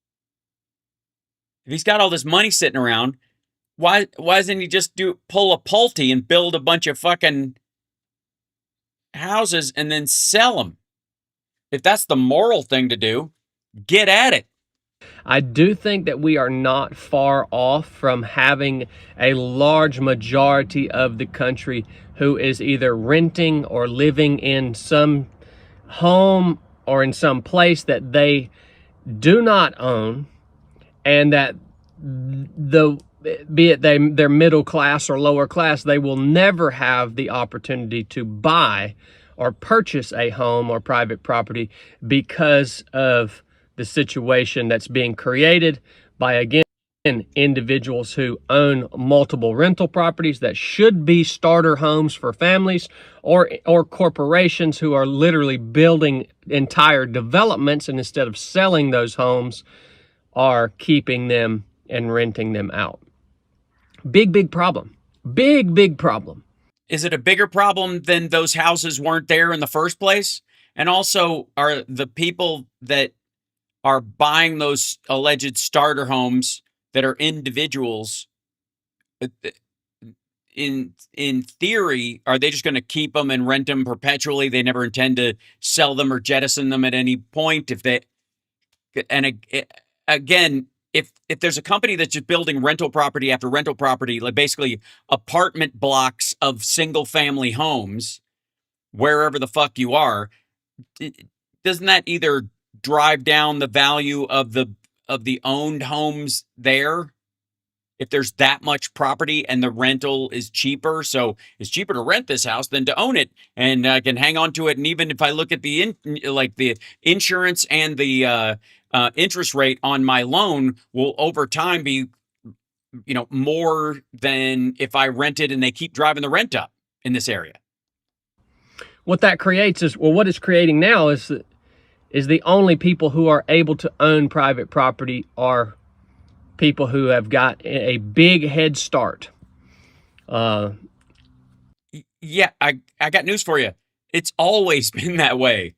If he's got all this money sitting around, why doesn't he just pull a Pulte and build a bunch of fucking houses and then sell them? If that's the moral thing to do, get at it. I do think that we are not far off from having a large majority of the country who is either renting or living in some home or in some place that they do not own, and that be it they're middle class or lower class, they will never have the opportunity to buy or purchase a home or private property because of the situation that's being created by, again, individuals who own multiple rental properties that should be starter homes for families, or corporations who are literally building entire developments, and instead of selling those homes, are keeping them and renting them out. Big problem. Big problem. Is it a bigger problem than those houses weren't there in the first place? And also, are the people that are buying those alleged starter homes that are individuals, in theory, are they just going to keep them and rent them perpetually? They never intend to sell them or jettison them at any point. Again, if there's a company that's just building rental property after rental property, like basically apartment blocks of single family homes, wherever the fuck you are, doesn't that either drive down the value of the owned homes there? If there's that much property and the rental is cheaper, so it's cheaper to rent this house than to own it, and I can hang on to it. And even if I look at the insurance and the interest rate on my loan will over time be, more than if I rented and they keep driving the rent up in this area. What that creates is, what it's creating now is the only people who are able to own private property are people who have got a big head start. Yeah, I got news for you. It's always been that way.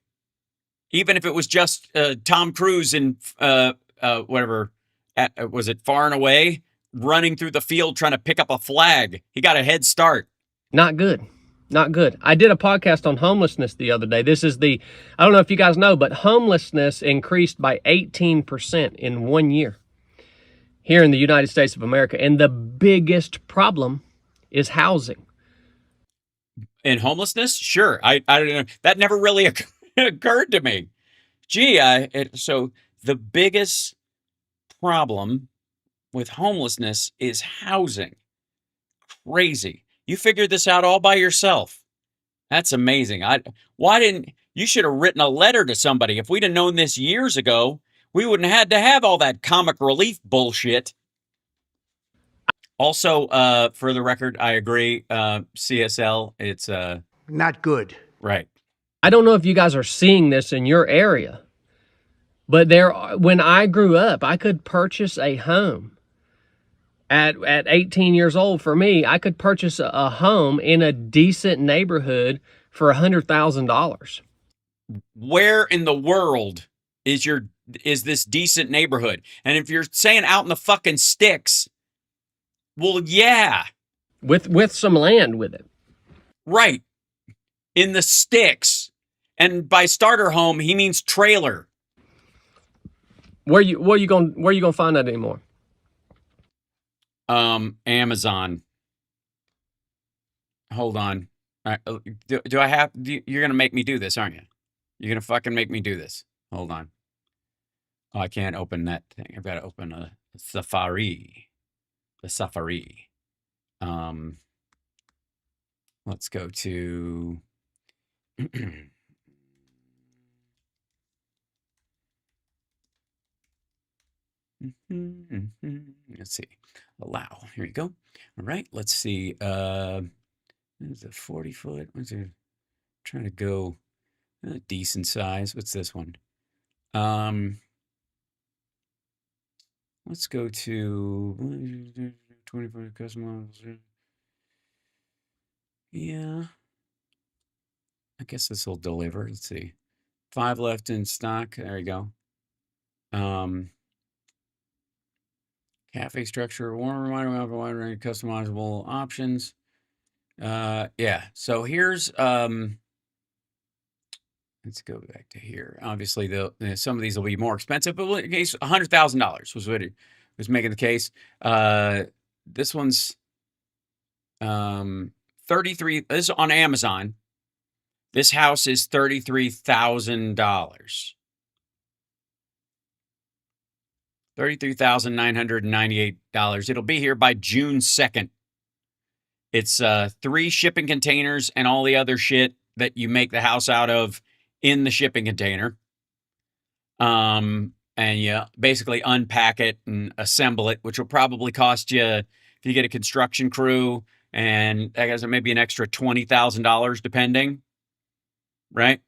Even if it was just Tom Cruise in whatever, was it Far and Away, running through the field trying to pick up a flag. He got a head start. Not good. Not good. I did a podcast on homelessness the other day. I don't know if you guys know, but homelessness increased by 18% in 1 year here in the United States of America. And the biggest problem is housing. And homelessness? Sure. I don't know. That never really occurred to me. Gee, so the biggest problem with homelessness is housing. Crazy. You figured this out all by yourself. That's amazing. You should have written a letter to somebody. If we'd have known this years ago, we wouldn't have had to have all that comic relief bullshit. Also, for the record, I agree. CSL, it's Not good. right. I don't know if you guys are seeing this in your area, but when I grew up, I could purchase a home. At 18 years old, for me, I could purchase a home in a decent neighborhood for $100,000. Where in the world is this decent neighborhood? And if you're saying out in the fucking sticks, well, yeah. With some land with it. Right. In the sticks. And by starter home, he means trailer. Where you gonna find that anymore? Amazon. Hold on. Do I have? You're gonna make me do this, aren't you? You're gonna fucking make me do this. Hold on. Oh, I can't open that thing. I've got to open a Safari. the safari. Let's go to let's see. Allow. Here you go. All right. Let's see. There's a 40-foot. What's it? Trying to go a decent size. What's this one? Let's go to 24 custom models. Yeah. I guess this will deliver. Let's see. 5 left in stock. There you go. Cafe structure, warm reminder of a wide range of customizable options. Yeah. So here's let's go back to here. Obviously, some of these will be more expensive, but in case $100,000 was what it was making the case. This one's 33. This is on Amazon. This house is $33,000. $33,998. It'll be here by June 2nd. It's 3 shipping containers and all the other shit that you make the house out of in the shipping container. And you basically unpack it and assemble it, which will probably cost you, if you get a construction crew, and I guess maybe an extra $20,000 depending. Right?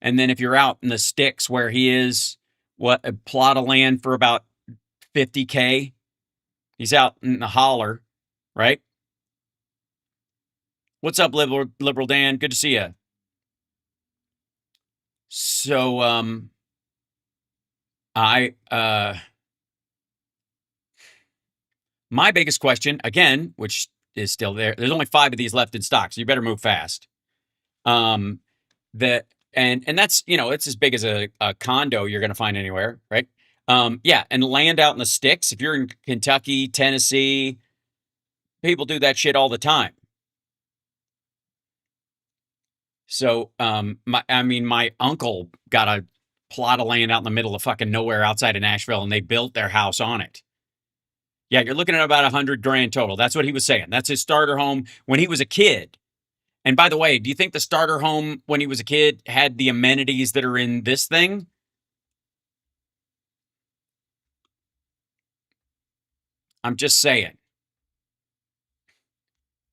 And then if you're out in the sticks where he is, a plot of land for about $50K. He's out in the holler, right? What's up, Liberal Dan? Good to see you. So, my biggest question, again, which is still there, there's only 5 of these left in stock, so you better move fast. And that's, it's as big as a condo you're going to find anywhere, right? Yeah, and land out in the sticks. If you're in Kentucky, Tennessee, people do that shit all the time. So, my uncle got a plot of land out in the middle of fucking nowhere outside of Nashville, and they built their house on it. Yeah, you're looking at about $100,000 total. That's what he was saying. That's his starter home when he was a kid. And by the way, do you think the starter home when he was a kid had the amenities that are in this thing? I'm just saying.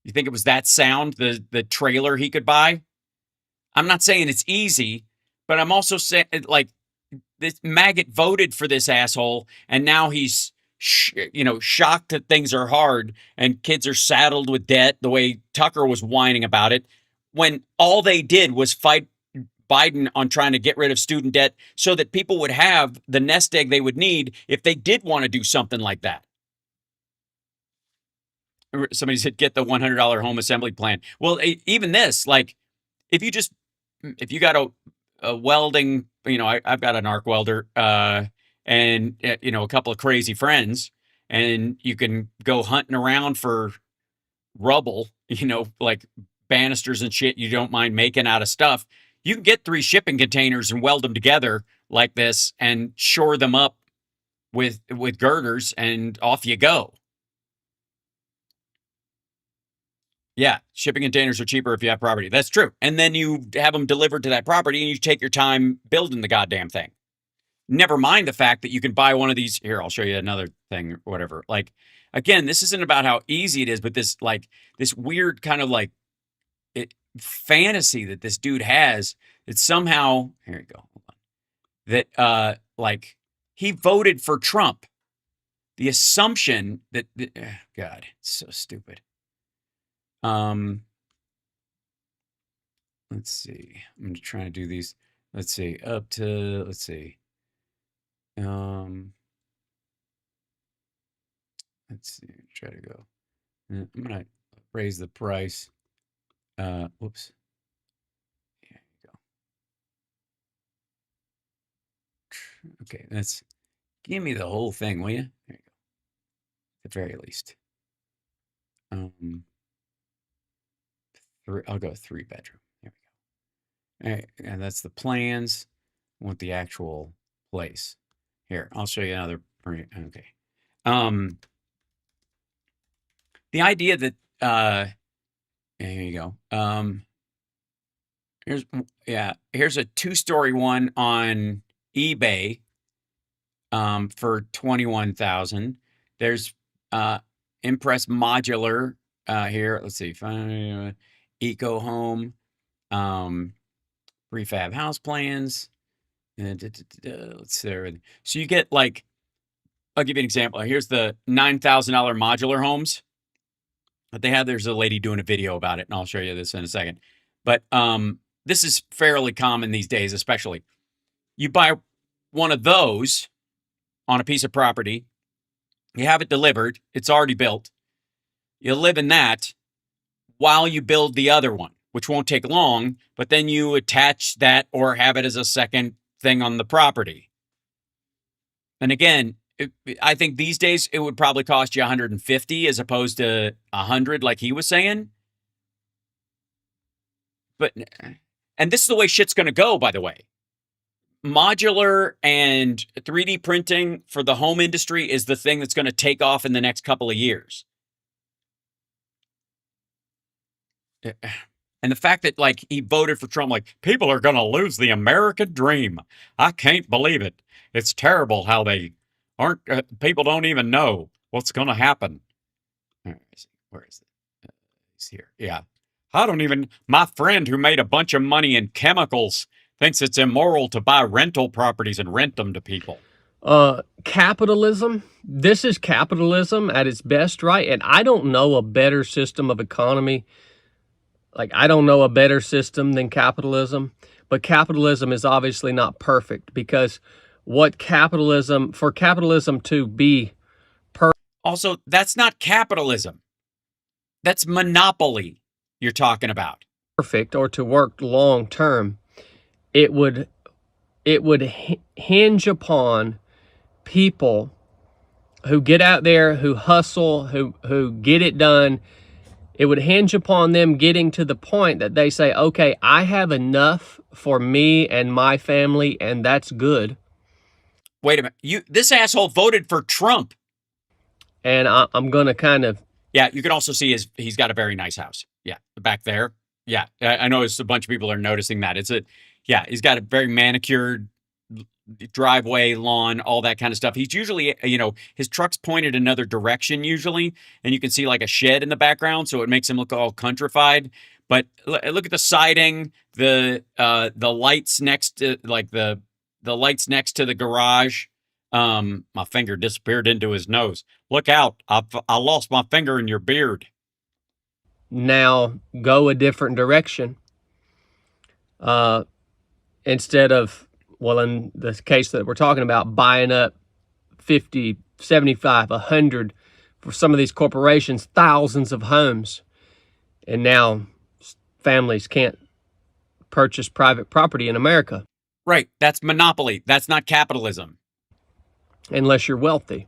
You think it was that sound, the trailer he could buy? I'm not saying it's easy, but I'm also saying, like, this maggot voted for this asshole, and now he's, shocked that things are hard and kids are saddled with debt, the way Tucker was whining about it, when all they did was fight Biden on trying to get rid of student debt so that people would have the nest egg they would need if they did want to do something like that. Somebody said, get the $100 home assembly plan. Well, even this, like, if you got a welding, I've got an arc welder, and a couple of crazy friends, and you can go hunting around for rubble, like banisters and shit you don't mind making out of stuff. You can get 3 shipping containers and weld them together like this and shore them up with girders, and off you go. Yeah, shipping containers are cheaper if you have property. That's true. And then you have them delivered to that property and you take your time building the goddamn thing. Never mind the fact that you can buy one of these. Here, I'll show you another thing or whatever. Like, again, this isn't about how easy it is, but this weird kind of fantasy that this dude has that somehow, here you go. Hold on. That, he voted for Trump. The assumption that, God, it's so stupid. Let's see. I'm going to try to do these. Let's see. Let's see. Try to go. I'm going to raise the price. Whoops. There you go. Okay. Give me the whole thing, will you? There you go. At the very least. I'll go 3-bedroom. There we go. All right, and that's the plans. I want the actual place. Here, I'll show you another. Okay. The idea that here you go. Here's a 2-story one on eBay for 21,000. There's Impress Modular here. Let's see, Eco Home, prefab house plans. Let's see. So you get like, I'll give you an example. Here's the $9,000 modular homes that they have. There's a lady doing a video about it, and I'll show you this in a second. But this is fairly common these days, especially. You buy one of those on a piece of property, you have it delivered, it's already built. You live in that while you build the other one, which won't take long, but then you attach that or have it as a second thing on the property. And again, I think these days it would probably cost you 150 as opposed to 100 like he was saying. And this is the way shit's going to go, by the way. Modular and 3D printing for the home industry is the thing that's going to take off in the next couple of years. And the fact that like he voted for Trump, like people are going to lose the American dream. I can't believe it. It's terrible how they aren't. People don't even know what's going to happen. Where is it? He's here. Yeah. I don't even. My friend who made a bunch of money in chemicals thinks it's immoral to buy rental properties and rent them to people. Capitalism. This is capitalism at its best, right? And I don't know a better system of economy. Like, I don't know a better system than capitalism, but capitalism is obviously not perfect because for capitalism to be perfect. Also, that's not capitalism. That's monopoly you're talking about. Perfect, or to work long term, it would hinge upon people who get out there, who hustle, who get it done. It would hinge upon them getting to the point that they say, okay, I have enough for me and my family, and that's good. Wait a minute. This asshole voted for Trump. And I'm going to kind of... Yeah, you can also see he's got a very nice house. Yeah, back there. Yeah, I know a bunch of people are noticing that. He's got a very manicured driveway, lawn, all that kind of stuff. He's usually, his truck's pointed another direction usually, and you can see like a shed in the background, so it makes him look all countrified. But look at the siding, the lights next to the lights next to the garage. My finger disappeared into his nose. Look out! I lost my finger in your beard. Now go a different direction. Instead of, well, in the case that we're talking about, buying up 50, 75, 100, for some of these corporations, thousands of homes. And now families can't purchase private property in America. Right. That's monopoly. That's not capitalism. Unless you're wealthy.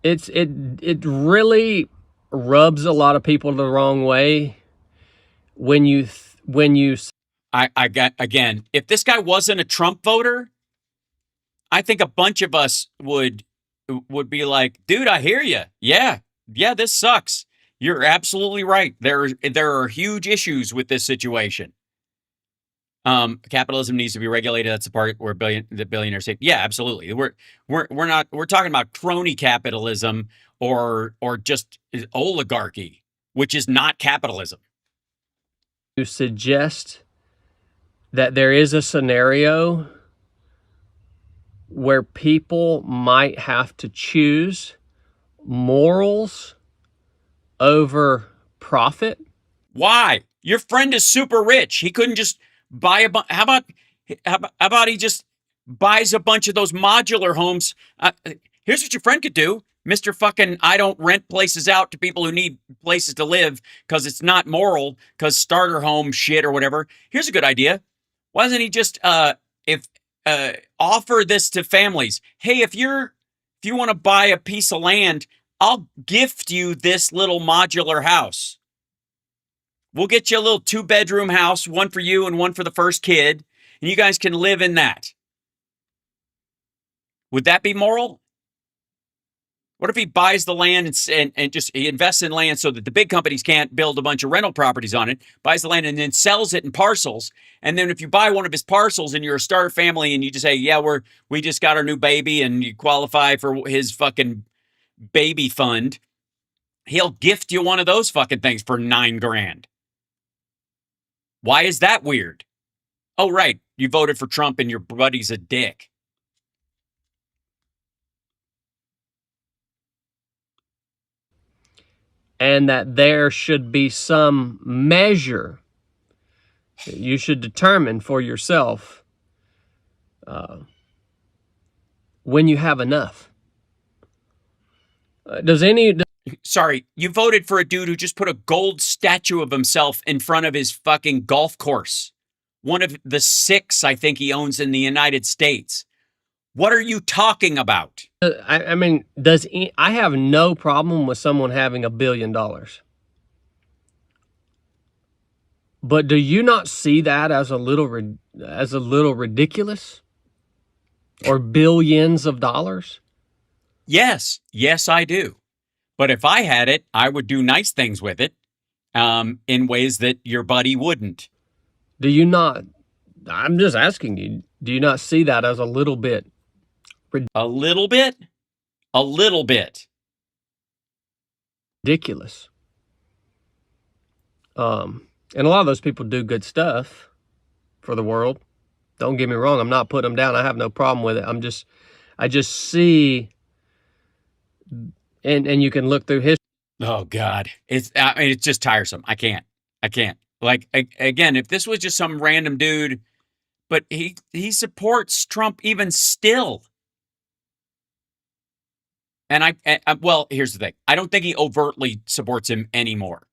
It really rubs a lot of people the wrong way when you I got, again, if this guy wasn't a Trump voter, I think a bunch of us would be like, dude, I hear you. Yeah, this sucks. You're absolutely right. There are huge issues with this situation. Capitalism needs to be regulated. That's the part where the billionaires say, yeah, absolutely. We're talking about crony capitalism or just oligarchy, which is not capitalism. To suggest that there is a scenario where people might have to choose morals over profit. Why? Your friend is super rich. He couldn't just buy how about he just buys a bunch of those modular homes? Here's what your friend could do. Mr. Fucking, I don't rent places out to people who need places to live because it's not moral, because starter home shit or whatever. Here's a good idea. Why doesn't he just offer this to families? Hey, if you want to buy a piece of land, I'll gift you this little modular house. We'll get you a little 2-bedroom house, one for you and one for the first kid, and you guys can live in that. Would that be moral? What if he buys the land and just he invests in land so that the big companies can't build a bunch of rental properties on it, buys the land and then sells it in parcels. And then if you buy one of his parcels and you're a starter family and you just say, yeah, we just got our new baby and you qualify for his fucking baby fund, he'll gift you one of those fucking things for $9,000. Why is that weird? Oh, right. You voted for Trump and your buddy's a dick. And that there should be some measure that you should determine for yourself when you have enough. Sorry, you voted for a dude who just put a gold statue of himself in front of his fucking golf course. One of the 6, I think, he owns in the United States. What are you talking about? I mean, I have no problem with someone having $1 billion. But do you not see that as a little ridiculous? Or billions of dollars? Yes, I do. But if I had it, I would do nice things with it in ways that your buddy wouldn't. Do you not? I'm just asking you, do you not see that as a little bit? A little bit? A little bit. Ridiculous. And a lot of those people do good stuff for the world. Don't get me wrong. I'm not putting them down. I have no problem with it. I just see, and you can look through history. Oh God. It's just tiresome. I can't. Like, again, if this was just some random dude, but he supports Trump even still. And well, here's the thing. I don't think he overtly supports him anymore.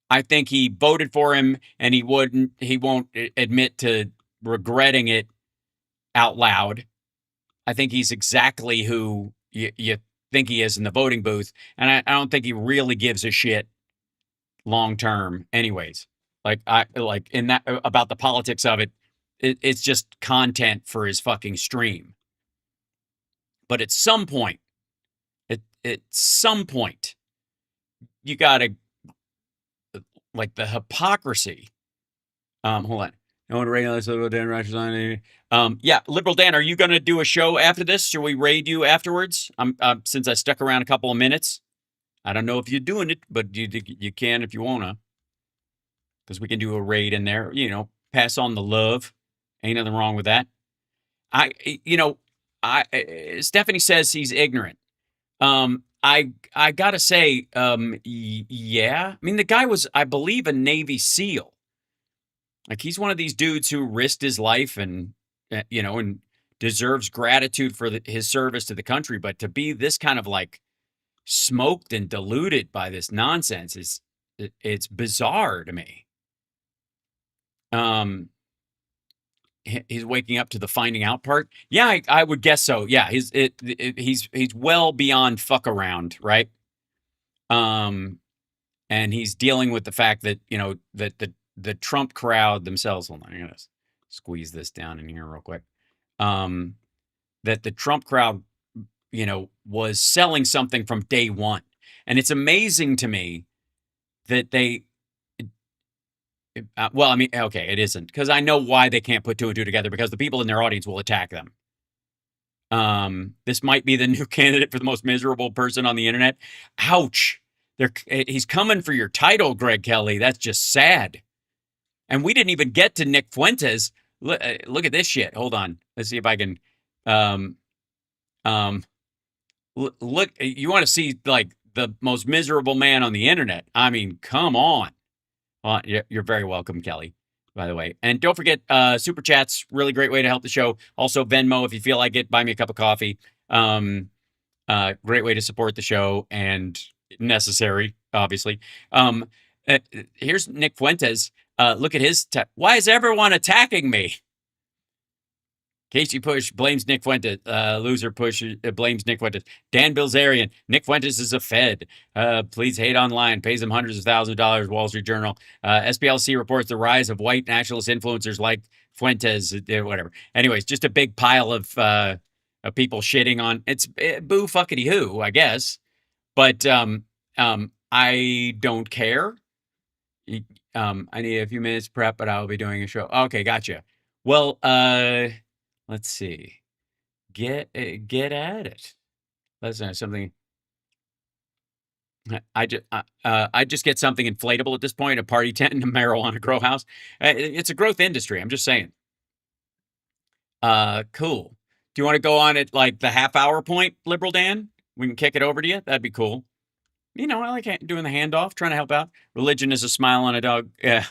I think he voted for him and he won't admit to regretting it out loud. I think he's exactly who you think he is in the voting booth. And I don't think he really gives a shit long term anyways. Like in that about the politics of it, it's just content for his fucking stream. But at some point, you gotta, like, the hypocrisy. Hold on. No one regular Dan yeah, Liberal Dan, are you gonna do a show after this? Should we raid you afterwards? Since I stuck around a couple of minutes. I don't know if you're doing it, but you can if you wanna. Because we can do a raid in there, pass on the love. Ain't nothing wrong with that. Stephanie says he's ignorant. I gotta say, yeah. I mean, the guy was, I believe, a Navy SEAL. Like, he's one of these dudes who risked his life and deserves gratitude for his service to the country. But to be this kind of like smoked and diluted by this nonsense it's bizarre to me. He's waking up to the finding out part. Yeah, I would guess so. Yeah, he's well beyond fuck around, right? And he's dealing with the fact that that the Trump crowd themselves. Hold on, I'm gonna squeeze this down in here real quick. That the Trump crowd, was selling something from day one, and it's amazing to me that they. Well, I mean, okay, it isn't, because I know why they can't put 2 and 2 together, because the people in their audience will attack them. This might be the new candidate for the most miserable person on the internet. Ouch. He's coming for your title, Greg Kelly. That's just sad. And we didn't even get to Nick Fuentes. Look at this shit. Hold on. Let's see if I can. Look, you want to see like the most miserable man on the internet? I mean, come on. Well, you're very welcome, Kelly, by the way. And don't forget, Super Chat's really great way to help the show. Also, Venmo, if you feel like it, buy me a cup of coffee. Great way to support the show and necessary, obviously. Here's Nick Fuentes. Look at his. Why is everyone attacking me? Casey Push blames Nick Fuentes. Loser Push blames Nick Fuentes. Dan Bilzerian. Nick Fuentes is a Fed. Please hate online. Pays him hundreds of thousands of dollars. Wall Street Journal. SPLC reports the rise of white nationalist influencers like Fuentes. Whatever. Anyways, just a big pile of of people shitting on it's boo fuckity who, I guess. But I don't care. I need a few minutes prep, but I'll be doing a show. Okay, gotcha. Well, let's see. Get at it. Listen, something. I just get something inflatable at this point, a party tent and a marijuana grow house. It's a growth industry. I'm just saying. Cool. Do you want to go on at like the half-hour point, Liberal Dan? We can kick it over to you. That'd be cool. You know, I like doing the handoff, trying to help out. Religion is a smile on a dog. Yeah.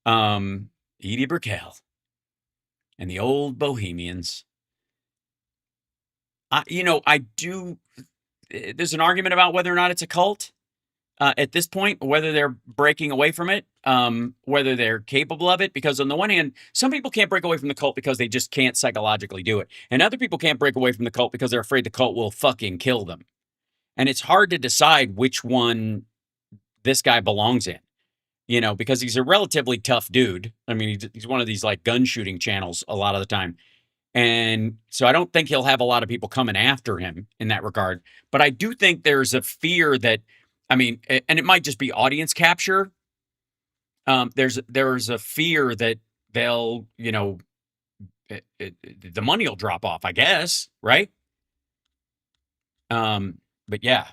Edie Brickell and the old Bohemians. I do. There's an argument about whether or not it's a cult at this point, whether they're breaking away from it, whether they're capable of it. Because on the one hand, some people can't break away from the cult because they just can't psychologically do it. And other people can't break away from the cult because they're afraid the cult will fucking kill them. And it's hard to decide which one this guy belongs in, because he's a relatively tough dude. I mean, he's one of these like gun shooting channels a lot of the time. And so I don't think he'll have a lot of people coming after him in that regard. But I do think there's a fear that, and it might just be audience capture. There's a fear that they'll, the money will drop off, I guess, right? But yeah,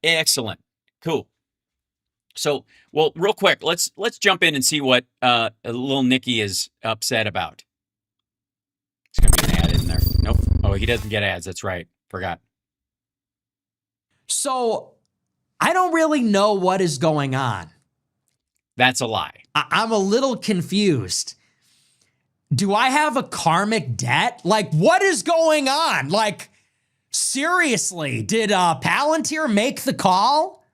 excellent, cool. So, well, real quick, let's jump in and see what little Nicky is upset about. It's gonna be an ad in there. Nope. Oh, he doesn't get ads. That's right. Forgot. So, I don't really know what is going on. That's a lie. I'm a little confused. Do I have a karmic debt? Like, what is going on? Like, seriously, did Palantir make the call?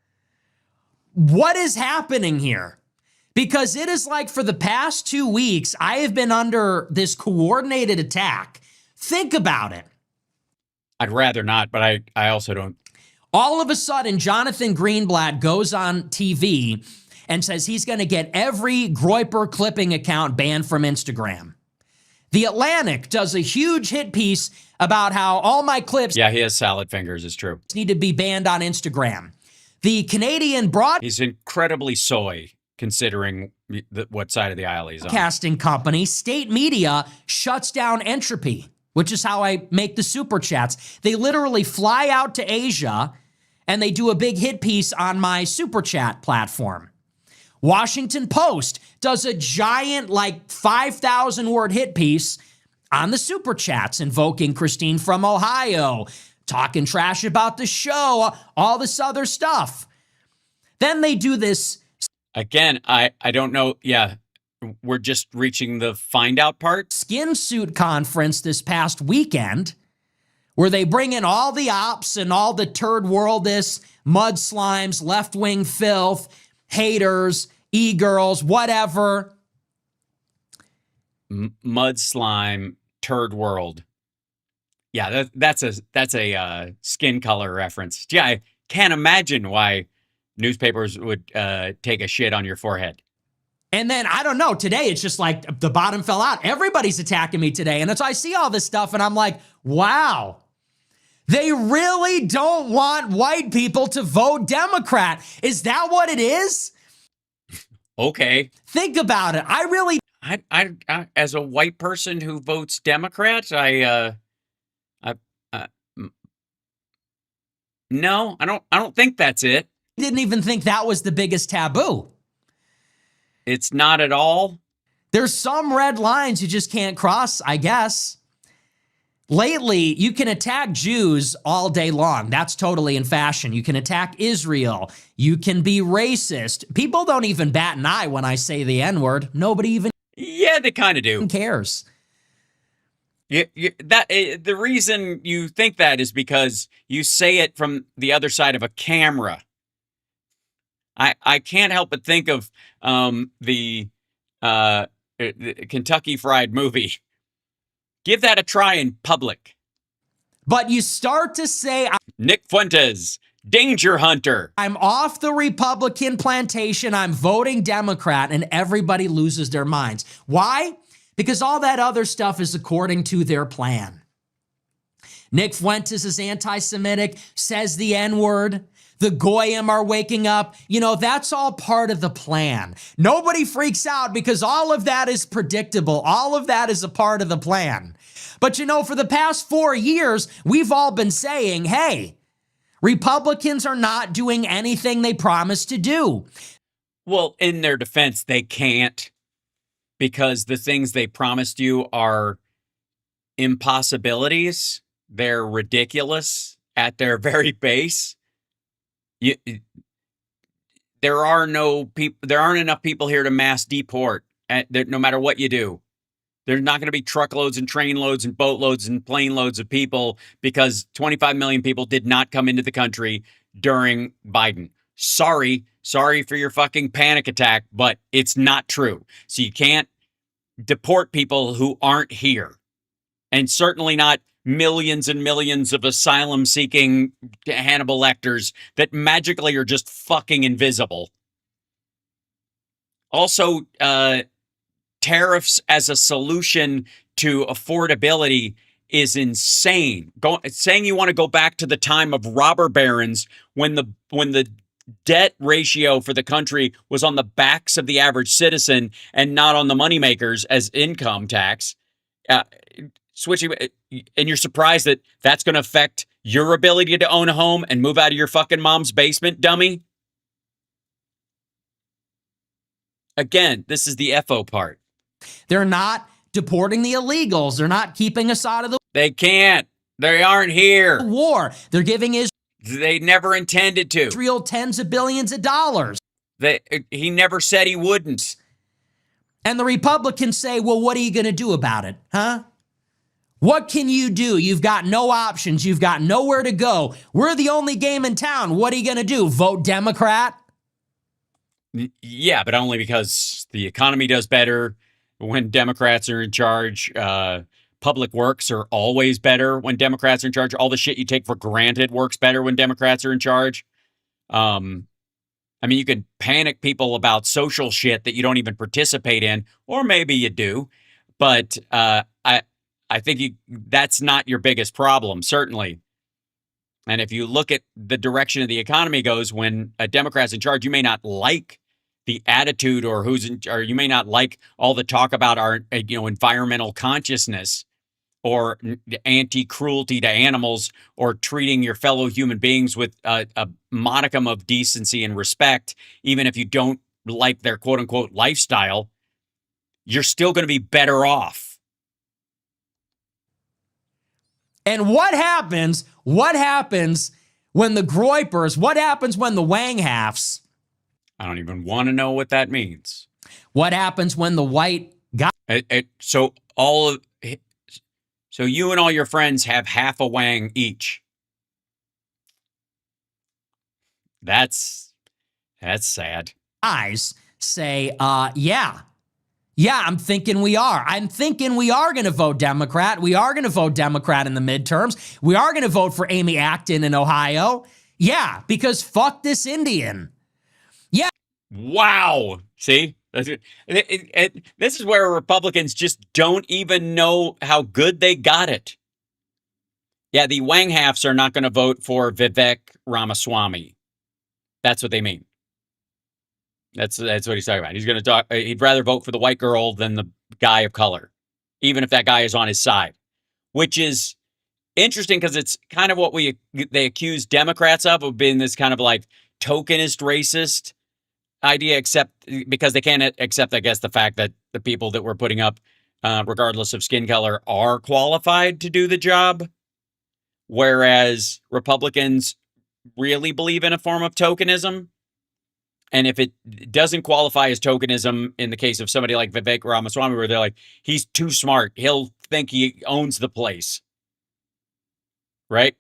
What is happening here? Because it is like for the past 2 weeks, I have been under this coordinated attack. Think about it. I'd rather not, but I also don't. All of a sudden, Jonathan Greenblatt goes on TV and says he's going to get every Groyper clipping account banned from Instagram. The Atlantic does a huge hit piece about how all my clips he has salad fingers, it's true. Need to be banned on Instagram. The Canadian He's incredibly soy, considering what side of the aisle he's on. Broadcasting company, State Media, shuts down Entropy, which is how I make the super chats. They literally fly out to Asia and they do a big hit piece on my super chat platform. Washington Post does a giant, like 5,000 word hit piece on the super chats, invoking Christine from Ohio, talking trash about the show, all this other stuff. Then they do this. Again, I don't know. Yeah, we're just reaching the find out part. Skin suit conference this past weekend where they bring in all the ops and all the turd worldists, mud slimes, left-wing filth, haters, e-girls, whatever. Mud slime, turd world. Yeah, that's a skin color reference. Yeah, I can't imagine why newspapers would take a shit on your forehead. And then, I don't know, today it's just like the bottom fell out. Everybody's attacking me today. And I see all this stuff and I'm like, wow, they really don't want white people to vote Democrat. Is that what it is? Okay. Think about it. I as a white person who votes Democrat, no, I don't think that's it. Didn't even think that was the biggest taboo. It's not at all. There's some red lines you just can't cross, I guess. Lately, you can attack Jews all day long. That's totally in fashion. You can attack Israel. You can be racist. People don't even bat an eye when I say the N-word. Nobody even they kind of do. Cares. The reason you think that is because you say it from the other side of a camera. I can't help but think of the Kentucky Fried Movie. Give that a try in public. But you start to say, Nick Fuentes, Danger Hunter. I'm off the Republican plantation. I'm voting Democrat, and everybody loses their minds. Why? Because all that other stuff is according to their plan. Nick Fuentes is anti-Semitic, says the N-word. The Goyim are waking up. You know, that's all part of the plan. Nobody freaks out because all of that is predictable. All of that is a part of the plan. But you know, for the past 4 years, we've all been saying, hey, Republicans are not doing anything they promised to do. Well, in their defense, they can't, because the things they promised you are impossibilities. They're ridiculous at their very base. There aren't enough people here to mass deport, no matter what you do. There's not going to be truckloads and train loads and boatloads and plane loads of people because 25 million people did not come into the country during Biden. Sorry for your fucking panic attack, but it's not true. So you can't deport people who aren't here. And certainly not millions and millions of asylum-seeking Hannibal Lecters that magically are just fucking invisible. Also, tariffs as a solution to affordability is insane. Saying you want to go back to the time of robber barons when the debt ratio for the country was on the backs of the average citizen and not on the moneymakers as income tax. Switching, and you're surprised that that's going to affect your ability to own a home and move out of your fucking mom's basement, dummy? Again, this is the FO part. They're not deporting the illegals. They're not keeping us out of the They can't. They aren't here. war. They're giving They never intended to. Israel tens of billions of dollars. He never said he wouldn't. And the Republicans say, well, what are you going to do about it, huh? What can you do? You've got no options. You've got nowhere to go. We're the only game in town. What are you going to do? Vote Democrat? Yeah, but only because the economy does better when Democrats are in charge. Public works are always better when Democrats are in charge. All the shit you take for granted works better when Democrats are in charge. I mean, you can panic people about social shit that you don't even participate in, or maybe you do. But I think that's not your biggest problem, certainly. And if you look at the direction of the economy goes when a Democrat's in charge, you may not like the attitude or you may not like all the talk about our environmental consciousness or anti-cruelty to animals or treating your fellow human beings with a modicum of decency and respect, even if you don't like their quote-unquote lifestyle, you're still going to be better off. And what happens when the Groypers, what happens when the Wang halves? I don't even want to know what that means. What happens when the white guy? So you and all your friends have half a Wang each. That's sad. Guys say, yeah, I'm thinking we are. I'm thinking we are going to vote Democrat. We are going to vote Democrat in the midterms. We are going to vote for Amy Acton in Ohio. Yeah, because fuck this Indian. Yeah. Wow. See? This is where Republicans just don't even know how good they got it. Yeah, the Wang halves are not going to vote for Vivek Ramaswamy. That's what they mean. That's what he's talking about. He's going to talk. He'd rather vote for the white girl than the guy of color, even if that guy is on his side, which is interesting because it's kind of what they accuse Democrats of being this kind of like tokenist racist idea, except because they can't accept, I guess, the fact that the people that we're putting up, regardless of skin color, are qualified to do the job, whereas Republicans really believe in a form of tokenism. And if it doesn't qualify as tokenism in the case of somebody like Vivek Ramaswamy, where they're like, he's too smart, he'll think he owns the place. Right?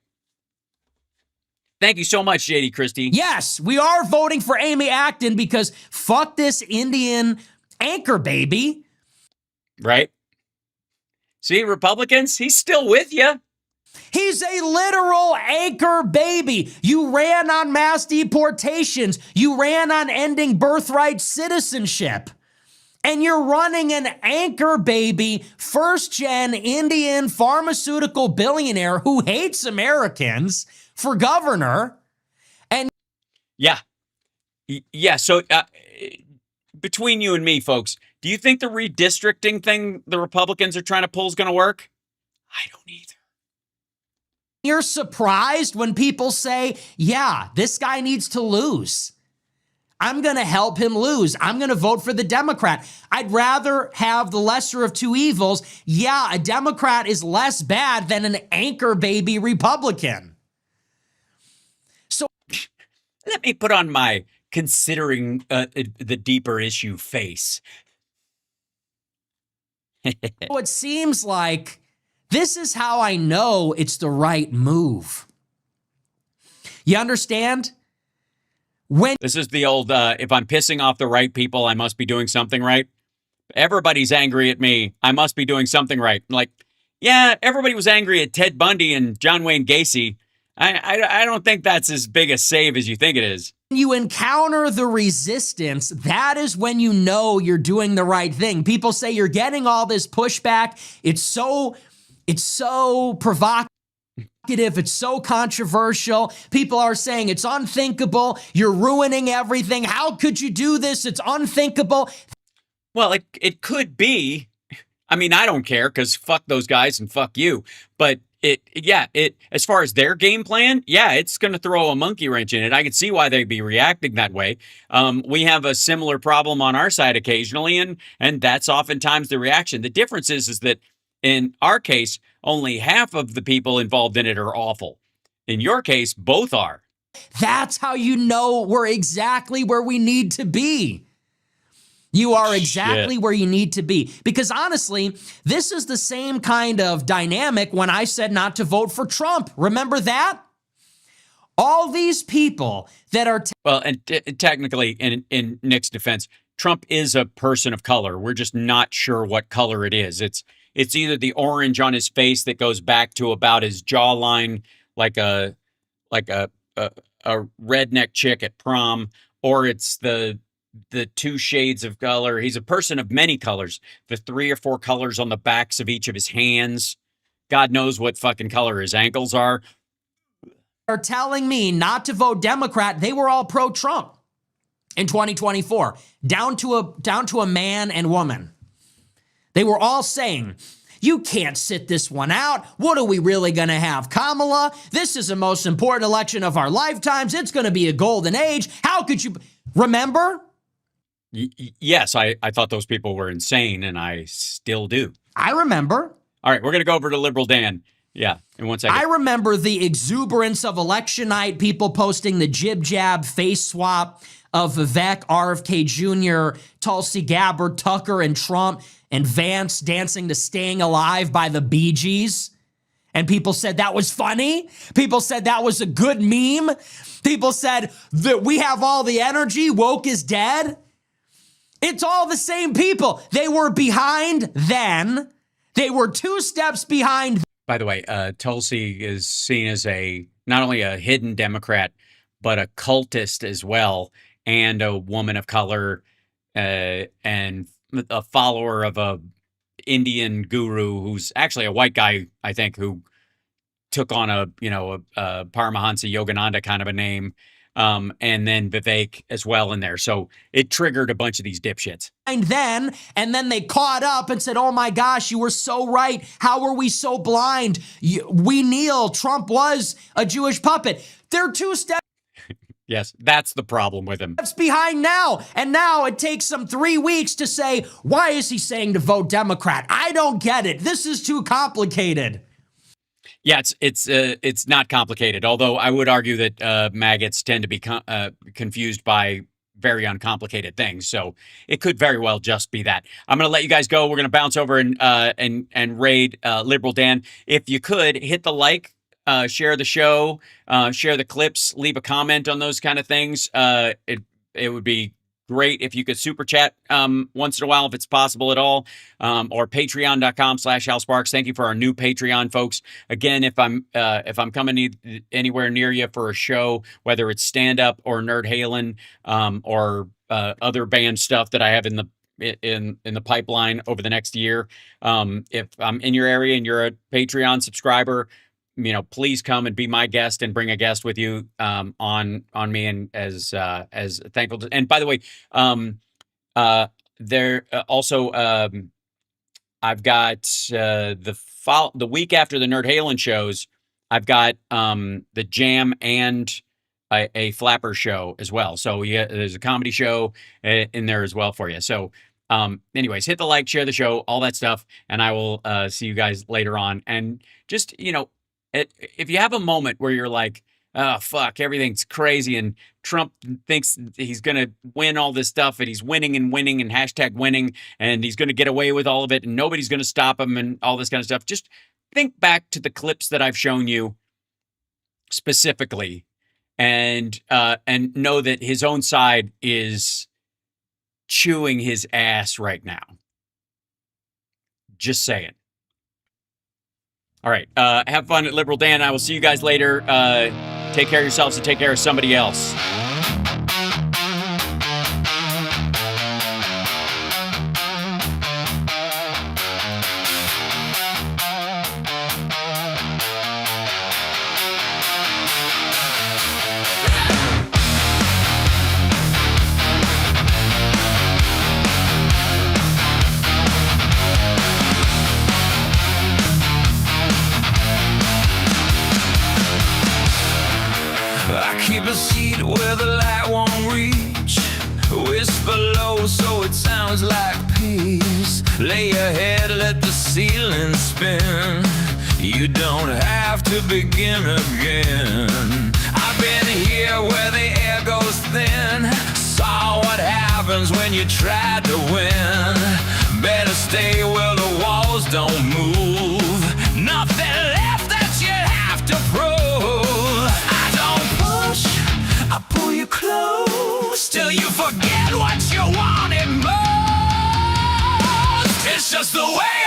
Thank you so much, JD Christie. Yes, we are voting for Amy Acton because fuck this Indian anchor baby. Right? See, Republicans, he's still with you. He's a literal anchor baby. You ran on mass deportations. You ran on ending birthright citizenship. And you're running an anchor baby, first gen Indian pharmaceutical billionaire who hates Americans for governor. And yeah. Yeah. So between you and me, folks, do you think the redistricting thing the Republicans are trying to pull is going to work? I don't either. You're surprised when people say, yeah, this guy needs to lose. I'm going to help him lose. I'm going to vote for the Democrat. I'd rather have the lesser of two evils. Yeah, a Democrat is less bad than an anchor baby Republican. So let me put on my considering the deeper issue face. It seems like this is how I know it's the right move. You understand? This is the old, if I'm pissing off the right people, I must be doing something right. Everybody's angry at me. I must be doing something right. Like, yeah, everybody was angry at Ted Bundy and John Wayne Gacy. I don't think that's as big a save as you think it is. You encounter the resistance, that is when you know you're doing the right thing. People say you're getting all this pushback. It's so provocative. It's so controversial. People are saying it's unthinkable. You're ruining everything. How could you do this? It's unthinkable. Well, it could be. I mean, I don't care because fuck those guys and fuck you. But as far as their game plan, yeah, it's going to throw a monkey wrench in it. I can see why they'd be reacting that way. We have a similar problem on our side occasionally, and that's oftentimes the reaction. The difference is that in our case, only half of the people involved in it are awful. In your case, both are. That's how you know we're exactly where we need to be. You are exactly where you need to be. Because honestly, this is the same kind of dynamic when I said not to vote for Trump. Remember that? All these people that are... Well, and technically, in Nick's defense, Trump is a person of color. We're just not sure what color it is. It's either the orange on his face that goes back to about his jawline, like a redneck chick at prom, or it's the two shades of color. He's a person of many colors. The 3 or 4 colors on the backs of each of his hands. God knows what fucking color his ankles are. Are telling me not to vote Democrat. They were all pro-Trump in 2024, down to a man and woman. They were all saying, you can't sit this one out. What are we really going to have? Kamala, this is the most important election of our lifetimes. It's going to be a golden age. How could you remember? Yes, I thought those people were insane, and I still do. I remember. All right, we're going to go over to Liberal Dan. Yeah, in 1 second. I remember the exuberance of election night, people posting the jib-jab face swap of Vivek, RFK Jr., Tulsi Gabbard, Tucker, and Trump, and Vance dancing to Staying Alive by the Bee Gees. And people said that was funny. People said that was a good meme. People said that we have all the energy, woke is dead. It's all the same people. They were behind then. They were 2 steps behind. By the way, Tulsi is seen as not only a hidden Democrat, but a cultist as well, and a woman of color, and a follower of a Indian guru who's actually a white guy, I think, who took on a Paramahansa Yogananda kind of a name. And then Vivek as well in there. So it triggered a bunch of these dipshits. And then they caught up and said, oh my gosh, you were so right. How were we so blind? We kneel. Trump was a Jewish puppet. They're 2 steps. Yes, that's the problem with him. Steps behind now. And now it takes them 3 weeks to say, why is he saying to vote Democrat? I don't get it. This is too complicated. Yeah, it's not complicated. Although I would argue that maggots tend to be confused by very uncomplicated things. So it could very well just be that. I'm going to let you guys go. We're going to bounce over and raid Liberal Dan. If you could hit the like, share the show, share the clips, leave a comment on those kind of things. It would be great if you could super chat once in a while if it's possible at all, or patreon.com/HalSparks. Thank you for our new Patreon folks. Again, if I'm coming anywhere near you for a show, whether it's stand up or Nerd Halen, or other band stuff that I have in in the pipeline over the next year. If I'm in your area and you're a Patreon subscriber, please come and be my guest and bring a guest with you on me, and as thankful to, and by the way, there also I've got the week after the Nerd Halen shows, I've got the Jam and a Flapper show as well. So there's a comedy show in there as well for you. So anyways, hit the like, share the show, all that stuff, and I will see you guys later on. And just, if you have a moment where you're like, oh, fuck, everything's crazy, and Trump thinks he's going to win all this stuff, and he's winning and hashtag winning, and he's going to get away with all of it, and nobody's going to stop him, and all this kind of stuff. Just think back to the clips that I've shown you specifically, and know that his own side is chewing his ass right now. Just saying. All right. Have fun at Liberal Dan. I will see you guys later. Take care of yourselves and take care of somebody else. Keep a seat where the light won't reach. Whisper low so it sounds like peace. Lay your head, let the ceiling spin. You don't have to begin again. I've been here where the air goes thin. Saw what happens when you try to win. Better stay where the walls don't move. Nothing left that you have to prove. I pull you close till you forget what you wanted most. It's just the way